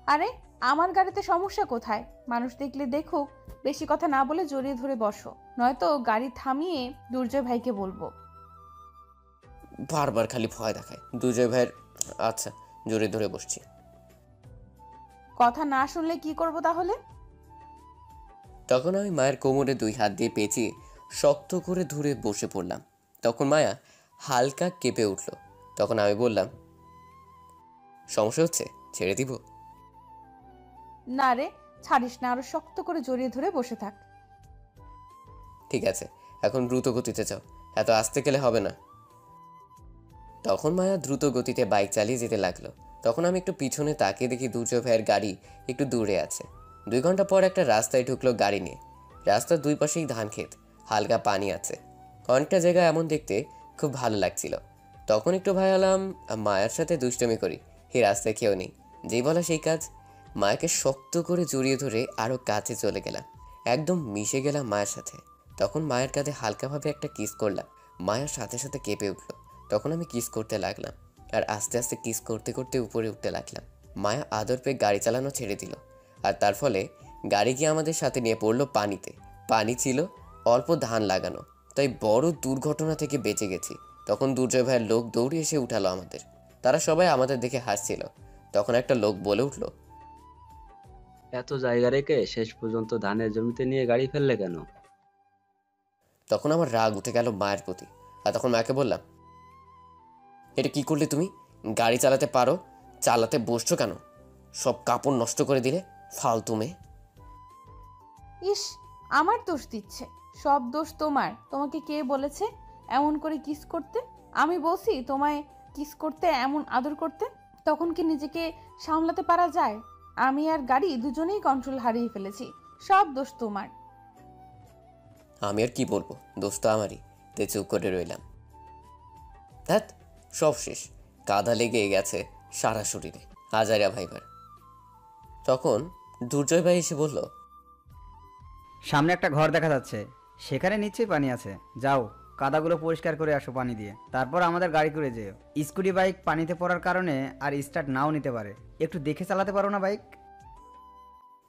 আরে আমার গাড়িতে সমস্যা কোথায়? মানুষ দেখলে দেখুক, বেশি কথা না বলে জড়িয়ে ধরে বসো, নয়তো গাড়ি থামিয়ে দুর্জয় ভাইকে বলবো। বারবার খালি ভয় দেখায় দুর্জয় ভাইয়ের। আচ্ছা, জড়িয়ে ধরে বসছি। কথা না শুনলে কি করব তাহলে? তখন আমি মায়ের কোমরে 2 হাত দিয়ে পেঁচিয়ে শক্ত করে ধরে বসে পড়লাম। তখন মায়া হালকা কেঁপে উঠল। তখন আমি বললাম, সমস্যা হচ্ছে, ছেড়ে দিব? না রে, ছাড়িস না, আরো শক্ত করে জড়িয়ে ধরে বসে থাক। ঠিক আছে, এখন দ্রুত গতিতে যাও, এত আস্তে গেলে হবে না। তখন মায়া দ্রুত গতিতে বাইক চালিয়ে যেতে লাগলো। তখন আমি একটু পিছনে তাকিয়ে দেখি দুর্জয় ভাইয়ের গাড়ি একটু দূরে আছে। 2 ঘন্টা পর একটা রাস্তায় ঢুকলো গাড়ি নিয়ে। রাস্তার 2 পাশেই ধান ক্ষেত, হালকা পানি আছে, অনেকটা জায়গা এমন দেখতে খুব ভালো লাগছিল। তখন একটু ভাবলাম মায়ের সাথে দুষ্টমি করি, এই রাস্তায় কেউ নেই। যেই বলা সেই কাজ, মায়াকে শক্ত করে জড়িয়ে ধরে আরো কাছে চলে গেলাম, একদম মিশে গেলাম মায়ের সাথে। তখন মায়ের কাঁধে হালকাভাবে একটা কিস করলাম। মায়ের সাথে সাথে কেঁপে উঠলো। তখন আমি কিস করতে লাগলাম আর আস্তে আস্তে কিস করতে করতে উপরে উঠতে লাগলাম। মায়া আদর পেয়ে গাড়ি চালানো ছেড়ে দিল, আর তার ফলে গাড়ি গিয়ে আমাদের সাথে নিয়ে পড়লো পানিতে। পানি ছিল, অল্প ধান লাগানো, তাই বড় দুর্ঘটনা থেকে বেঁচে গেছি। তখন দুর্জয় ভাইয়ের লোক দৌড়ে এসে উঠালো আমাদের। তারা সবাই আমাদের দেখে হাসছিল। তখন একটা লোক বলে উঠলো, এত জায়গা রেখে শেষ পর্যন্ত ধানের জমিতে নিয়ে গাড়ি ফেললে কেন? তখন আমার রাগ উঠে গেল মায়ের প্রতি। আর তখন মাকে বললাম, এটা কি করলে তুমি? গাড়ি চালাতে পারো, চালাতে বসছো কেন? সব কাপড় নষ্ট করে দিলে, ফালতু মেয়ে। ইস, আমার দোষ দিচ্ছে। সব দোষ তোমার। তোমাকে কে বলেছে এমন করে কিস করতে? আমি বলছি তোমায় কিস করতে, এমন আদর করতে? তখন কি নিজেকে সামলাতে পারা যায়? আমি আর গাড়ি দুজনেই কন্ট্রোল হারিয়ে ফেলেছি। সব দোষ তোমার। আমি আর কি বলবো, দোষ তো আমারই। তে চুপ করে রইলাম। ধ্যাত, সব শেষ। কাদা লেগে গেছে সারা শরীরে, হাজারা ভাইবার। তখন দুর্জয় ভাই এসে বলল, সামনে একটা ঘর দেখা যাচ্ছে, সেখানে নিশ্চয়ই পানি আছে। যাও, কাদাগুলো পরিষ্কার করে আসো পানি দিয়ে, তারপর আমাদের গাড়ি করে যেও। স্কুটি বাইক পানিতে পড়ার কারণে আর স্টার্ট নাও নিতে পারে, একটু দেখে চালাতে পারো না বাইক?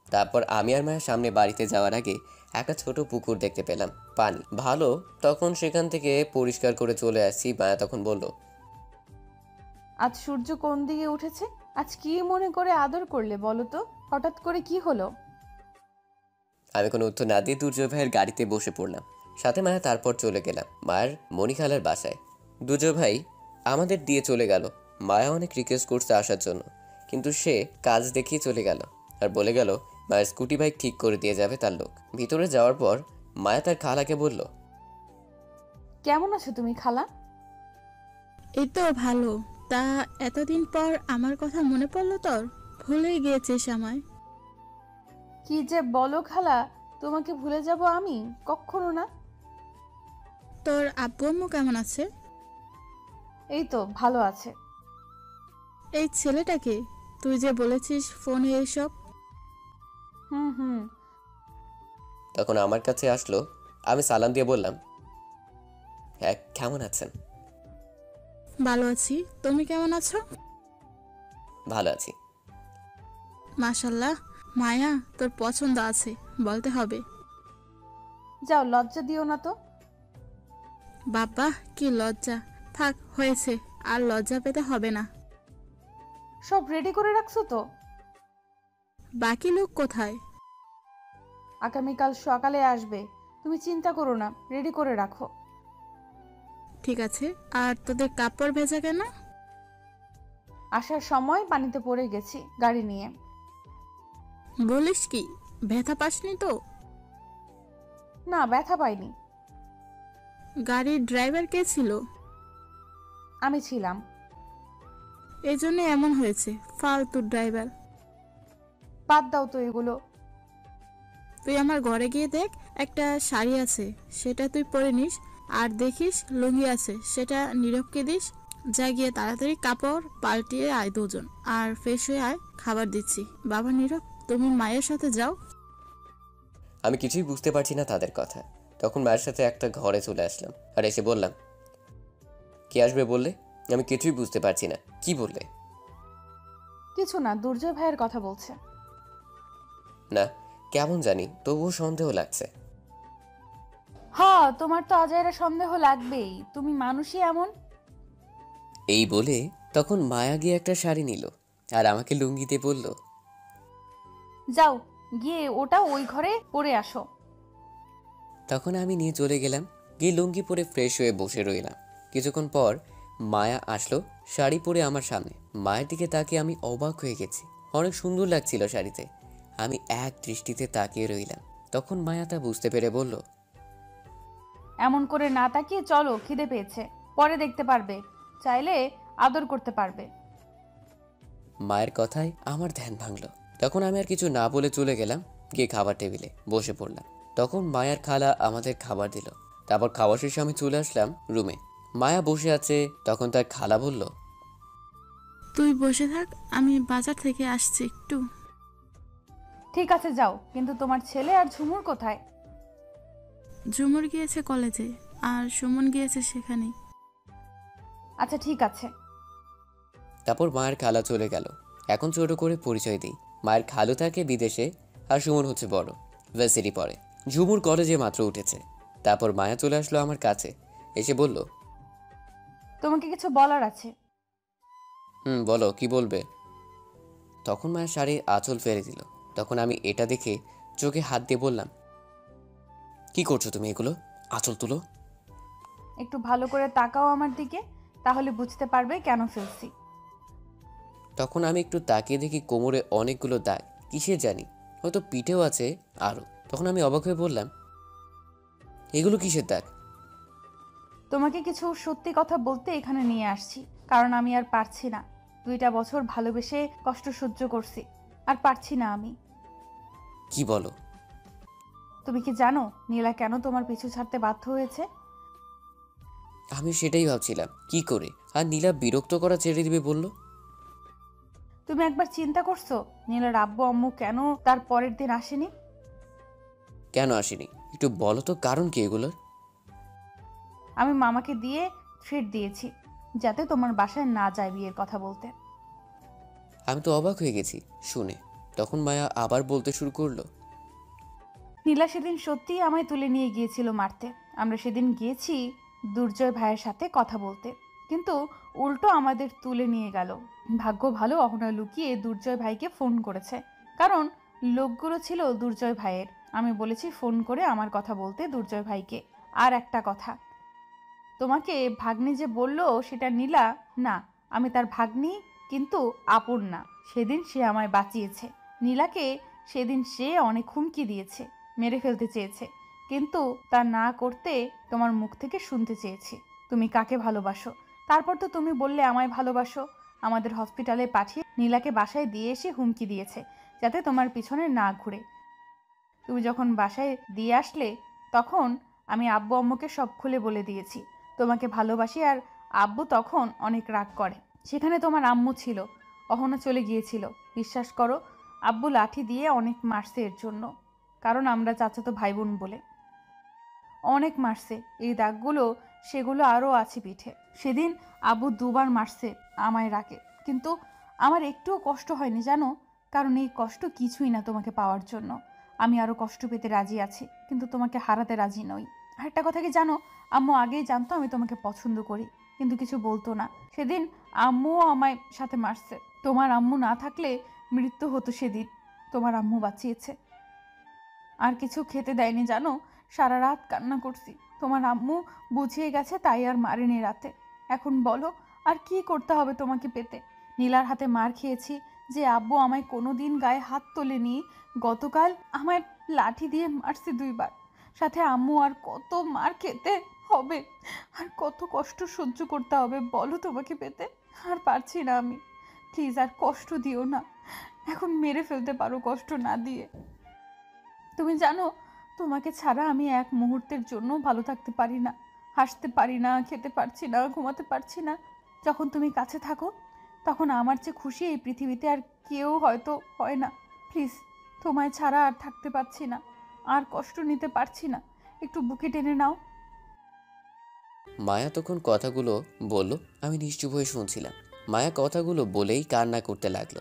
তারপর আমি আর মায়ের সামনে বাড়িতে যাওয়ার আগে একটা ছোট পুকুর দেখতে পেলাম, পানি ভালো। তখন সেখান থেকে পরিষ্কার করে চলে আসছি। মায়া তখন বলল, আজ সূর্য কোন দিকে উঠেছে? আজ কি মনে করে আদর করলে বলো তো? হঠাৎ করে কি হলো? আমি কোনো উত্তর না দিয়ে দুর্জয় ভাইয়ের গাড়িতে বসে পড়লাম, সাথে মায়া। তারপর চলে গেলাম মায়ের মণিখালার বাসায়। দুর্জয় ভাই আমাদের দিয়ে চলে গেল। মায়া অনেক রিকোয়েস্ট করছে আসার জন্য, কিন্তু সে কাজ দেখিয়ে চলে গেল আর বলে গেল মায়ের স্কুটি বাইক ঠিক করে দিয়ে যাবে তার লোক। ভিতরে যাওয়ার পর মায়া তার খালাকে বলল, কেমন আছো তুমি খালা? এই তো ভালো। তা এতদিন পর আমার কথা মনে পড়লো তোর? ভুলেই গিয়েছিস আমায়। কি যে বলো খালা, তোমাকে ভুলে যাব আমি? কখনো না। তোর আব্বু আম্মু কেমন আছে? এই তো ভালো আছে। এই ছেলেটাকে তুই যে বলেছিস ফোনে এইসব। হুম। তখন আমার কাছে আসলো। আমি সালাম দিয়ে বললাম, হ্যাঁ কেমন আছেন? ভালো আছি, তুমি কেমন আছো? ভালো আছি। মাশাল্লাহ, মায়া তোর পছন্দ আছে বলতে হবে। যাও, লজ্জা দিও না তো। বাবা কি লজ্জা! থাক, হয়েছে, আর লজ্জা পেতে হবে না। সব রেডি করে রাখছো তো? বাকি লোক কোথায়? আগামীকাল সকালে আসবে, তুমি চিন্তা করো না, রেডি করে রাখো। ঠিক আছে। আর তোদের কাপড় ভেজা কেন? আসার সময় পানিতে পড়ে গেছি গাড়ি নিয়ে। বলিস কি, ব্যথা পাসনি তো? না, ব্যথা পাইনি। গাড়ির ড্রাইভার কে ছিল? আমি ছিলাম। এই জন্য এমন হয়েছে, ফালতু ড্রাইভার। বাদ দাও তো এগুলো। তুই আমার ঘরে গিয়ে দেখ, একটা শাড়ি আছে, সেটা তুই পরে নিস। আর দেখিস লুঙ্গি আছে, সেটা নীরবকে দিস। যা গিয়ে তাড়াতাড়ি কাপড় পাল্টিয়ে আয় দুজন, আর ফ্রেশ হয়ে আয়, খাবার দিচ্ছি। বাবা নীরব, তুমি মায়ের সাথে যাও। আমি কিছুই বুঝতে পারছি না তাদের কথা। তখন মায়ের সাথে একটা ঘরে চলে আসলাম আর এসে বললাম, কে আসবে বললে? আমি কিছুই বুঝতে পারছি না, কি বললে? কিছু না, দুর্জয় ভাইয়ের কথা বলছে। না, কেমন জানি তবুও সন্দেহ লাগছে। হ্যাঁ, তোমার তো অজয়ের সন্দেহ লাগবেই, তুমি মানুষই এমন। এই বলে তখন মায়া গিয়ে একটা শাড়ি নিল আর আমাকে লুঙ্গিতে বলল, যাও গিয়ে ওটা ওই ঘরে পরে আসো। তখন আমি নিয়ে চলে গেলাম, গিয়ে লুঙ্গি পরে ফ্রেশ হয়ে বসে রইলাম। কিছুক্ষণ পর মায়া আসলো শাড়ি পরে আমার সামনে। মায়ের দিকে তাকিয়ে আমি অবাক হয়ে গেছি, অনেক সুন্দর লাগছিল শাড়িতে। আমি এক দৃষ্টিতে তাকিয়ে রইলাম। তখন মায়া তা বুঝতে পেরে বলল, এমন করে না তাকিয়ে চলো, খিদে পেয়েছে, পরে দেখতে পারবে, চাইলে আদর করতে পারবে। মায়ের কথায় আমার ধ্যান ভাঙলো। তখন আমি আর কিছু না বলে চলে গেলাম, গিয়ে খাবার টেবিলে বসে পড়লাম। তখন মায়ার খালা আমাদের খাবার দিল। তারপর খাওয়া শেষে আমি চলে আসলাম রুমে। মায়া বসে আছে। তখন তার খালা বলল, তুই বসে থাক, আমি বাজার থেকে আসছি একটু। ঠিক আছে যাও, কিন্তু তোমার ছেলে আর ঝুমুর কোথায়? ঝুমুর গিয়েছে কলেজে, আর সুমন গিয়েছে সেখানেই। আচ্ছা ঠিক আছে। তারপর মায়ের খালা চলে গেল। এখন ছোট করে পরিচয় দিই, মায়ের খালু থাকে বিদেশে, আর সুমন হচ্ছে বড়, ভার্সিটি পড়ে। ঝুমুর কলেজে মাত্র উঠেছে। তারপর মায়া চলে আসলো আমার কাছে, এসে বলল, তোমাকে কিছু বলার আছে। বলো, কি বলবে? তখন মায়ের শাড়ির আঁচল ফেলে দিল। তখন আমি এটা দেখে চোখে হাত দিয়ে বললাম, কি করছো তুমি? এগুলো আঁচল তুলো। একটু ভালো করে তাকাও আমার দিকে, তাহলে বুঝতে পারবে কেন ফেলছি। তখন আমি একটু তাকিয়ে দেখি কোমরে অনেকগুলো দাগ, কিসে জানি, হয়তো পিঠেও আছে আরো। তখন আমি অবাক হয়ে বললাম, এগুলো কিসের দাগ? তোমাকে কিছু সত্যি কথা বলতে এখানে নিয়ে আসছি, কারণ আমি আর পারছি না। 2টা বছর ভালোবেসে কষ্ট সহ্য করছি, আর পারছি না আমি। কি বলো? তুমি কি জানো নীলা কেন তোমার পিছু ছাড়তে বাধ্য হয়েছে? আমি সেটাই ভাবছিলাম, কি করে আর নীলা বিরক্ত করা ছেড়ে দিবে বললো? তুমি একবার চিন্তা করছো নীলার আব্বু আম্মু কেন তার পরের দিন আসেনি? কেন আসেনি একটু বলো তো, কারণ কি এগুলোর? আমি মামাকে দিয়ে থ্রেট দিয়েছি যাতে তোমার বাসায় না যায় বিয়ের কথা বলতে। আমি তো অবাক হয়ে গেছি শুনে। তখন মায়া আবার বলতে শুরু করলো, নীলা সেদিন সত্যিই আমায় তুলে নিয়ে গিয়েছিল মারতে। আমরা সেদিন গিয়েছি দুর্জয় ভাইয়ের সাথে কথা বলতে, কিন্তু উল্টো আমাদের তুলে নিয়ে গেল। ভাগ্য ভালো অহনা লুকিয়ে দুর্জয় ভাইকে ফোন করেছে, কারণ লোকগুলো ছিল দুর্জয় ভাইয়ের। আমি বলেছি ফোন করে আমার কথা বলতে দুর্জয় ভাইকে। আর একটা কথা, তোমাকে ভাগ্নি যে বলল সেটা নীলা না, আমি তার ভাগ্নি, কিন্তু আপন না। সেদিন সে আমায় বাঁচিয়েছে। নীলাকে সেদিন সে অনেক হুমকি দিয়েছে, মেরে ফেলতে চেয়েছে, কিন্তু তা না করতে তোমার মুখ থেকে শুনতে চেয়েছি তুমি কাকে ভালোবাসো। তারপর তো তুমি বললে আমায় ভালোবাসো। আমাদের হসপিটালে পাঠিয়ে নীলাকে বাসায় দিয়ে এসে হুমকি দিয়েছে যাতে তোমার পিছনে না ঘুরে। তুমি যখন বাসায় দিয়ে আসলে তখন আমি আব্বু আম্মুকে সব খুলে বলে দিয়েছি তোমাকে ভালোবাসি। আর আব্বু তখন অনেক রাগ করে। সেখানে তোমার আম্মু ছিল, অহনা চলে গিয়েছিল। বিশ্বাস করো, আব্বু লাঠি দিয়ে অনেক মারছে এর জন্য, কারণ আমরা চাচাতো ভাই বোন বলে। অনেক মারছে, এই দাগগুলো সেগুলো আরও আছে পিঠে। সেদিন আব্বু দুবার মারছে আমায় রাগে, কিন্তু আমার একটুও কষ্ট হয়নি জানো, কারণ এই কষ্ট কিছুই না তোমাকে পাওয়ার জন্য। আমি আরও কষ্ট পেতে রাজি আছি, কিন্তু তোমাকে হারাতে রাজি নই। আরেকটা কথা কি জানো, আম্মু আগেই জানতো আমি তোমাকে পছন্দ করি, কিন্তু কিছু বলতো না। সেদিন আম্মুও আমায় সাথে মারছে। তোমার আম্মু না থাকলে মৃত্যু হতো সেদিন, তোমার আম্মু বাঁচিয়েছে। আর কিছু খেতে দেয়নি জানো, সারা রাত কান্না করছি। তোমার আম্মু বুঝিয়ে গেছে তাই আর মারেনি রাতে। এখন বলো আর কি করতে হবে তোমাকে পেতে? নীলার হাতে মার খেয়েছি যে আব্বু আমায় কোনো দিন গায়ে হাত তোলেনি, গতকাল আমায় লাঠি দিয়ে মারছে 2 বার। সাথে আম্মু, আর কত মার খেতে হবে, আর কত কষ্ট সহ্য করতে হবে বলো তোমাকে পেতে? আর পারছি না আমি, প্লিজ আর কষ্ট দিও না। এখন মেরে ফেলতে পারো কষ্ট না দিয়ে। তুমি জানো তোমাকে ছাড়া আমি এক মুহূর্তের জন্য ভালো থাকতে পারি না, হাসতে পারি না, খেতে পারছি না, ঘুমাতে পারছি না। যখন তুমি কাছে থাকো তখন আমার চেয়ে খুশি এই পৃথিবীতে আর কেউ হয়তো হয় না। প্লিজ, তোমায় ছাড়া আর থাকতে পারছি না, আর কষ্ট নিতে পারছি না, একটু বুকে টেনে নাও। মায়া তখন কথাগুলো বলল, আমি নিশ্চুপ হয়ে শুনছিলাম। মায়া কথাগুলো বলেই কান্না করতে লাগলো।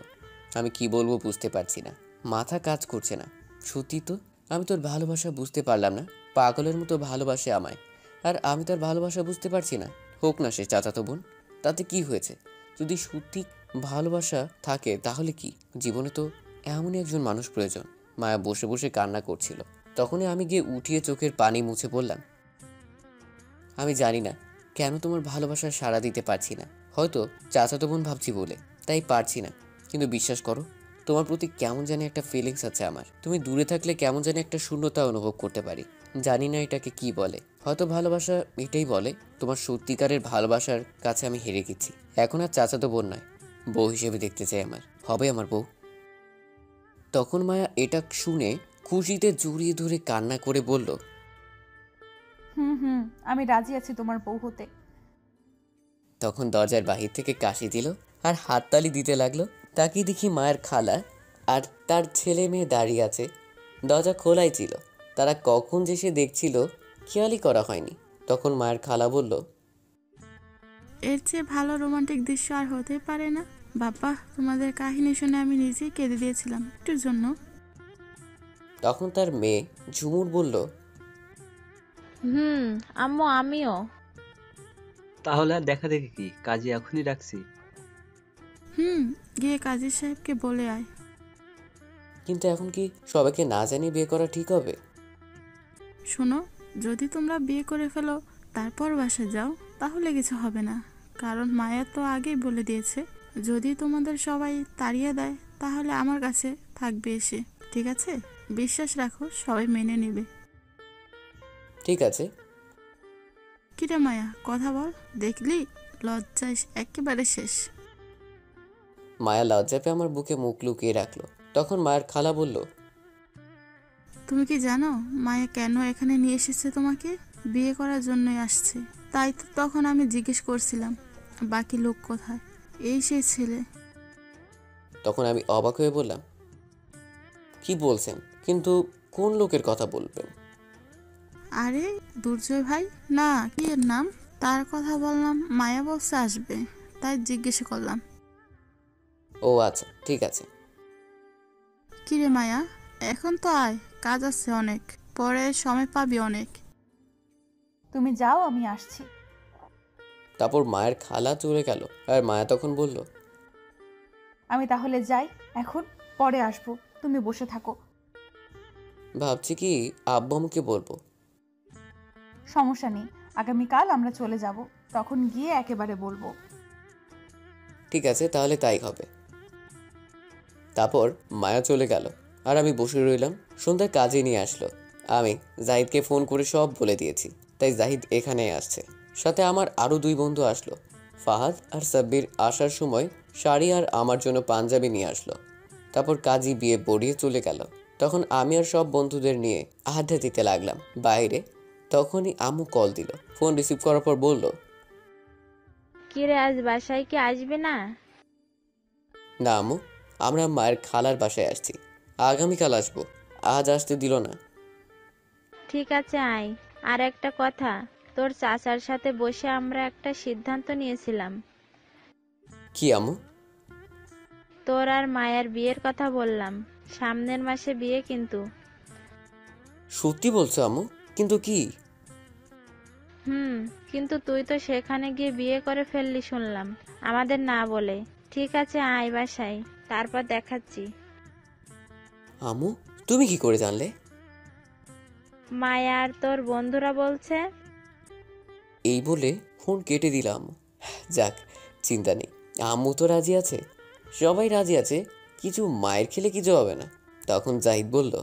আমি কি বলবো বুঝতে পারছি না, মাথা কাজ করছে না। সত্যি তো, আমি তোর ভালোবাসা বুঝতে পারলাম না। পাগলের মতো ভালোবাসে আমায়, আর আমি তার ভালোবাসা বুঝতে পারছি না। হোক না সে চাচাতো বোন, তাতে কি হয়েছে? যদি সত্যি ভালোবাসা থাকে তাহলে কি? জীবনে তো এমনই একজন মানুষ প্রয়োজন। মায়া বসে বসে কান্না করছিল। তখনই আমি গিয়ে উঠিয়ে চোখের পানি মুছে বললাম, আমি জানি না কেন তোমার ভালোবাসার সাড়া দিতে পারছি না। হয়তো চাচাতো বোন ভাবছি বলে তাই পারছি না, কিন্তু বিশ্বাস করো, তোমার প্রতি কেমন জানি একটা ফিলিংস আছে আমার। তুমি দূরে থাকলে কেমন জানি একটা শূন্যতা অনুভব করতে পারি। জানি না এটাকে কি বলে, হয়তো ভালোবাসা এটাই বলে। তোমার সত্যিকারের ভালোবাসার কাছে আমি হেরে গেছি। এখন আর চাচাতো বোন নয়, বউ হিসেবে দেখতে চাই আমার, হবে আমার বউ। তখন মায়া এটা শুনে খুশিতে জড়িয়ে ধরে কান্না করে বলল, হুম, আমি রাজি আছি তোমার বউ হতে। তখন দরজার বাহির থেকে কাশি দিল আর হাততালি দিতে লাগলো। তাকিয়ে দেখি মায়ের খালা আর তার ছেলে মেয়ে দাঁড়িয়ে আছে। দরজা খোলাই ছিল, তারা কখন যে সে দেখছিল খেয়ালই করা হয়নি। তখন মায়ের খালা বলল, এর চেয়ে ভালো রোমান্টিক দৃশ্য আর হতে পারে না। বাবা, তোমাদের কাহিনী শুনে আমি নিজেই কেঁদে দিয়েছিলাম একটুর জন্য। তখন তার মেয়ে ঝুমুর বলল, আম্মু আমিও। তাহলে আর দেখা দেখি কি, কাজে এখনই রাখছি। গিয়ে কাজী সাহেবকে বলে আয়। কিন্তু এখন কি সবাইকে না জানিয়ে বিয়ে করা ঠিক হবে? শোনো, যদি তোমরা বিয়ে করে ফেলো তারপর বাসায় যাও তাহলে কিছু হবে না, কারণ মায়া তো আগেই বলে দিয়েছে যদি তোমাদের সবাই তাড়িয়ে দেয় তাহলে আমার কাছে থাকবে এসে। ঠিক আছে? বিশ্বাস রাখো, সবাই মেনে নেবে। ঠিক আছে। কিরে মায়া, কথা বল। দেখলি, লজ্জায় একেবারে শেষ। মায়া লজ্জা পেয়ে আমার বুকে মুখ লুকিয়ে রাখলো। তখন মায়ের খালা বলল, তুমি কি জানো মায়া কেন এখানে নিয়ে এসেছে তোমাকে? বিয়ে করার জন্যই আসছে। তাই তো তখন আমি জিজ্ঞেস করছিলাম বাকি লোক কোথায়। এই সেই ছেলে। তখন আমি অবাক হয়ে বললাম, কি বলছেন? কিন্তু কোন লোকের কথা বলবেন? আরে দুর্জয় ভাই না, কি এর নাম? তার কথা বললাম। মায়া বলছে আসবে, তাই জিজ্ঞেস করলাম। ও আচ্ছা, ঠিক আছে। কিরে মায়া, এখন তো আয়, কাজ আছে অনেক, পরে সময় পাবি অনেক। তুমি যাও, আমি আসছি। তারপর মায়ের খালা চলে গেল আর মায়া তখন বলল, আমি তাহলে যাই এখন, পরে আসবো, তুমি বসে থাকো। ভাবছি কি আব্বু আম্মুকে বলবো। সমস্যা নেই, আগামীকাল আমরা চলে যাব, তখন গিয়ে একেবারে বলবো। ঠিক আছে, তাহলে তাই হবে। তারপর মায়া চলে গেল আর আমি বসে রইলাম। সন্ধ্যায় কাজে নিয়ে আসলো। আমি জাহিদকে ফোন করে সব বলে দিয়েছি, তাই জাহিদ এখানে আসছে। সাথে আমার আরও 2 বন্ধু আসলো। ফাহাদ আর সাব্বির আসার সময় শাড়ি আর আমার জন্য পাঞ্জাবি নিয়ে আসলো। তারপর কাজী বিয়ে পড়িয়ে চলে গেল। তখন আমি আর সব বন্ধুদের নিয়ে আড্ডা দিতে লাগলাম বাইরে। তখনই আম্মু কল দিল। ফোন রিসিভ করার পর বলল, কিরে আজ বাসায় কি আসবে না? না আম্মু, আমরা মায়ের খালার বাসায় আসছি, আগামীকাল আসবো, আজ আসতে দিল না। ঠিক আছে আয়। আর একটা কথা, তোর চাচার সাথে বসে আমরা একটা সিদ্ধান্ত নিয়েছিলাম। কি আম্মু? তোর আর মায়ের বিয়ের কথা বললাম। সামনের মাসে বিয়ে কিন্তু। সত্যি বলছো আম্মু? কিন্তু কি? কিন্তু তুই তো সেখানে গিয়ে বিয়ে করে ফেললি শুনলাম, আমাদের না বলে। ঠিক আছে আয় বাসায়, তারপর দেখাচ্ছি। আম্মু তুমি কি করে জানলে? মায়া আর তোর বন্ধুরা বলছে। এই বলে ফোন কেটে দিলাম আম্মু। যাক, চিন্তা নেই, আম্মু তো রাজি আছে, সবাই রাজি আছে, কিছু মায়ের খেলে কিছু হবে না। তখন জাহিদ বলল,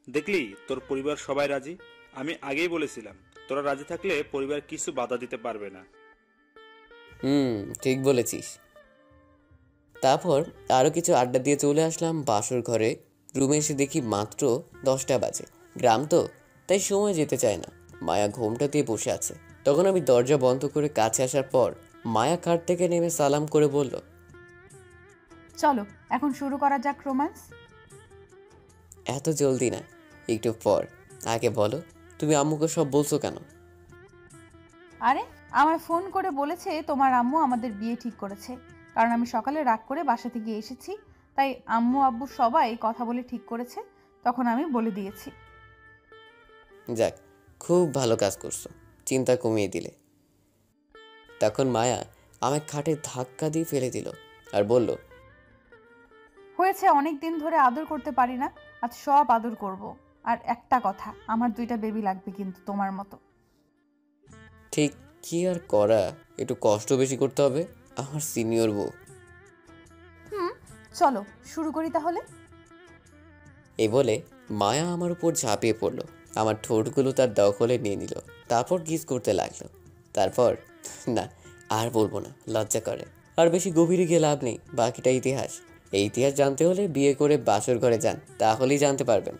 দেখলি তোর পরিবার সবাই রাজি। আমি আগেই বলেছিলাম তোরা রাজি থাকলে পরিবার কিছু বাধা দিতে পারবে না। ঠিক বলেছিস। তারপর আরও কিছু আড্ডা দিয়ে চলে আসলাম বাসর ঘরে। রুমে এসে দেখি মাত্র 10টা বাজে। গ্রাম তো, তাই সময় যেতে চায় না। মায়া ঘোমটা দিয়ে বসে আছে। তখন আমি দরজা বন্ধ করে কাছে আসার পর মায়া খাট থেকে নেমে সালাম করে বলল, চলো এখন শুরু করা যাক রোম্যান্স। এত জলদি না, একটু পর। আগে বলো, তুমি আম্মুকে সব বলছো কেন? আরে আমায় ফোন করে বলেছে তোমার আম্মু আমাদের বিয়ে ঠিক করেছে। কারণ আমি সকালে রাগ করে বাসা থেকে এসেছি, তাই আম্মু আব্বু সবাই কথা বলে ঠিক করেছে। তখন আমি বলে দিয়েছি। যাক, খুব ভালো কাজ করছো, চিন্তা কমিয়ে দিলে। তখন মায়া আমায় খাটে ধাক্কা দিয়ে ফেলে দিল আর বলল, হয়েছে, অনেক দিন ধরে আদর করতে পারি না, আজ সব আদর করব। আর একটা কথা, আমার 2টা বেবি লাগবে কিন্তু তোমার মতো। ঠিক কি আর করা, একটু কষ্ট বেশি করতে হবে, আমার সিনিয়র বউ। চলো শুরু করি তাহলে। এই বলে মায়া আমার উপর ঝাঁপিয়ে পড়লো, আমার ঠোঁটগুলো তার দখলে নিয়ে নিল, তারপর কিস করতে লাগলো। তারপর না, আর বলবো না, লজ্জা করে। আর বেশি গভীরে গিয়ে লাভ নেই, বাকিটা ইতিহাস। এই ইতিহাস জানতে হলে বিয়ে করে বাসর ঘরে যান, তাহলেই জানতে পারবেন।